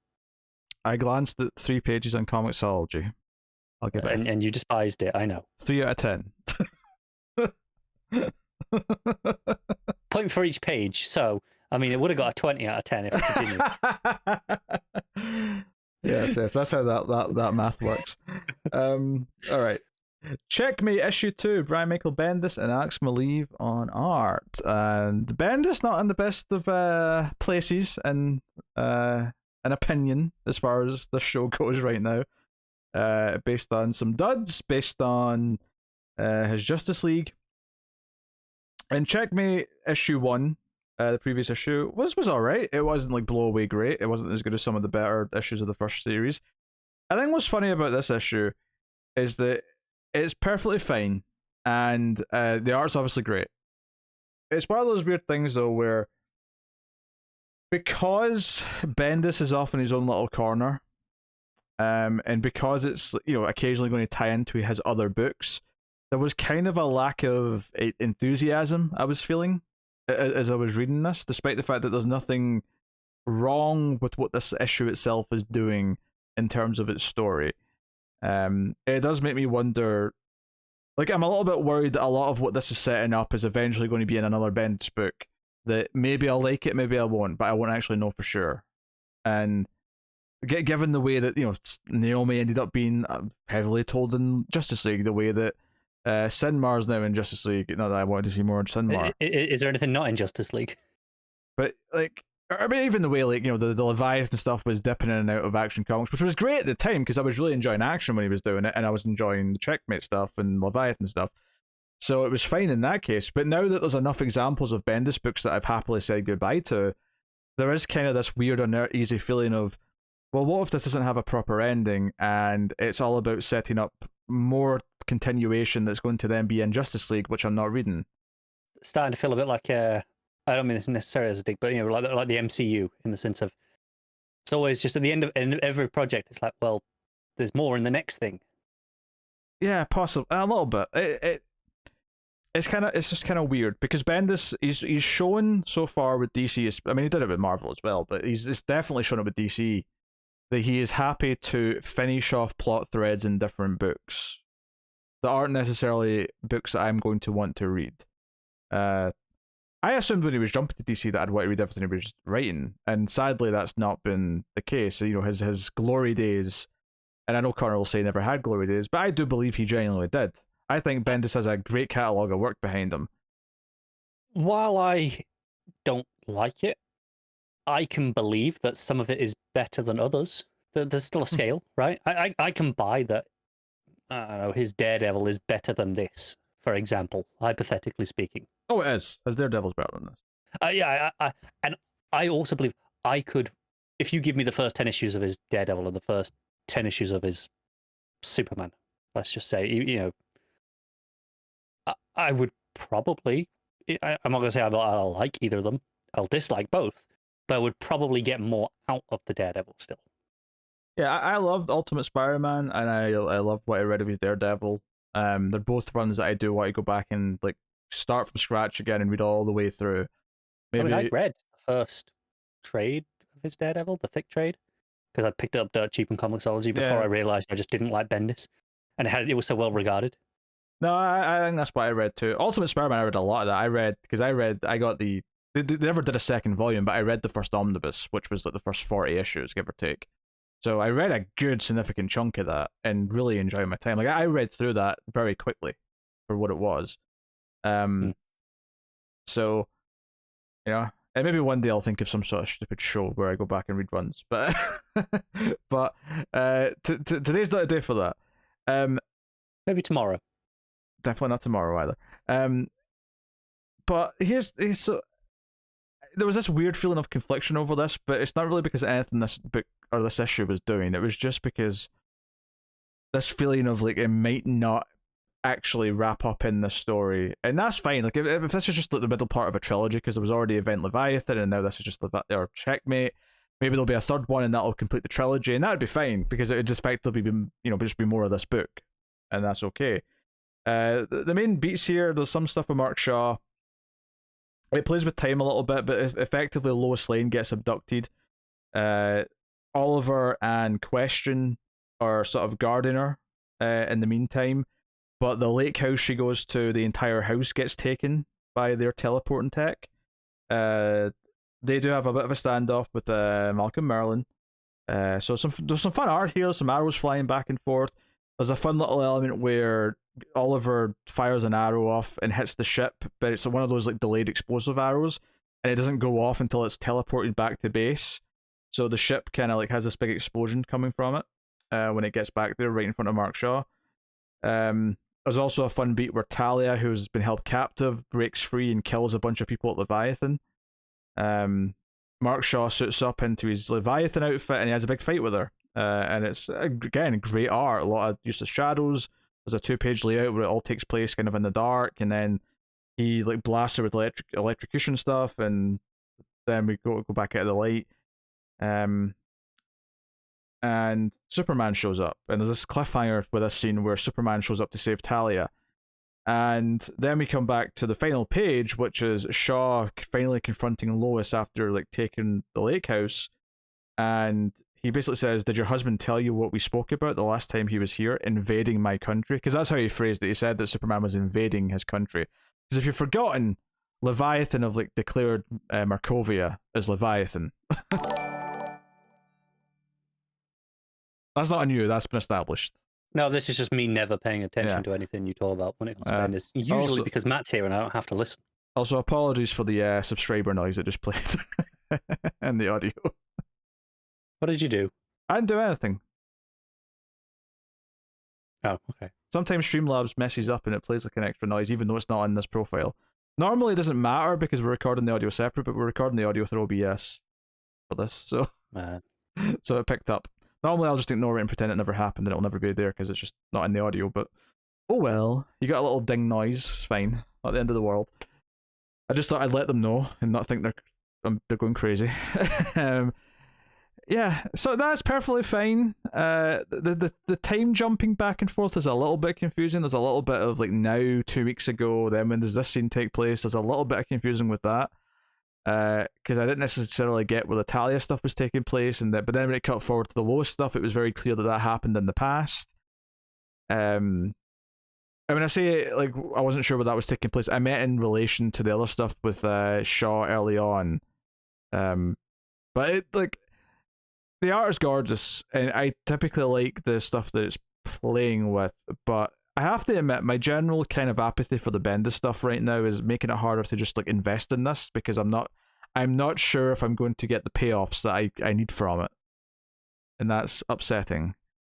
I glanced at 3 pages on Comicsology. I'll give it and you despised it, I know. 3 out of 10. Point for each page, so I mean, it would have got a 20 out of 10 if it continued. yes, that's how that math works. All right. Checkmate issue 2, Brian Michael Bendis and Alex Maleev on art. And Bendis not in the best of places and an opinion as far as the show goes right now. Based on some duds, based on his Justice League. And Checkmate issue 1, the previous issue, was alright. It wasn't like blow away great. It wasn't as good as some of the better issues of the first series. I think what's funny about this issue is that it's perfectly fine, and the art's obviously great. It's one of those weird things, though, where because Bendis is off in his own little corner, and because it's, you know, occasionally going to tie into his other books, there was kind of a lack of enthusiasm I was feeling as I was reading this, despite the fact that there's nothing wrong with what this issue itself is doing in terms of its story. It does make me wonder, like, I'm a little bit worried that a lot of what this is setting up is eventually going to be in another Bendis book, that maybe I'll like it, maybe I won't, but I won't actually know for sure. And given the way that, you know, Naomi ended up being heavily told in Justice League, the way that Sinmar's now in Justice League, not that I wanted to see more of Sinmar. Is there anything not in Justice League? But, like, I mean, even the way, like, you know, the Leviathan stuff was dipping in and out of Action Comics, which was great at the time because I was really enjoying Action when he was doing it, and I was enjoying the Checkmate stuff and Leviathan stuff. So it was fine in that case. But now that there's enough examples of Bendis books that I've happily said goodbye to, there is kind of this weird, uneasy feeling of, well, what if this doesn't have a proper ending and it's all about setting up more continuation that's going to then be in Justice League, which I'm not reading? Starting to feel a bit like I don't mean this necessarily as a dig, but, you know, like the MCU, in the sense of it's always just at the end of every project, it's like, well, there's more in the next thing. Yeah, possibly a little bit. It's just kind of weird because Bendis he's shown so far with DC. I mean, he did it with Marvel as well, but he's definitely shown it with DC that he is happy to finish off plot threads in different books that aren't necessarily books that I'm going to want to read. I assumed when he was jumping to DC that I'd want to read everything he was writing, and sadly that's not been the case. You know, his glory days, and I know Conrad will say he never had glory days, but I do believe he genuinely did. I think Bendis has a great catalogue of work behind him. While I don't like it, I can believe that some of it is better than others. There's still a scale, right? I can buy that, I don't know, his Daredevil is better than this, for example, hypothetically speaking. Oh, it is. His Daredevil's better than this. Yeah, and I also believe I could, if you give me the first 10 issues of his Daredevil and the first 10 issues of his Superman, let's just say, you know, I would probably, I'm not going to say I'll like either of them, I'll dislike both, but I would probably get more out of the Daredevil still. Yeah, I loved Ultimate Spider-Man, and I love what I read of his Daredevil. They're both runs that I do want to go back and, like, start from scratch again and read all the way through. Maybe... I mean, I read the first trade of his Daredevil, the thick trade, because I picked it up dirt cheap in Comicsology before I realized I just didn't like Bendis, and it was so well regarded. No, I think that's what I read too. Ultimate Spider-Man, I read a lot of that. I got they never did a second volume, but I read the first omnibus, which was like the first 40 issues, give or take. So I read a good significant chunk of that and really enjoyed my time. Like, I read through that very quickly for what it was. So, you know, and maybe one day I'll think of some sort of stupid show where I go back and read runs. But today's not a day for that. Maybe tomorrow. Definitely not tomorrow either. But here's so there was this weird feeling of confliction over this, but it's not really because of anything this book or this issue was doing. It was just because this feeling of, like, it might not actually wrap up in this story, and that's fine. Like, if this is just like the middle part of a trilogy, because there was already Event Leviathan, and now this is just or Checkmate. Maybe there'll be a third one, and that'll complete the trilogy, and that'd be fine because it would just effectively be, you know, just be more of this book, and that's okay. The main beats here, there's some stuff with Mark Shaw. It plays with time a little bit, but effectively Lois Lane gets abducted. Oliver and Question are sort of guarding her in the meantime, but the lake house she goes to, the entire house gets taken by their teleporting tech. They do have a bit of a standoff with Malcolm Merlin. So there's some fun art here, some arrows flying back and forth. There's a fun little element where Oliver fires an arrow off and hits the ship, but it's one of those like delayed explosive arrows, and it doesn't go off until it's teleported back to base. So the ship kind of like has this big explosion coming from it when it gets back there, right in front of Mark Shaw. There's also a fun beat where Talia, who's been held captive, breaks free and kills a bunch of people at Leviathan. Mark Shaw suits up into his Leviathan outfit and he has a big fight with her. And it's, again, great art. A lot of use of shadows. There's a 2-page layout where it all takes place kind of in the dark, and then he like blasts her with electrocution stuff, and then we go back out of the light. And Superman shows up, and there's this cliffhanger with this scene where Superman shows up to save Talia. And then we come back to the final page, which is Shaw finally confronting Lois after like taking the lake house, and he basically says, "Did your husband tell you what we spoke about the last time he was here, invading my country?" Because that's how he phrased it. He said that Superman was invading his country. Because if you've forgotten, Leviathan have like declared Markovia as Leviathan. That's not new. That's been established. No, this is just me never paying attention to anything you talk about when it comes to Bendis. Usually also, because Matt's here and I don't have to listen. Also, apologies for the subscriber noise that just played and the audio. What did you do? I didn't do anything. Oh, okay. Sometimes Streamlabs messes up and it plays like an extra noise, even though it's not in this profile. Normally it doesn't matter because we're recording the audio separate, but we're recording the audio through OBS for this, so so it picked up. Normally I'll just ignore it and pretend it never happened and it'll never be there because it's just not in the audio, but oh well. You got a little ding noise, it's fine. Not the end of the world. I just thought I'd let them know and not think they're going crazy. Yeah, so that's perfectly fine. The time jumping back and forth is a little bit confusing. There's a little bit of like now, 2 weeks ago, then when does this scene take place? There's a little bit of confusing with that. Because I didn't necessarily get where the Talia stuff was taking place, but then when it cut forward to the Lois stuff, it was very clear that happened in the past. I mean, I say like I wasn't sure where that was taking place. I meant in relation to the other stuff with Shaw early on. But it like. The art is gorgeous, and I typically like the stuff that it's playing with, but I have to admit, my general kind of apathy for the Bendis stuff right now is making it harder to just like invest in this, because I'm not sure if I'm going to get the payoffs that I need from it. And that's upsetting.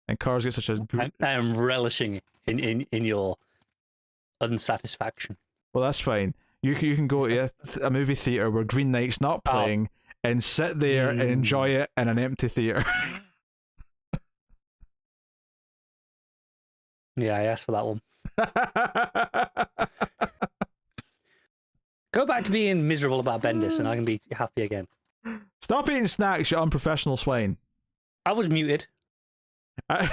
And Cars get such a... I am relishing in your unsatisfaction. Well, that's fine. You can go to a movie theater where Green Knight's not playing... and sit there and enjoy it in an empty theater. Yeah, I asked for that one. Go back to being miserable about Bendis and I can be happy again. Stop eating snacks, you unprofessional swine. I was muted. I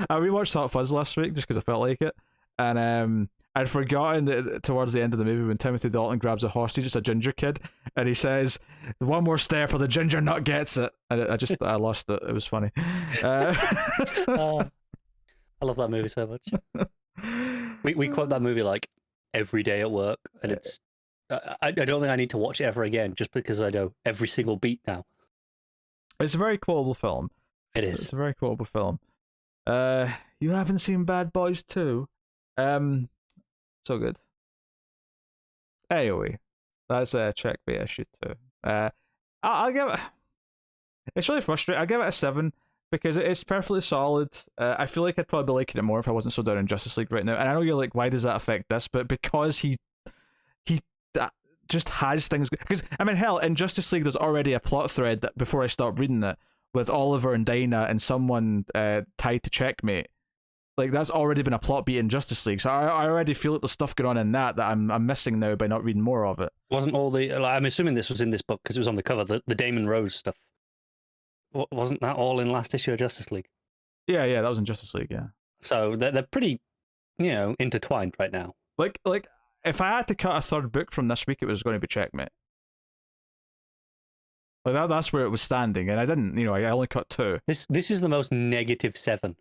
rewatched Hot Fuzz last week just because I felt like it. And I'd forgotten that towards the end of the movie when Timothy Dalton grabs a hostage, it's a ginger kid, and he says, "One more step or the ginger nut gets it." And I lost it. It was funny. I love that movie so much. We quote that movie like every day at work, and it's I don't think I need to watch it ever again just because I know every single beat now. It's a very quotable film. It is. It's a very quotable film. You haven't seen Bad Boys 2? So good. Anyway, that's a Checkmate issue 2. I'll give it... It's really frustrating. I'll give it a 7 because it's perfectly solid. I feel like I'd probably be liking it more if I wasn't so down in Justice League right now. And I know you're like, why does that affect this? But because he just has things... Because, I mean, hell, in Justice League, there's already a plot thread that before I start reading it with Oliver and Dinah and someone tied to Checkmate. Like, that's already been a plot beat in Justice League, so I already feel like there's stuff going on in that I'm missing now by not reading more of it. Wasn't all the... Like, I'm assuming this was in this book because it was on the cover, the Damon Rose stuff. Wasn't that all in last issue of Justice League? Yeah, that was in Justice League, yeah. So they're pretty, intertwined right now. Like, if I had to cut a third book from this week, it was going to be Checkmate. Like that's where it was standing, and I didn't. I only cut 2. This is the most negative 7.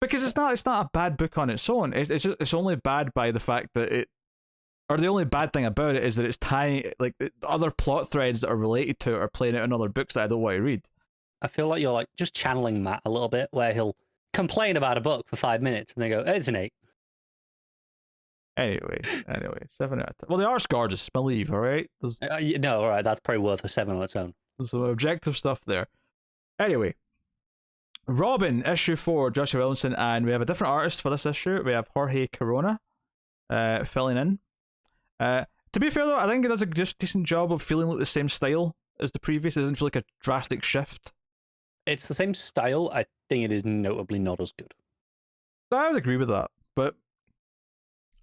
Because it's not a bad book on its own. It's only bad by the fact that the only bad thing about it is that it's tying like other plot threads that are related to it are playing out in other books that I don't want to read. I feel like you're like just channeling Matt a little bit, where he'll complain about a book for 5 minutes and they go, "It's an 8." Anyway, 7 out of 10. Well, the art's gorgeous. Maleev, all right. No, all right, that's probably worth a 7 on its own. There's some objective stuff there. Anyway, Robin, issue 4, Joshua Williamson, and we have a different artist for this issue. We have Jorge Corona filling in. To be fair though, I think it does a just decent job of feeling like the same style as the previous. It doesn't feel like a drastic shift. It's the same style. I think it is notably not as good. I would agree with that, but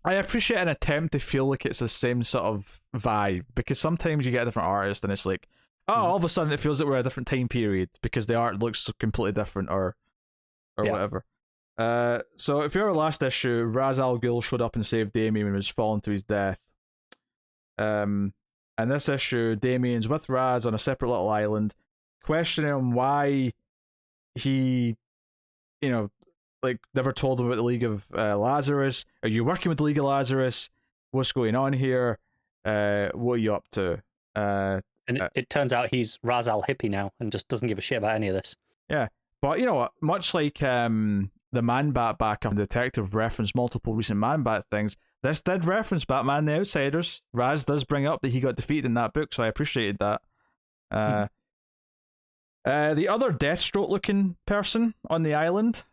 I appreciate an attempt to feel like it's the same sort of vibe, because sometimes you get a different artist and it's like, all of a sudden it feels like we're at a different time period because the art looks completely different or whatever. So if you're our last issue, Ra's al Ghul showed up and saved Damien when he was falling to his death. And this issue, Damien's with Raz on a separate little island, questioning him why he, like never told him about the League of Lazarus. Are you working with the League of Lazarus? What's going on here? What are you up to? It turns out he's Ra's al hippie now and just doesn't give a shit about any of this. Yeah, but you know what? Much like the Man-Bat backup and Detective referenced multiple recent Man-Bat things, this did reference Batman the Outsiders. Raz does bring up that he got defeated in that book, so I appreciated that. The other Deathstroke-looking person on the island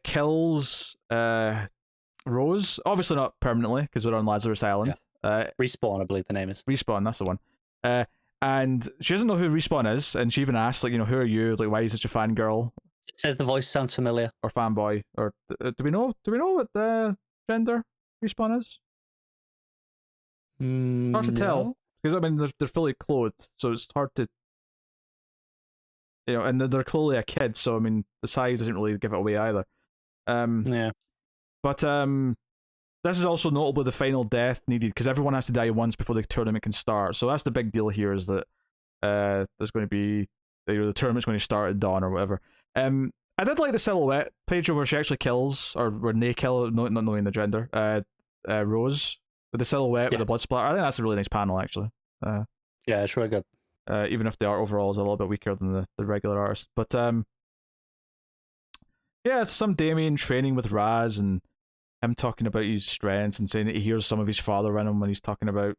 kills Rose. Obviously not permanently, because we're on Lazarus Island. Yeah. Respawn, I believe the name is. Respawn, that's the one. And she doesn't know who Respawn is, and she even asks, like, who are you? Like, why are you such a fangirl? It says the voice sounds familiar. Or fanboy. Or do we know what the gender Respawn is? Hard to tell. Because, I mean, they're fully clothed, so it's hard to... and they're clearly a kid, so, I mean, the size doesn't really give it away either. Yeah. But, this is also notably the final death needed, because everyone has to die once before the tournament can start. So that's the big deal here, is that there's going to be... the tournament's going to start at dawn or whatever. I did like the silhouette page where she actually kills, or where they kill, not knowing the gender, Rose, with the silhouette with the blood splatter. I think that's a really nice panel, actually. Yeah, it's really good. Even if the art overall is a little bit weaker than the regular artist. But, yeah, it's some Damien training with Raz, and him talking about his strengths and saying that he hears some of his father in him when he's talking about,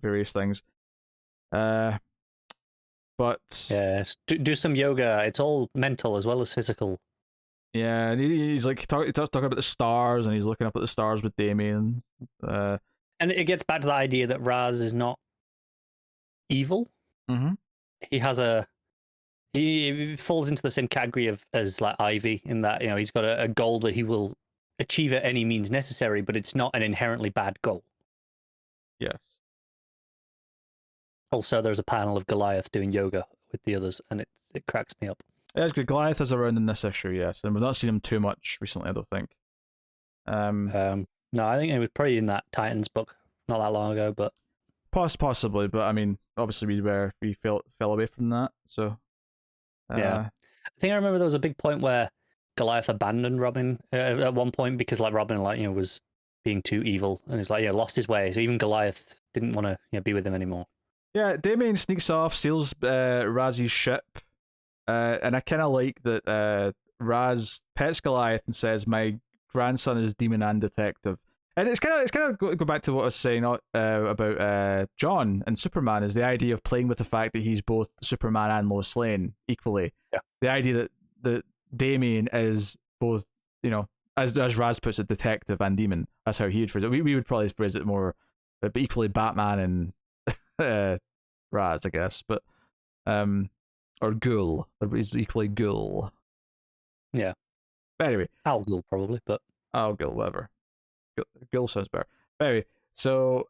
various things. But yes, do some yoga. It's all mental as well as physical. Yeah, and he's like talking about the stars, and he's looking up at the stars with Damien. And it gets back to the idea that Raz is not evil. Mm-hmm. He falls into the same category as like Ivy, in that he's got a goal that he will achieve at any means necessary, but it's not an inherently bad goal. Yes. Also, there's a panel of Goliath doing yoga with the others, and it cracks me up. Yeah, it's good. Goliath is around in this issue, yes, and we've not seen him too much recently, I don't think. No, I think it was probably in that Titans book not that long ago, but possibly. But I mean, obviously we fell away from that. So yeah, I think I remember there was a big point where Goliath abandoned Robin at one point because like Robin was being too evil, and it's like lost his way. So even Goliath didn't want to be with him anymore. Yeah, Damien sneaks off, steals Raz's ship, and I kind of like that Raz pets Goliath and says, "My grandson is demon and detective." And it's kind of go back to what I was saying about John and Superman, is the idea of playing with the fact that he's both Superman and Lois Lane equally. Yeah. The idea that Damien is both, as Raz puts it, detective and demon. That's how he would phrase it. We would probably phrase it more, but equally Batman and Raz, I guess, but or Ghoul. He's equally Ghoul. Yeah. But anyway, Al Ghoul probably, but Ghoul, whatever. Ghoul sounds better. But anyway, so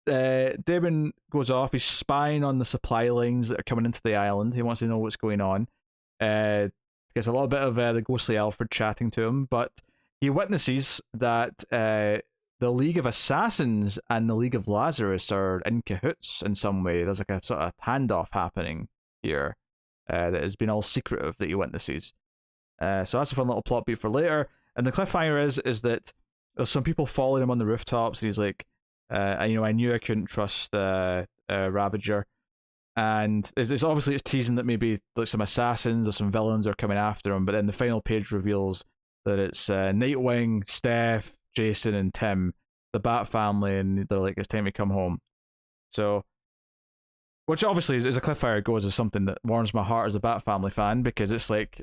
Damon goes off. He's spying on the supply lines that are coming into the island. He wants to know what's going on. Gets a little bit of the ghostly Alfred chatting to him, but he witnesses that the League of Assassins and the League of Lazarus are in cahoots in some way. There's like a sort of handoff happening here that has been all secretive that you witnesses. So that's a fun little plot beat for later. And the cliffhanger is that there's some people following him on the rooftops, and he's like, I knew I couldn't trust Ravager. And it's obviously it's teasing that maybe like some assassins or some villains are coming after him, but then the final page reveals that it's Nightwing, Steph, Jason, and Tim, the Bat family, and they're like, it's time to come home. So, which obviously is a cliffhanger goes as something that warms my heart as a Bat family fan, because it's like,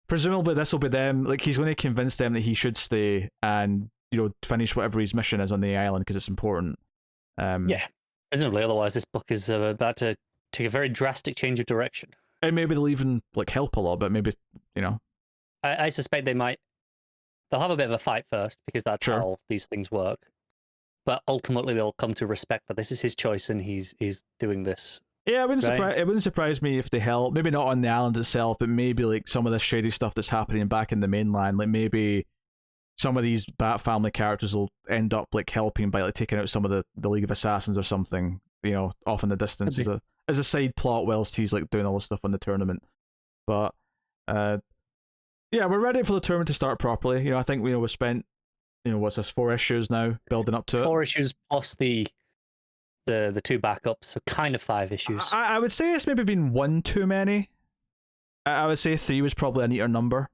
presumably this will be them, like he's going to convince them that he should stay and, finish whatever his mission is on the island because it's important. Yeah, presumably, otherwise this book is about to take a very drastic change of direction. And maybe they'll even like help a little bit, maybe, I suspect they'll have a bit of a fight first, because that's Sure. how these things work. But ultimately, they'll come to respect that this is his choice and he's doing this. Yeah, it Right. wouldn't surprise me if they help. Maybe not on the island itself, but maybe like some of the shady stuff that's happening back in the mainland. Like maybe some of these Bat family characters will end up like helping by like taking out some of the League of Assassins or something. Off in the distance as a side plot whilst he's like doing all this stuff on the tournament. But yeah, we're ready for the tournament to start properly. I think we spent what's this, 4 issues now building up to it. 4 issues plus the 2 backups, so kind of 5 issues. I would say it's maybe been 1 too many. I would say 3 was probably a neater number.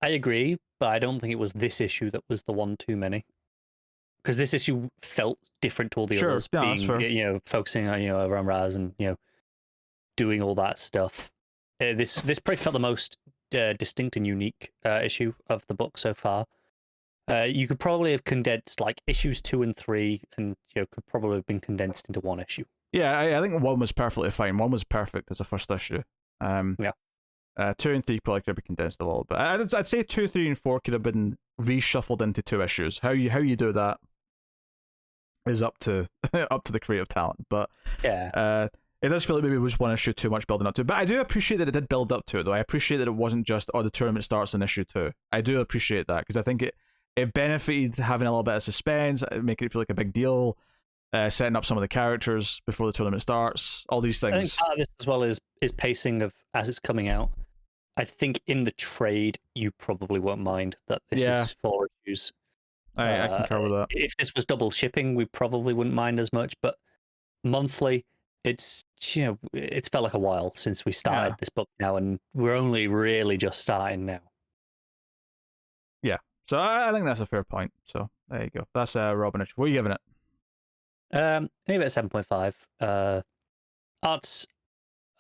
I agree, but I don't think it was this issue that was the 1 too many. Because this issue felt different to all the others, being focusing on around Raz and doing all that stuff. This probably felt the most distinct and unique issue of the book so far. You could probably have condensed like issues 2 and 3, and could probably have been condensed into 1 issue. Yeah, I think 1 was perfectly fine. 1 was perfect as a first issue. Yeah. 2 and 3 probably could have been condensed a little bit. I'd say 2, 3, and 4 could have been reshuffled into 2 issues. How you do that is up to the creative talent, but yeah, it does feel like maybe it was 1 issue too much building up to it. But I do appreciate that it did build up to it, though. I appreciate that it wasn't just the tournament starts in issue 2. I do appreciate that, because I think it benefited having a little bit of suspense, making it feel like a big deal, setting up some of the characters before the tournament starts, all these things. I think part of this as well is pacing of as it's coming out. I think in the trade you probably won't mind that this is 4 issues. I concur with that. If this was double shipping, we probably wouldn't mind as much, but monthly, it's felt like a while since we started this book now, and we're only really just starting now. Yeah, so I think that's a fair point. So there you go. That's Robin. What are you giving it? Maybe at 7.5. Art's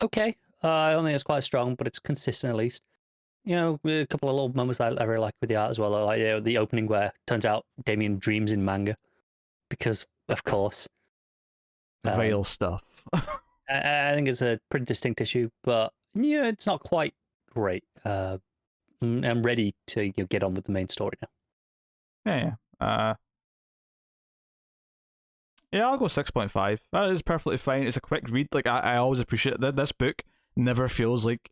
okay. I don't think it's quite strong, but it's consistent at least. A couple of little moments that I really like with the art as well. Like the opening where it turns out Damien dreams in manga, because of course. Veil stuff. I think it's a pretty distinct issue, but it's not quite great. I'm ready to get on with the main story now. Yeah, I'll go 6.5. That is perfectly fine. It's a quick read. Like I always appreciate that this book never feels like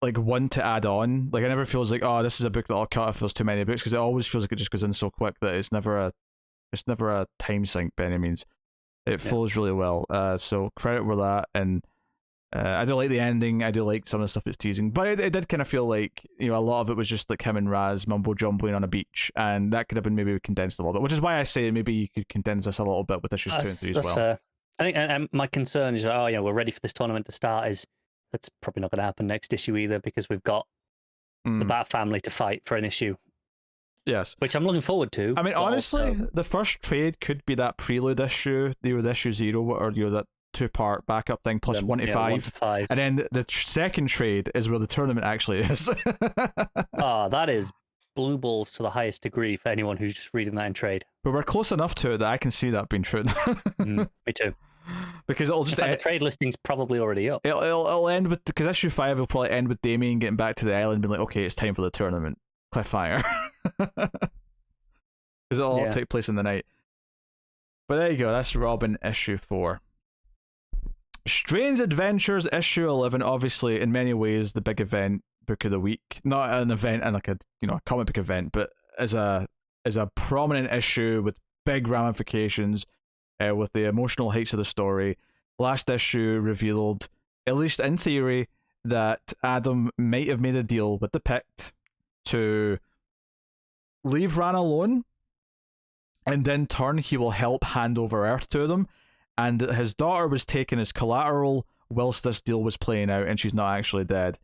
one to add on. Like it never feels like, oh, this is a book that I'll cut if there's too many books, because it always feels like it just goes in so quick that it's never a time sink by any means. It flows really well. So credit for that. And I do like the ending. I do like some of the stuff it's teasing, but it did kind of feel like a lot of it was just like him and Raz mumbo jumbling on a beach, and that could have been maybe condensed a little bit. Which is why I say maybe you could condense this a little bit with issues 2 and 3 as well. Fair. I think, and my concern is, we're ready for this tournament to start. That's probably not going to happen next issue either, because we've got the Bat family to fight for an issue. Yes, which I'm looking forward to. I mean, honestly, the first trade could be that prelude issue, the issue 0, or that 2-part backup thing plus 1 to 5, and then the second trade is where the tournament actually is. That is blue balls to the highest degree for anyone who's just reading that in trade. But we're close enough to it that I can see that being true. Me too. Because it'll just the trade listing's probably already up. It'll end with, because issue 5 will probably end with Damien getting back to the island, being like, okay, it's time for the tournament. Cliffhanger. Because it'll all take place in the night. But there you go. That's Robin issue 4. Strange Adventures issue 11. Obviously, in many ways, the big event book of the week. Not an event and like a comic book event, but as a is a prominent issue with big ramifications, with the emotional heights of the story. Last issue revealed, at least in theory, that Adam might have made a deal with the Pict to leave Ran alone, and in turn he will help hand over Earth to them, and his daughter was taken as collateral whilst this deal was playing out, and she's not actually dead.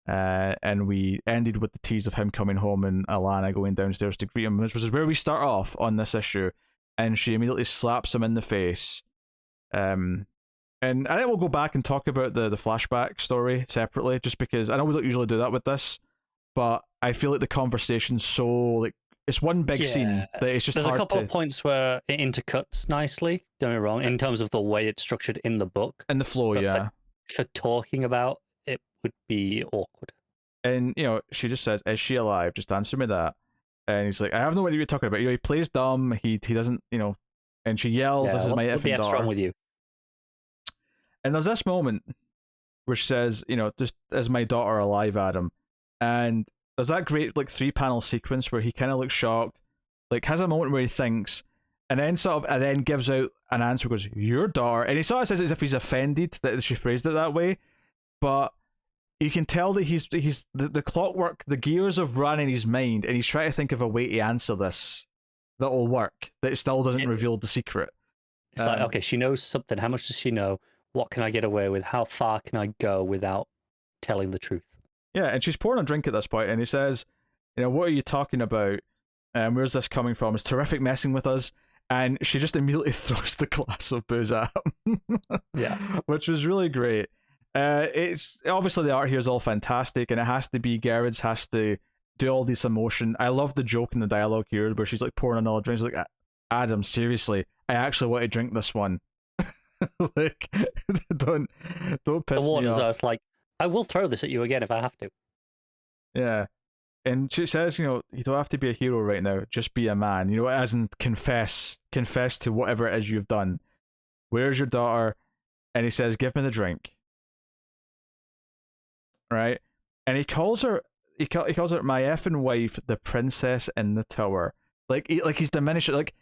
And we ended with the tease of him coming home and Alana going downstairs to greet him, which is where we start off on this issue, and she immediately slaps him in the face. And I think we'll go back and talk about the flashback story separately, just because I know we don't usually do that with this, but I feel like the conversation's so, like, it's one big scene that it's just There's hard a couple to... of points where it intercuts nicely, don't get me wrong, in terms of the way it's structured in the book. In the flow, but yeah. For talking about it would be awkward. And, you know, she just says, is she alive? Just answer me that. And he's like, I have no idea what you're talking about. You know, he plays dumb, he doesn't, you know, and she yells, this is my effing daughter. What's wrong with you? And there's this moment where she says, you know, just, is my daughter alive, Adam? And there's that great, like, 3-panel sequence where he kind of looks shocked, like, has a moment where he thinks, and then gives out an answer, goes, your daughter, and he sort of says it as if he's offended that she phrased it that way, but you can tell that he's the clockwork, the gears have run in his mind, and he's trying to think of a way to answer this that'll work, that still doesn't reveal the secret. It's like, okay, she knows something. How much does she know? What can I get away with? How far can I go without telling the truth? Yeah, and she's pouring a drink at this point, and he says, you know, what are you talking about? Where's this coming from? It's terrific messing with us. And she just immediately throws the glass of booze at him. Yeah. Which was really great. It's obviously the art here is all fantastic, and it has to be, Gerads has to do all this emotion. I love the joke in the dialogue here where she's like pouring another drink. She's like, Adam, seriously, I actually want to drink this one. Like, don't piss me off. It's like, I will throw this at you again if I have to. Yeah. And she says, you know, you don't have to be a hero right now, just be a man. You know, as in confess to whatever it is you've done. Where's your daughter? And he says, give me the drink. Right? And he calls her my effing wife, the princess in the tower. Like he's diminishing. Like,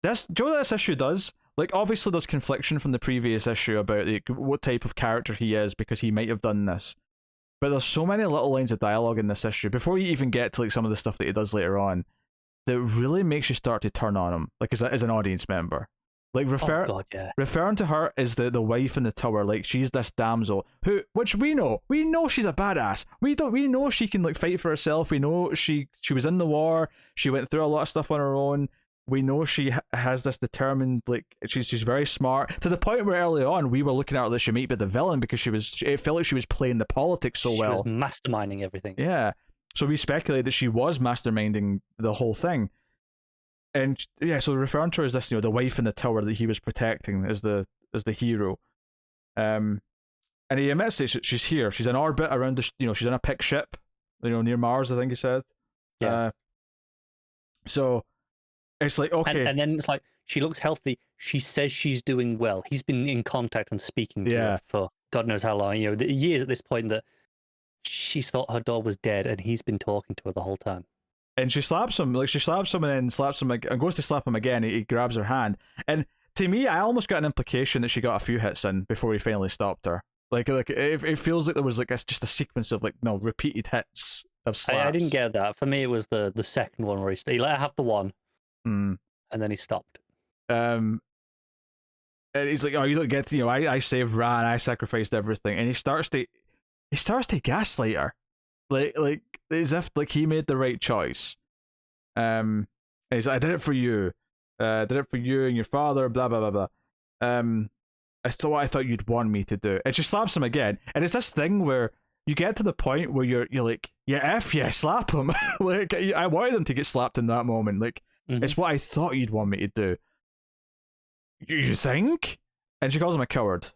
this, do you know what this issue does? Like, obviously there's confliction from the previous issue about what type of character he is, because he might have done this. But there's so many little lines of dialogue in this issue, before you even get to, like, some of the stuff that he does later on, that really makes you start to turn on him, like, as an audience member. Like, referring to her as the wife in the tower, like, she's this damsel which we know she's a badass. We know she can, like, fight for herself. We know she was in the war. She went through a lot of stuff on her own. We know she has this determined, like, she's very smart, to the point where early on we were looking at her that she might be the villain, because it felt like she was playing the politics so well. She was masterminding everything. Yeah. So we speculate that she was masterminding the whole thing. And yeah, so referring to her as this, you know, the wife in the tower that he was protecting as the hero. And he admits that she's here. She's in orbit around the, you know, she's in a Pict ship, you know, near Mars, I think he said. Yeah. So it's like, okay. And then it's like, she looks healthy. She says she's doing well. He's been in contact and speaking to her for God knows how long. You know, the years at this point that she's thought her dog was dead, and he's been talking to her the whole time. And she slaps him, and then slaps him, and goes to slap him again. He grabs her hand. And to me, I almost got an implication that she got a few hits in before he finally stopped her. Like it feels like there was, like, just a sequence of, like, no, repeated hits of slaps. I didn't get that. For me, it was the second one where he let her have the one. And then he stopped. And he's like, oh, you don't get to, you know, I saved Ran, I sacrificed everything. And he starts to gaslight her. Like as if, like, he made the right choice. And he's like, I did it for you. Did it for you and your father, blah blah blah blah. It's what I thought you'd want me to do. And she slaps him again. And it's this thing where you get to the point where you're like, yeah, slap him. Like, I wanted him to get slapped in that moment. Like, it's what I thought you'd want me to do. You think? And she calls him a coward.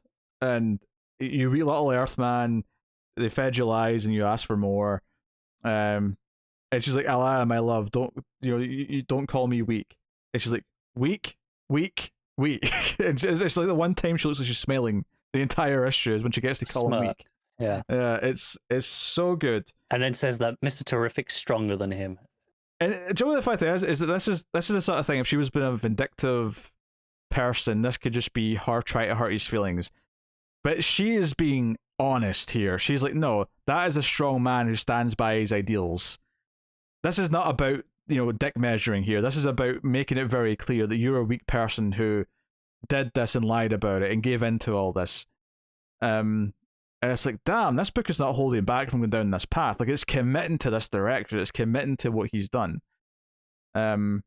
And you wee little Earthman, they fed you lies and you asked for more. And she's like, Alana, my love, don't, you know, you don't call me weak. And she's like, weak. And it's like the one time she looks like she's smiling the entire issue is when she gets to call him weak. Yeah. Yeah, it's so good. And then says that Mr. Terrific's stronger than him. And do you know what the fact is that this is the sort of thing. If she was being a vindictive person, this could just be her trying to hurt his feelings. But she is being honest here. She's like, no, that is a strong man who stands by his ideals. This is not about, dick measuring here. This is about making it very clear that you're a weak person who did this and lied about it and gave into all this. And it's like, damn, this book is not holding back from going down this path. Like, it's committing to this direction. It's committing to what he's done. And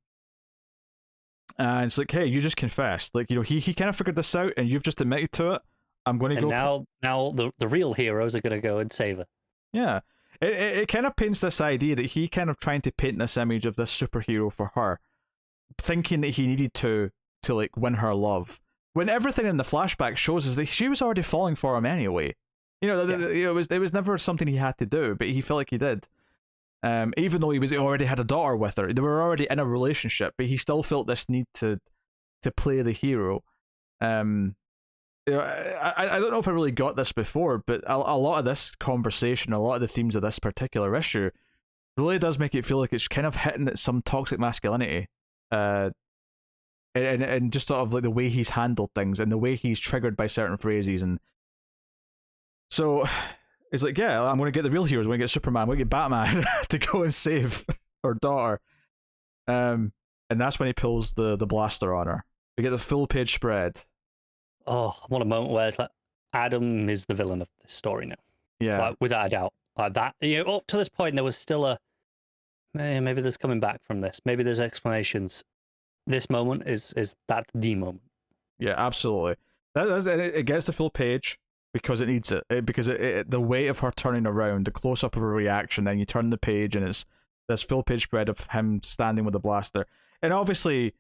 it's like, hey, you just confessed. Like, he kind of figured this out, and you've just admitted to it. I'm going to go. And now the real heroes are going to go and save her. Yeah. It kind of paints this idea that he kind of trying to paint this image of this superhero for her, thinking that he needed to like win her love, when everything in the flashback shows us that she was already falling for him anyway. It was never something he had to do, but he felt like he did. Even though he already had a daughter with her, they were already in a relationship, but he still felt this need to play the hero. I don't know if I really got this before, but a lot of this conversation, a lot of the themes of this particular issue, really does make it feel like it's kind of hitting at some toxic masculinity, and just sort of like the way he's handled things and the way he's triggered by certain phrases. And so it's like, yeah, I'm going to get the real heroes. I'm going to get Superman. I'm going to get Batman to go and save her daughter. And that's when he pulls the blaster on her. We get the full page spread. Oh, what a moment where it's like, Adam is the villain of this story now. Yeah. Like, without a doubt. Like that, up to this point, there was still maybe there's coming back from this. Maybe there's explanations. This moment is that the moment. Yeah, absolutely. It gets the full page because it needs it. Because the weight of her turning around, the close up of her reaction, then you turn the page and it's this full page spread of him standing with the blaster. And obviously,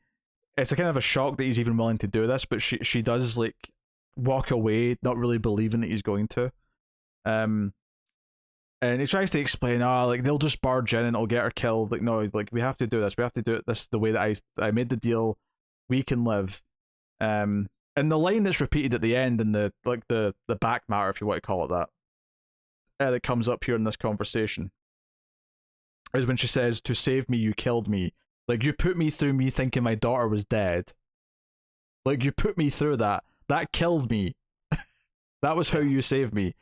it's a kind of a shock that he's even willing to do this, but she does like walk away, not really believing that he's going to. And he tries to explain, like they'll just barge in and it'll get her killed. Like, no, like we have to do this. We have to do it this the way that I made the deal. We can live. And the line that's repeated at the end in the back matter, if you want to call it that comes up here in this conversation, is when she says, "To save me, you killed me. Like, you put me through me thinking my daughter was dead. Like, you put me through that. That killed me. That was how you saved me."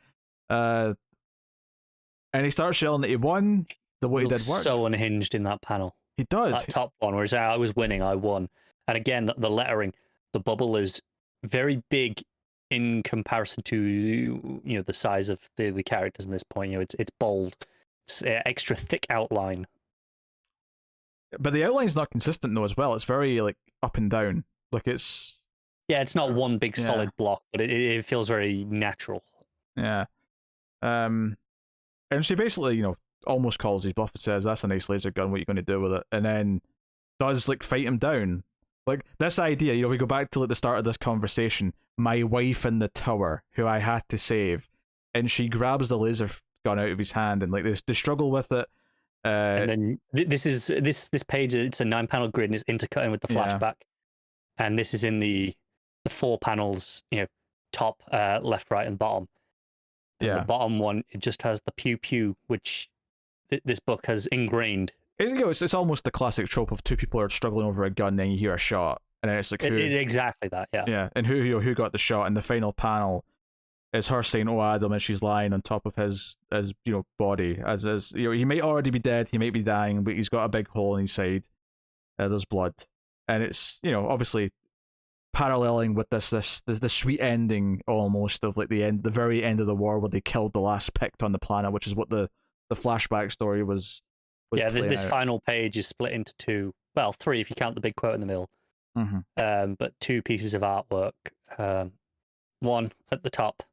And he starts yelling that he won. What he did worked. So unhinged in that panel. He does. That top one where he's I was winning, I won. And again, the lettering, the bubble is very big in comparison to the size of the characters in this point. It's bold. It's extra thick outline. But the outline's not consistent though as well. It's very like up and down. Like it's it's not one big solid block, but it feels very natural. Yeah. And she basically, almost calls his bluff and says, "That's a nice laser gun, what are you going to do with it?" And then does like fight him down. Like this idea, we go back to like the start of this conversation, my wife in the tower who I had to save, and she grabs the laser gun out of his hand and like they struggle with it. And then this page, it's a 9-panel grid and it's intercutting with the flashback. And this is in the 4 panels, top, left, right, and bottom. And the bottom one, it just has the pew pew, which this book has ingrained. It's almost the classic trope of two people are struggling over a gun, then you hear a shot, and then it's like exactly that, yeah. Yeah, and who got the shot, and the final panel is her saying, "Oh, Adam," and she's lying on top of his body, as he might already be dead, he might be dying, but he's got a big hole in his side. There's blood, and it's obviously paralleling with this sweet ending almost of like the very end of the war where they killed the last Pict on the planet, which is what the flashback story was. This final page is split into 2, well 3 if you count the big quote in the middle. Mm-hmm. But 2 pieces of artwork. One at the top,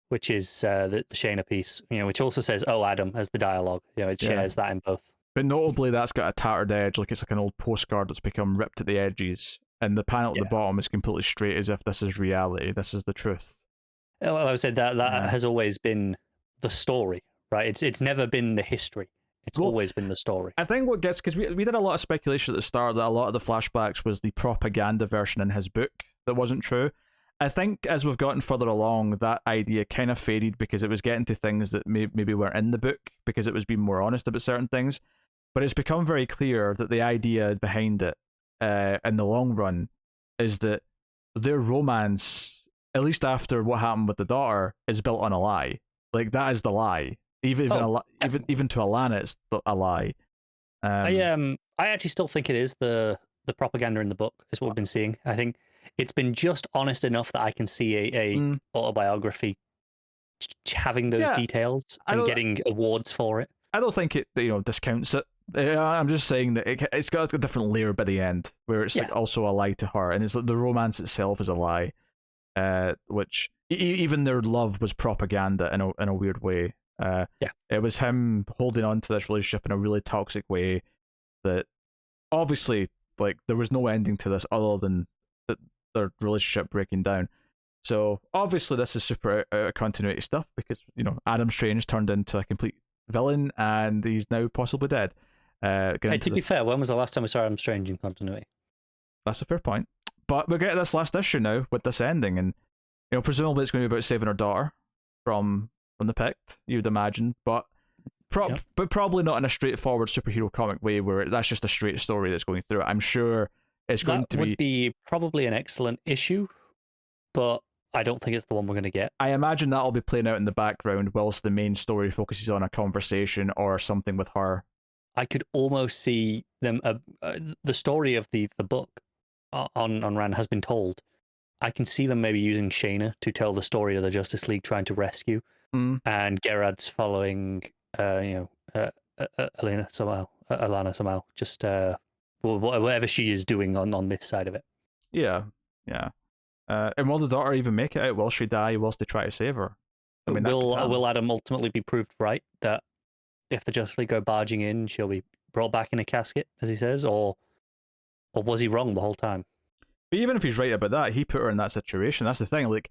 which is the Shayna piece, which also says "Oh Adam" as the dialogue. It shares that in both. But notably, that's got a tattered edge, like it's like an old postcard that's become ripped at the edges, and the panel at the bottom is completely straight, as if this is reality. This is the truth. Well, I would say that has always been the story, right? It's never been the history. It's always been the story. I think what gets, because we did a lot of speculation at the start that a lot of the flashbacks was the propaganda version in his book that wasn't true. I think as we've gotten further along, that idea kind of faded because it was getting to things that maybe weren't in the book because it was being more honest about certain things. but it's become very clear that the idea behind it, in the long run, is that their romance, at least after what happened with the daughter, is built on a lie. Like that is the lie. Even to Alana, it's a lie. I actually still think it is the propaganda in the book is what we've been seeing. I think it's been just honest enough that I can see a autobiography having those details and getting awards for it. I don't think it discounts it. I'm just saying that it's got a different layer by the end where it's like also a lie to her, and it's like the romance itself is a lie, which even their love was propaganda in a weird way. It was him holding on to this relationship in a really toxic way that obviously like there was no ending to this other than their relationship breaking down. So obviously this is super continuity stuff because Adam Strange turned into a complete villain and he's now possibly dead. Hey, to be fair, when was the last time we saw Adam Strange in continuity? That's a fair point. But we'll get to this last issue now with this ending, and presumably it's going to be about saving her daughter from the Pict, you would imagine, but probably not in a straightforward superhero comic way where that's just a straight story that's going through it. I'm sure it's going to be... That would be probably an excellent issue, but I don't think it's the one we're going to get. I imagine that'll be playing out in the background whilst the main story focuses on a conversation or something with her. I could almost see them... the story of the book on Ran has been told. I can see them maybe using Shayna to tell the story of the Justice League trying to rescue, and Gerads following, Alana somehow, just whatever she is doing on this side of it. Yeah. And will the daughter even make it out? Will she die whilst they try to save her? I mean, will Adam ultimately be proved right that if the Justice League go barging in, she'll be brought back in a casket, as he says, or was he wrong the whole time? But even if he's right about that, he put her in that situation. That's the thing. Like,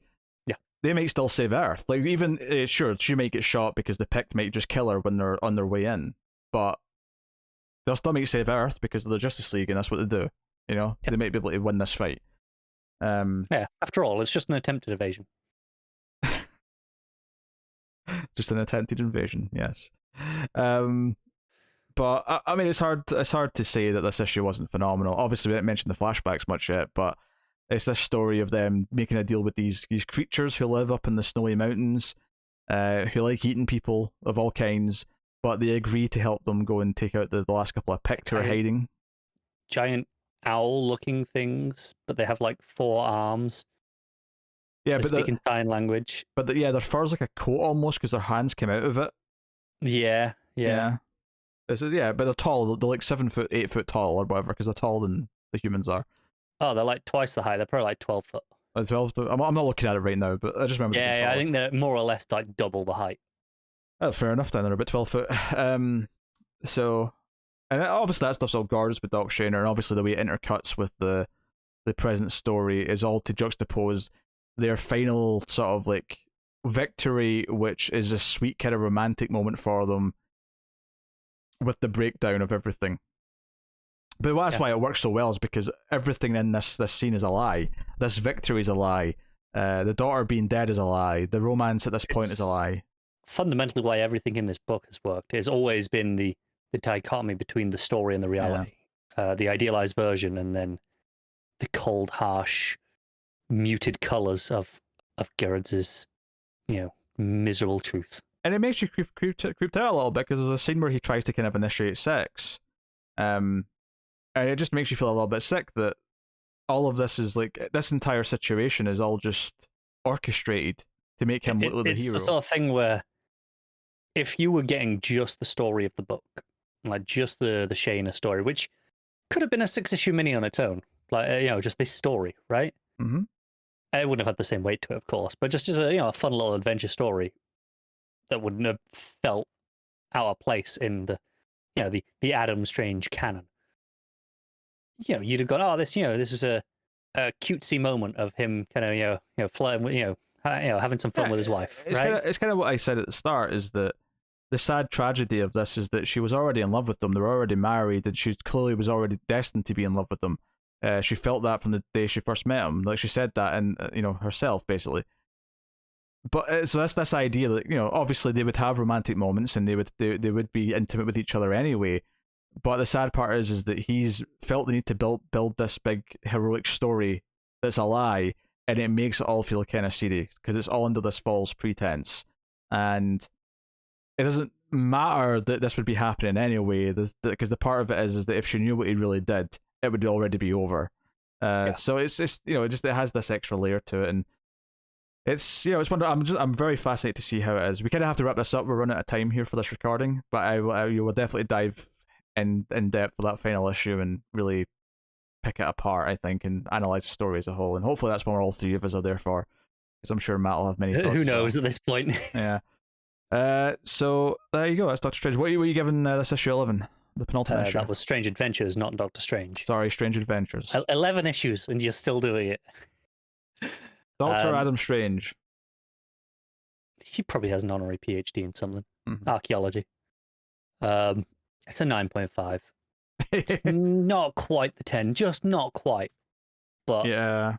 they might still save Earth. Like, even sure, she might get shot because the Pict might just kill her when they're on their way in, but they'll still might save Earth because of the Justice League, and that's what they do. They might be able to win this fight. After all, it's just an attempted invasion. Just an attempted invasion, yes. But I mean, it's hard to say that this issue wasn't phenomenal. Obviously, we didn't mention the flashbacks much yet, but it's this story of them making a deal with these creatures who live up in the snowy mountains, who like eating people of all kinds, but they agree to help them go and take out the last couple of Pict who are hiding. Giant owl-looking things, but they have like 4 arms. Yeah, they speak in sign language. But their fur's like a coat almost because their hands came out of it. Yeah. But they're tall. They're like 7 foot, 8 foot tall or whatever because they're taller than the humans are. Oh, they're like twice the height. They're probably like 12 foot. 12 foot. I'm not looking at it right now, but I just remember. Yeah, I think they're more or less like double the height. Oh, fair enough. Then they're about 12 foot. So, and obviously that stuff's all gorgeous with Doc Shaner, and obviously the way it intercuts with the present story is all to juxtapose their final sort of like victory, which is a sweet kind of romantic moment for them, with the breakdown of everything. But that's why it works so well, is because everything in this scene is a lie. This victory is a lie. The daughter being dead is a lie. The romance at this point is a lie. Fundamentally, why everything in this book has worked has always been the dichotomy between the story and the reality. The idealized version, and then the cold, harsh, muted colors of Gerads' miserable truth. And it makes you creeped out a little bit because there's a scene where he tries to kind of initiate sex. And it just makes you feel a little bit sick that all of this is like, this entire situation is all just orchestrated to make him look like the hero. It's the sort of thing where if you were getting just the story of the book, like just the Shayna story, which could have been a 6-issue mini on its own, like just this story, right? Mm-hmm. It wouldn't have had the same weight to it, of course, but just as a fun little adventure story that wouldn't have felt out of place in the Adam Strange canon. You'd have gone, oh, this is a cutesy moment of him kind of flirting with having some fun with his wife. It's kind of what I said at the start, is that the sad tragedy of this is that she was already in love with them. They were already married, and she clearly was already destined to be in love with them. She felt that from the day she first met him. Like she said that, and herself basically. But so that's this idea that obviously they would have romantic moments and they would be intimate with each other anyway. But the sad part is that he's felt the need to build this big heroic story that's a lie, and it makes it all feel kind of serious because it's all under this false pretense, and it doesn't matter that this would be happening anyway. Because the part of it is that if she knew what he really did, it would already be over. So it's it has this extra layer to it, and it's it's one. I'm very fascinated to see how it is. We kind of have to wrap this up. We're running out of time here for this recording, but I will definitely dive in depth for that final issue and really pick it apart, I think, and analyze the story as a whole. And hopefully that's what all three of us are there for, because I'm sure Matt will have many thoughts. Who knows at this point? Yeah. So there you go. That's Doctor Strange. What are you giving this issue 11? The penultimate issue. That was Strange Adventures, not Doctor Strange. Sorry, Strange Adventures. 11 issues, and you're still doing it. Dr. Adam Strange. He probably has an honorary PhD in something. Archaeology. It's a 9.5. It's not quite the 10, just not quite. But yeah.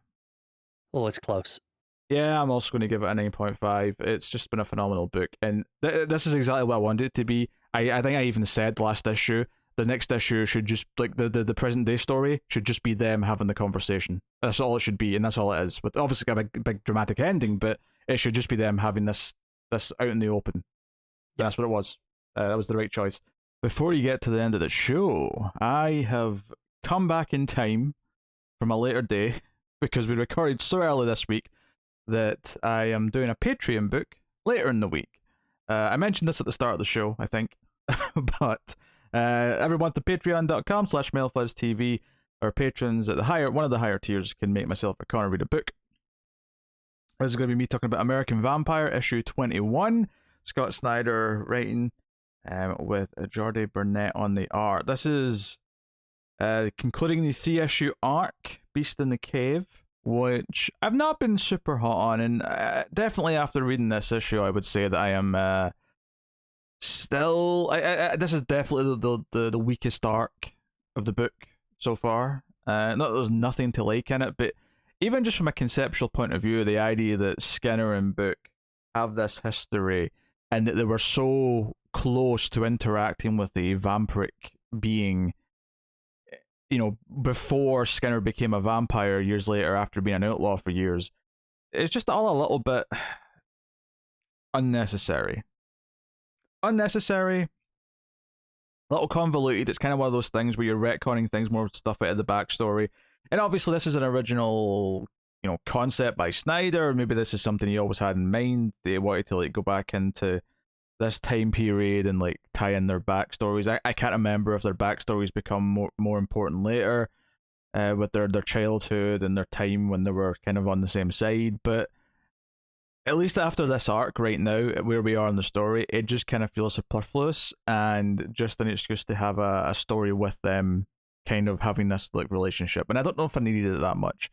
Oh, it's close. Yeah, I'm also going to give it a 9.5. It's just been a phenomenal book, and this is exactly what I wanted it to be. I think I even said last issue, the next issue should just, like, the present day story should just be them having the conversation. That's all it should be, and that's all it is. But obviously got a big dramatic ending, but it should just be them having this out in the open. Yeah. That's what it was. That was the right choice. Before you get to the end of the show, I have come back in time from a later day because we recorded so early this week that I am doing a Patreon book later in the week. I mentioned this at the start of the show, I think, but everyone to patreon.com/MailFuzzTV. Our patrons at one of the higher tiers can make myself or Connor read a book. This is going to be me talking about American Vampire, issue 21. Scott Snyder writing, with Jorge Burnett on the art. This is concluding the 3-issue arc, Beast in the Cave, which I've not been super hot on, and definitely after reading this issue, I would say that I am still. This is definitely the weakest arc of the book so far. Not that there's nothing to like in it, but even just from a conceptual point of view, the idea that Skinner and Book have this history and that they were so close to interacting with the vampiric being, before Skinner became a vampire years later after being an outlaw for years, it's just all a little bit unnecessary. A little convoluted. It's kind of one of those things where you're retconning things, more stuff out of the backstory. And obviously this is an original, concept by Snyder. Maybe this is something he always had in mind. They wanted to go back into this time period and tie in their backstories. I can't remember if their backstories become more important later, with their childhood and their time when they were kind of on the same side. But at least after this arc right now, where we are in the story, it just kind of feels superfluous and just an excuse to have a story with them kind of having this relationship. And I don't know if I needed it that much.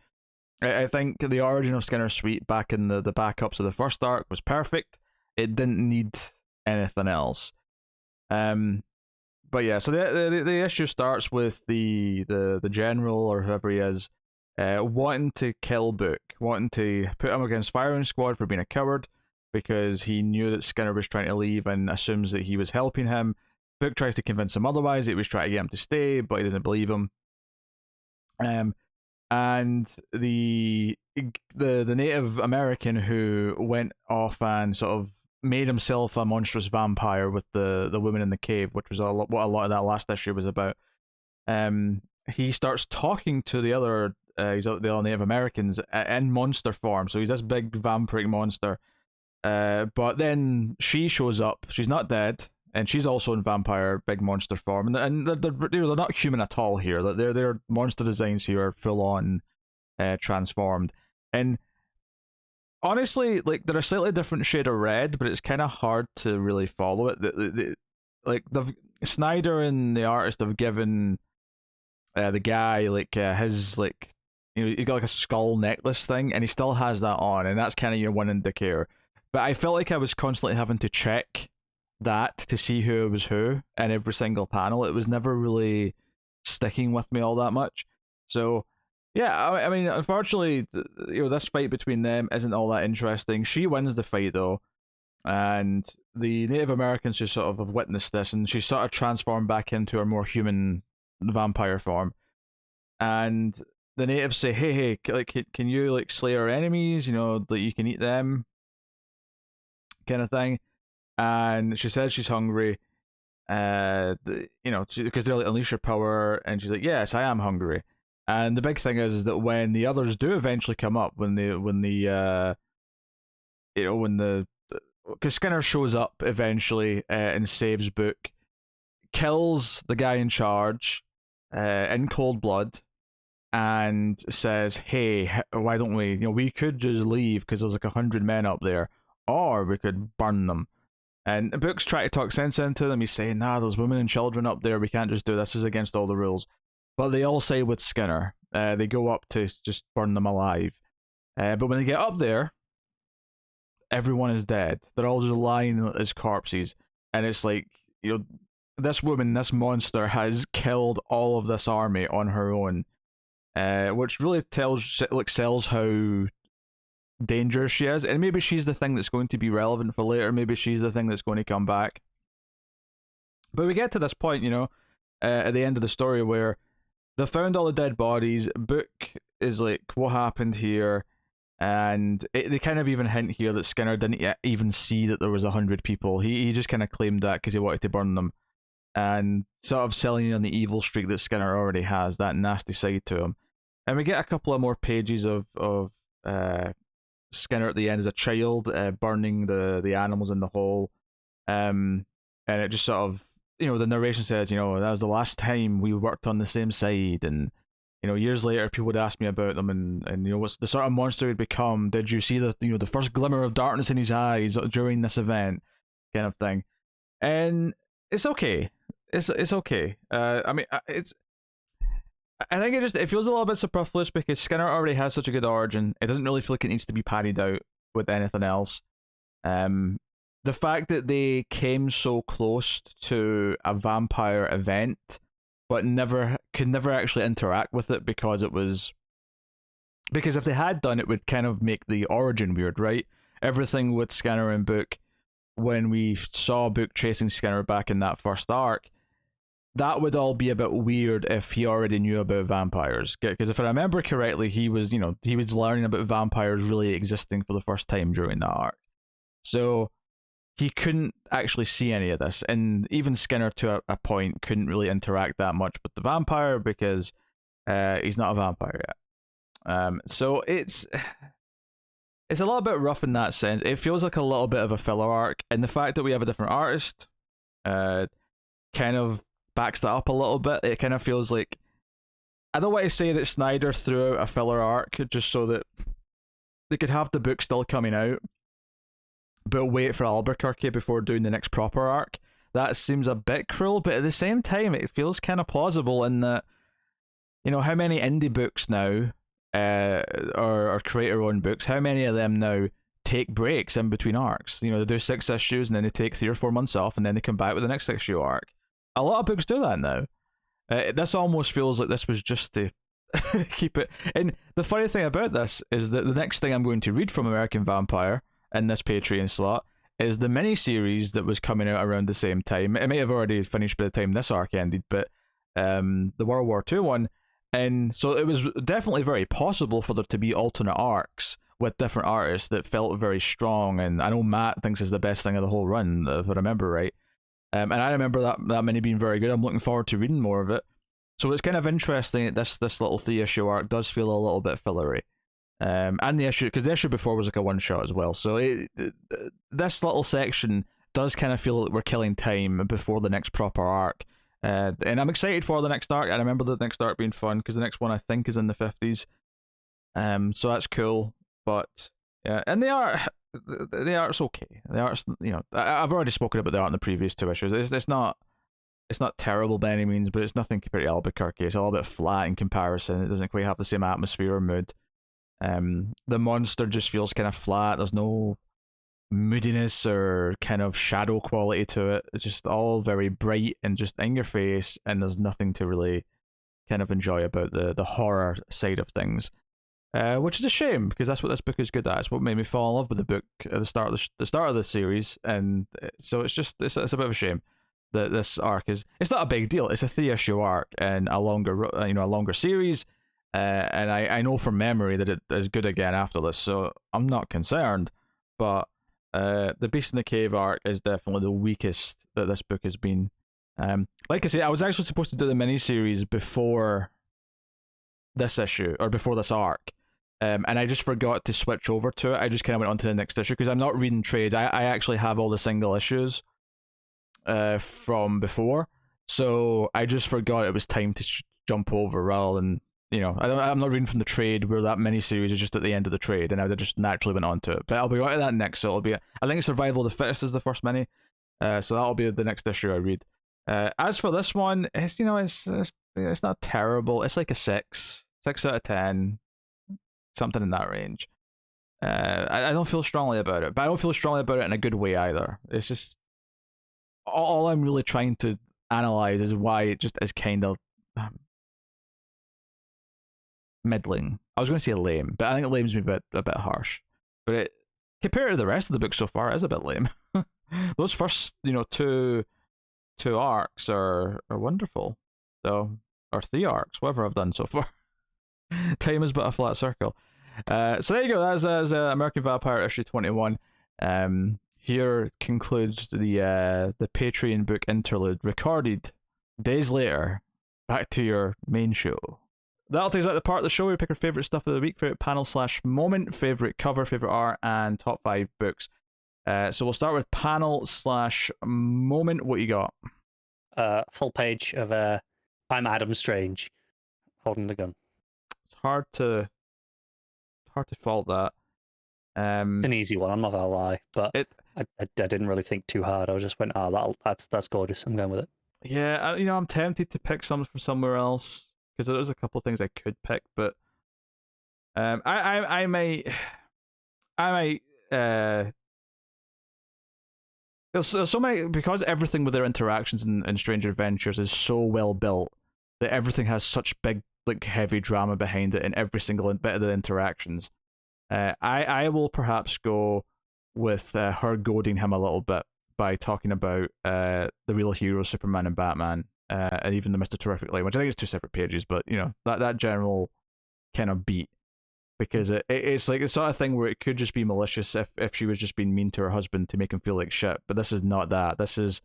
I think the origin of Skinner Suite back in the backups of the first arc was perfect. It didn't need anything else. But yeah, so the issue starts with the general, or whoever he is, wanting to kill Book, wanting to put him against firing squad for being a coward because he knew that Skinner was trying to leave and assumes that he was helping him. Book tries to convince him otherwise. He was trying to get him to stay, but he doesn't believe him. And the Native American who went off and sort of made himself a monstrous vampire with the woman in the cave, which was what a lot of that last issue was about. He starts talking to the other Native Americans in monster form. So he's this big vampiric monster. But then she shows up. She's not dead, and she's also in vampire big monster form. And they're not human at all here. Their monster designs here are full on transformed. And honestly, they're a slightly different shade of red, but it's kind of hard to really follow it. The Snyder and the artist have given the guy his he's got a skull necklace thing, and he still has that on, and that's kind of your one indicator. But I felt like I was constantly having to check that to see who was who in every single panel. It was never really sticking with me all that much. So yeah, I mean, unfortunately, this fight between them isn't all that interesting. She wins the fight though, and the Native Americans just sort of have witnessed this, and she's sort of transformed back into her more human vampire form. And the natives say, "Hey, like, can you like slay our enemies? You know, that you can eat them, kind of thing." And she says she's hungry. You know, because they're like, unleash your power, and she's like, "Yes, I am hungry." And the big thing is that when the others do eventually come up, when the you know, when the because Skinner shows up eventually and saves Book, kills the guy in charge in cold blood, and says, "Hey, why don't we? You know, we could just leave because there's like 100 men up there, or we could burn them." And Book's trying to talk sense into them. He's saying, "Nah, there's women and children up there. We can't just do this. This is against all the rules." But they all say with Skinner. They go up to just burn them alive. But when they get up there, everyone is dead. They're all just lying as corpses. And it's like, you know, this woman, this monster, has killed all of this army on her own. Which really sells how dangerous she is. And maybe she's the thing that's going to be relevant for later. Maybe she's the thing that's going to come back. But we get to this point, you know, at the end of the story where they found all the dead bodies. Book is like, what happened here? And they kind of even hint here that Skinner didn't even see that there was 100 people. He just kind of claimed that because he wanted to burn them. And sort of selling on the evil streak that Skinner already has, that nasty side to him. And we get a couple of more pages of Skinner at the end as a child, burning the animals in the hole. And it just sort of, you know, the narration says, you know, that was the last time we worked on the same side, and you know, years later people would ask me about them, and you know, what's the sort of monster he'd become. Did you see the first glimmer of darkness in his eyes during this event, kind of thing. And it's okay. It's okay. I mean, I think it feels a little bit superfluous because Skinner already has such a good origin. It doesn't really feel like it needs to be padded out with anything else. The fact that they came so close to a vampire event, but could never actually interact with it because if they had done, it would kind of make the origin weird, right? Everything with Skinner and Book, when we saw Book chasing Skinner back in that first arc, that would all be a bit weird if he already knew about vampires. Because if I remember correctly, he was learning about vampires really existing for the first time during that arc. So he couldn't actually see any of this, and even Skinner to a point couldn't really interact that much with the vampire because he's not a vampire yet. So it's a little bit rough in that sense. It feels like a little bit of a filler arc, and the fact that we have a different artist kind of backs that up a little bit. It kind of feels like, I don't want to say that Snyder threw out a filler arc just so that they could have the book still coming out, but wait for Albuquerque before doing the next proper arc. That seems a bit cruel, but at the same time, it feels kind of plausible in that, you know, how many indie books now, or creator-owned books, how many of them now take breaks in between arcs? You know, they do 6 issues and then they take 3 or 4 months off and then they come back with the next 6-issue arc. A lot of books do that now. This almost feels like this was just to keep it. And the funny thing about this is that the next thing I'm going to read from American Vampire in this Patreon slot is the miniseries that was coming out around the same time. It may have already finished by the time this arc ended, but the World War II one. And so it was definitely very possible for there to be alternate arcs with different artists that felt very strong. And I know Matt thinks it's the best thing of the whole run, if I remember right. And I remember that many being very good. I'm looking forward to reading more of it. So it's kind of interesting that this little 3-issue arc does feel a little bit fillery. And the issue, because the issue before was like a one-shot as well. So this little section does kind of feel like we're killing time before the next proper arc. And I'm excited for the next arc. I remember the next arc being fun because the next one I think is in the 50s. So that's cool. But yeah, and the art's okay. The art's, you know, I've already spoken about the art in the previous 2 issues. It's not terrible by any means, but it's nothing compared to Albuquerque. It's a little bit flat in comparison. It doesn't quite have the same atmosphere or mood. The monster just feels kind of flat. There's no moodiness or kind of shadow quality to it. It's just all very bright and just in your face, and there's nothing to really kind of enjoy about the horror side of things. which is a shame because that's what this book is good at. It's what made me fall in love with the book at the start of the start of the series, and so it's a bit of a shame that this arc is. It's not a big deal. It's a 3-issue arc and a longer series, and I know from memory that it is good again after this, so I'm not concerned. But the Beast in the Cave arc is definitely the weakest that this book has been. Like I say, I was actually supposed to do the miniseries before this issue or before this arc. And I just forgot to switch over to it. I just kind of went on to the next issue because I'm not reading trades. I actually have all the single issues from before, so I just forgot it was time to jump over rather than I'm not reading from the trade where that miniseries is just at the end of the trade, and I just naturally went on to it. But I'll be on to that next. So it'll be I think Survival of the Fittest is the first mini, so that'll be the next issue I read. As for this one, it's not terrible. It's like a 6 out of 10. Something in that range. I don't feel strongly about it, but I don't feel strongly about it in a good way either. It's just all I'm really trying to analyze is why it just is kind of middling. I was going to say lame, but I think lame's a bit harsh. But it compared to the rest of the book so far, it is a bit lame. Those first two arcs are wonderful. So or 3 arcs, whatever I've done so far. Time is but a flat circle. So there you go. That's American Vampire issue 21. Here concludes the Patreon book interlude, recorded days later. Back to your main show. That'll take us out the part of the show where we pick our favorite stuff of the week, favorite panel / moment, favorite cover, favorite art, and top 5 books. So we'll start with panel / moment. What you got? Full page of I'm Adam Strange holding the gun. It's hard to fault that. It's an easy one, I'm not gonna lie, but I didn't really think too hard. I just went, that's gorgeous. I'm going with it. Yeah, I'm tempted to pick some from somewhere else because there's a couple of things I could pick, but I might there's so many, because everything with their interactions in Strange Adventures is so well built that everything has such big, like, heavy drama behind it in every single bit of the interactions. I will perhaps go with her goading him a little bit by talking about the real heroes, Superman and Batman, and even the Mr. Terrific line, which I think is 2 separate pages, but that general kind of beat, because it's like the sort of thing where it could just be malicious if she was just being mean to her husband to make him feel like shit, but this is not that. This is,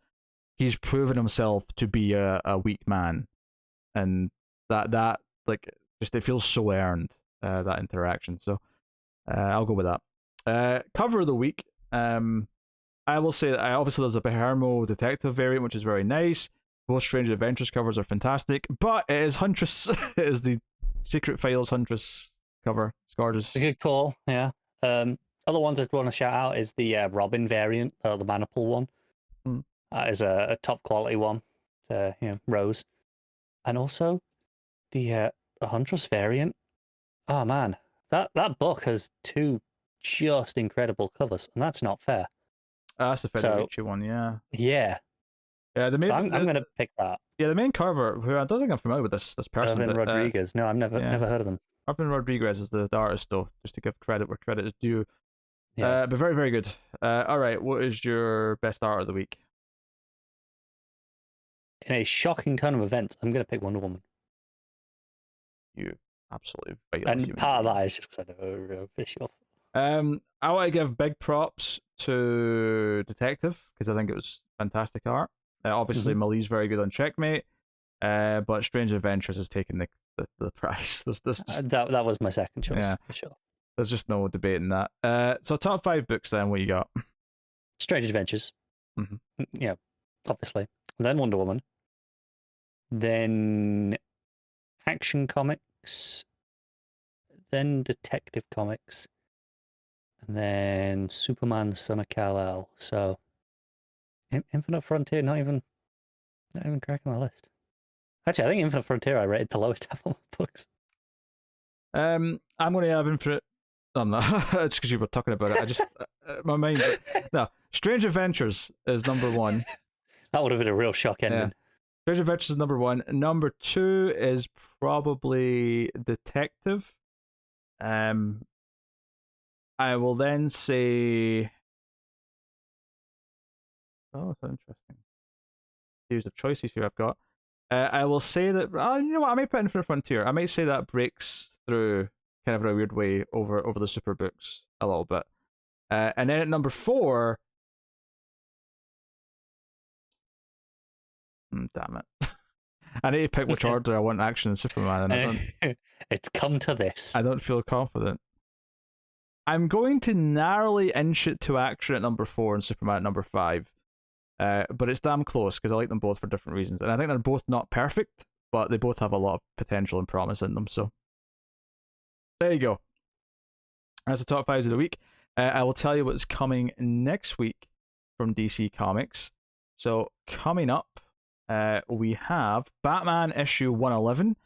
he's proven himself to be a weak man, and that like, just, it feels so earned, that interaction. So I'll go with that. Cover of the week. I will say that obviously there's a Palermo detective variant, which is very nice. Both Strange Adventures covers are fantastic, but it is Huntress. It is the Secret Files Huntress cover. It's gorgeous. A good call, yeah. Other ones I'd want to shout out is the Robin variant, the Maniple one. That is a top quality one. Rose. And also the Huntress variant. Oh man, that book has 2 just incredible covers, and that's not fair. That's the Federici one, yeah. Yeah. Yeah, so I'm going to pick that. Yeah, the main cover, who I don't think I'm familiar with this person. Irvin Rodriguez. No, I've never heard of them. Irvin Rodriguez is the artist, though, just to give credit where credit is due. Yeah. But very, very good. All right, what is your best art of the week? In a shocking turn of events, I'm going to pick Wonder Woman. You absolutely vital. And part of that is just because I know it'll piss you off. I want to give big props to Detective, because I think it was fantastic art. Obviously, Maleev's very good on Checkmate, but Strange Adventures has taken the prize. That was my second choice, for sure. There's just no debating that. So top 5 books then, what you got? Strange Adventures. Yeah, obviously. And then Wonder Woman. Then Action Comics. Then Detective Comics. And then Superman, Son of Kal-El. So Infinite Frontier, not even cracking the list. Actually, I think Infinite Frontier I rated the lowest of all my books. I'm going to have Infinite. No, I'm not. It's because you were talking about it. I just my mind. No, Strange Adventures is number 1. That would have been a real shock ending. Yeah. Strange Adventures is number 1. Number 2 is probably Detective. I will then say, oh, that's interesting. Series of choices here I've got. I will say that, you know what, I might put Infinite Frontier. I might say that breaks through kind of in a weird way over the super books a little bit. And then at number 4, damn it. I need to pick which order I want Action and Superman, and I don't. It's come to this. I don't feel confident. I'm going to narrowly inch it to Action at number 4 and Superman at number 5. But it's damn close because I like them both for different reasons, and I think they're both not perfect, but they both have a lot of potential and promise in them. So there you go. That's the top 5s of the week. I will tell you what's coming next week from DC Comics. So coming up, we have Batman issue 111,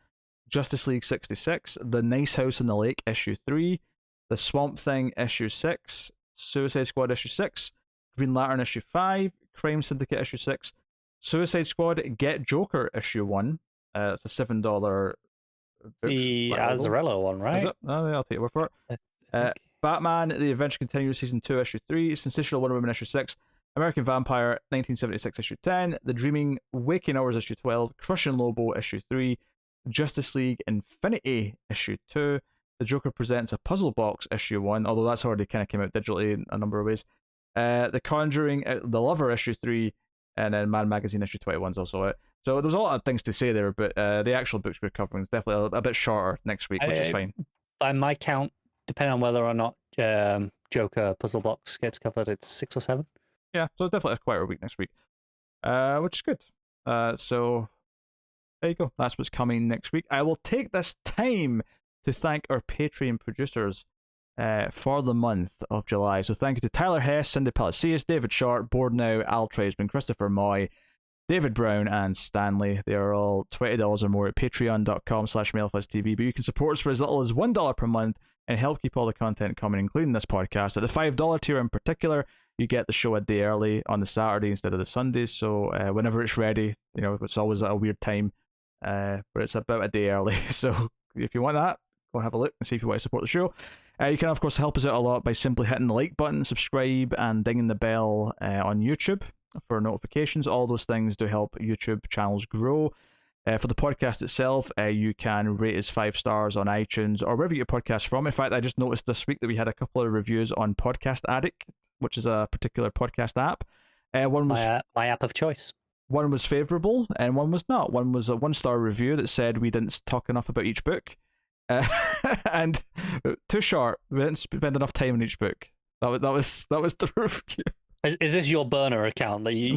Justice League 66, The Nice House in the Lake issue 3, The Swamp Thing issue 6, Suicide Squad issue 6, Green Lantern issue 5, Crime Syndicate issue 6, Suicide Squad Get Joker issue 1. It's a $7. The Azzarello one, right? Is it? Oh, yeah, I'll take your word for it. Batman, The Adventure Continues season 2 issue 3, Sensational Wonder Woman issue 6, American Vampire 1976 issue 10, The Dreaming Waking Hours issue 12, Crushing Lobo issue 3, Justice League Infinity issue 2, The Joker Presents a Puzzle Box issue 1, although that's already kind of came out digitally in a number of ways. The Conjuring, The Lover issue 3, and then Mad Magazine issue 21 is also out. So there's a lot of things to say there, but the actual books we're covering is definitely a bit shorter next week, which is fine. By my count, depending on whether or not Joker Puzzle Box gets covered, it's 6 or 7. Yeah, so it's definitely a quieter week next week, which is good. So there you go. That's what's coming next week. I will take this time to thank our Patreon producers for the month of July. So thank you to Tyler Hess, Cindy Palacios, David Short, Board Now, Al Tradesman, Christopher Moy, David Brown, and Stanley. They are all $20 or more at patreon.com/MailFuzzTV, but you can support us for as little as $1 per month and help keep all the content coming, including this podcast. At the $5 tier in particular, you get the show a day early on the Saturday instead of the Sunday, so whenever it's ready, you know, it's always at a weird time, but it's about a day early. So if you want that, go and have a look and see if you want to support the show. You can, of course, help us out a lot by simply hitting the like button, subscribe, and dinging the bell on YouTube for notifications. All those things do help YouTube channels grow. For the podcast itself, you can rate us 5 stars on iTunes or wherever you get your podcasts from. In fact, I just noticed this week that we had a couple of reviews on Podcast Addict, which is a particular podcast app. One was my app of choice. One was favourable and one was not. One was a 1-star review that said we didn't talk enough about each book. And too short. We didn't spend enough time on each book. That was the review. Is this your burner account that you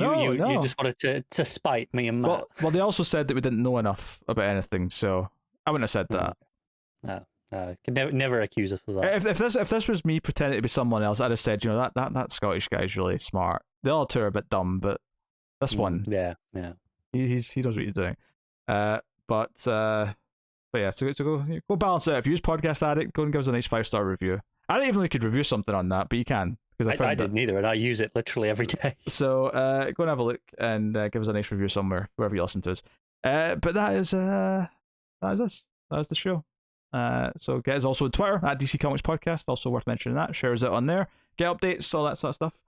just wanted to spite me and Matt? Well, they also said that we didn't know enough about anything, so I wouldn't have said that. No, can never accuse us of that. If this was me pretending to be someone else, I'd have said, you know, that Scottish guy's really smart. The other two are a bit dumb, but this one, yeah, he knows what he's doing. But yeah, so go balance it out. If you use Podcast Addict, go and give us a nice 5-star review. I didn't even know you could review something on that, but you can. I didn't either, and I use it literally every day. So go and have a look and give us a nice review somewhere, wherever you listen to us. But that is us. That is the show. So get us also on Twitter at DC Comics Podcast. Also worth mentioning that. Share us out on there. Get updates, all that sort of stuff.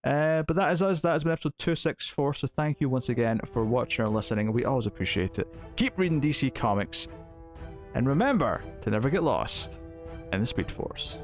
But that is us. That has been episode 264. So thank you once again for watching or listening. We always appreciate it. Keep reading DC Comics. And remember to never get lost in the Speed Force.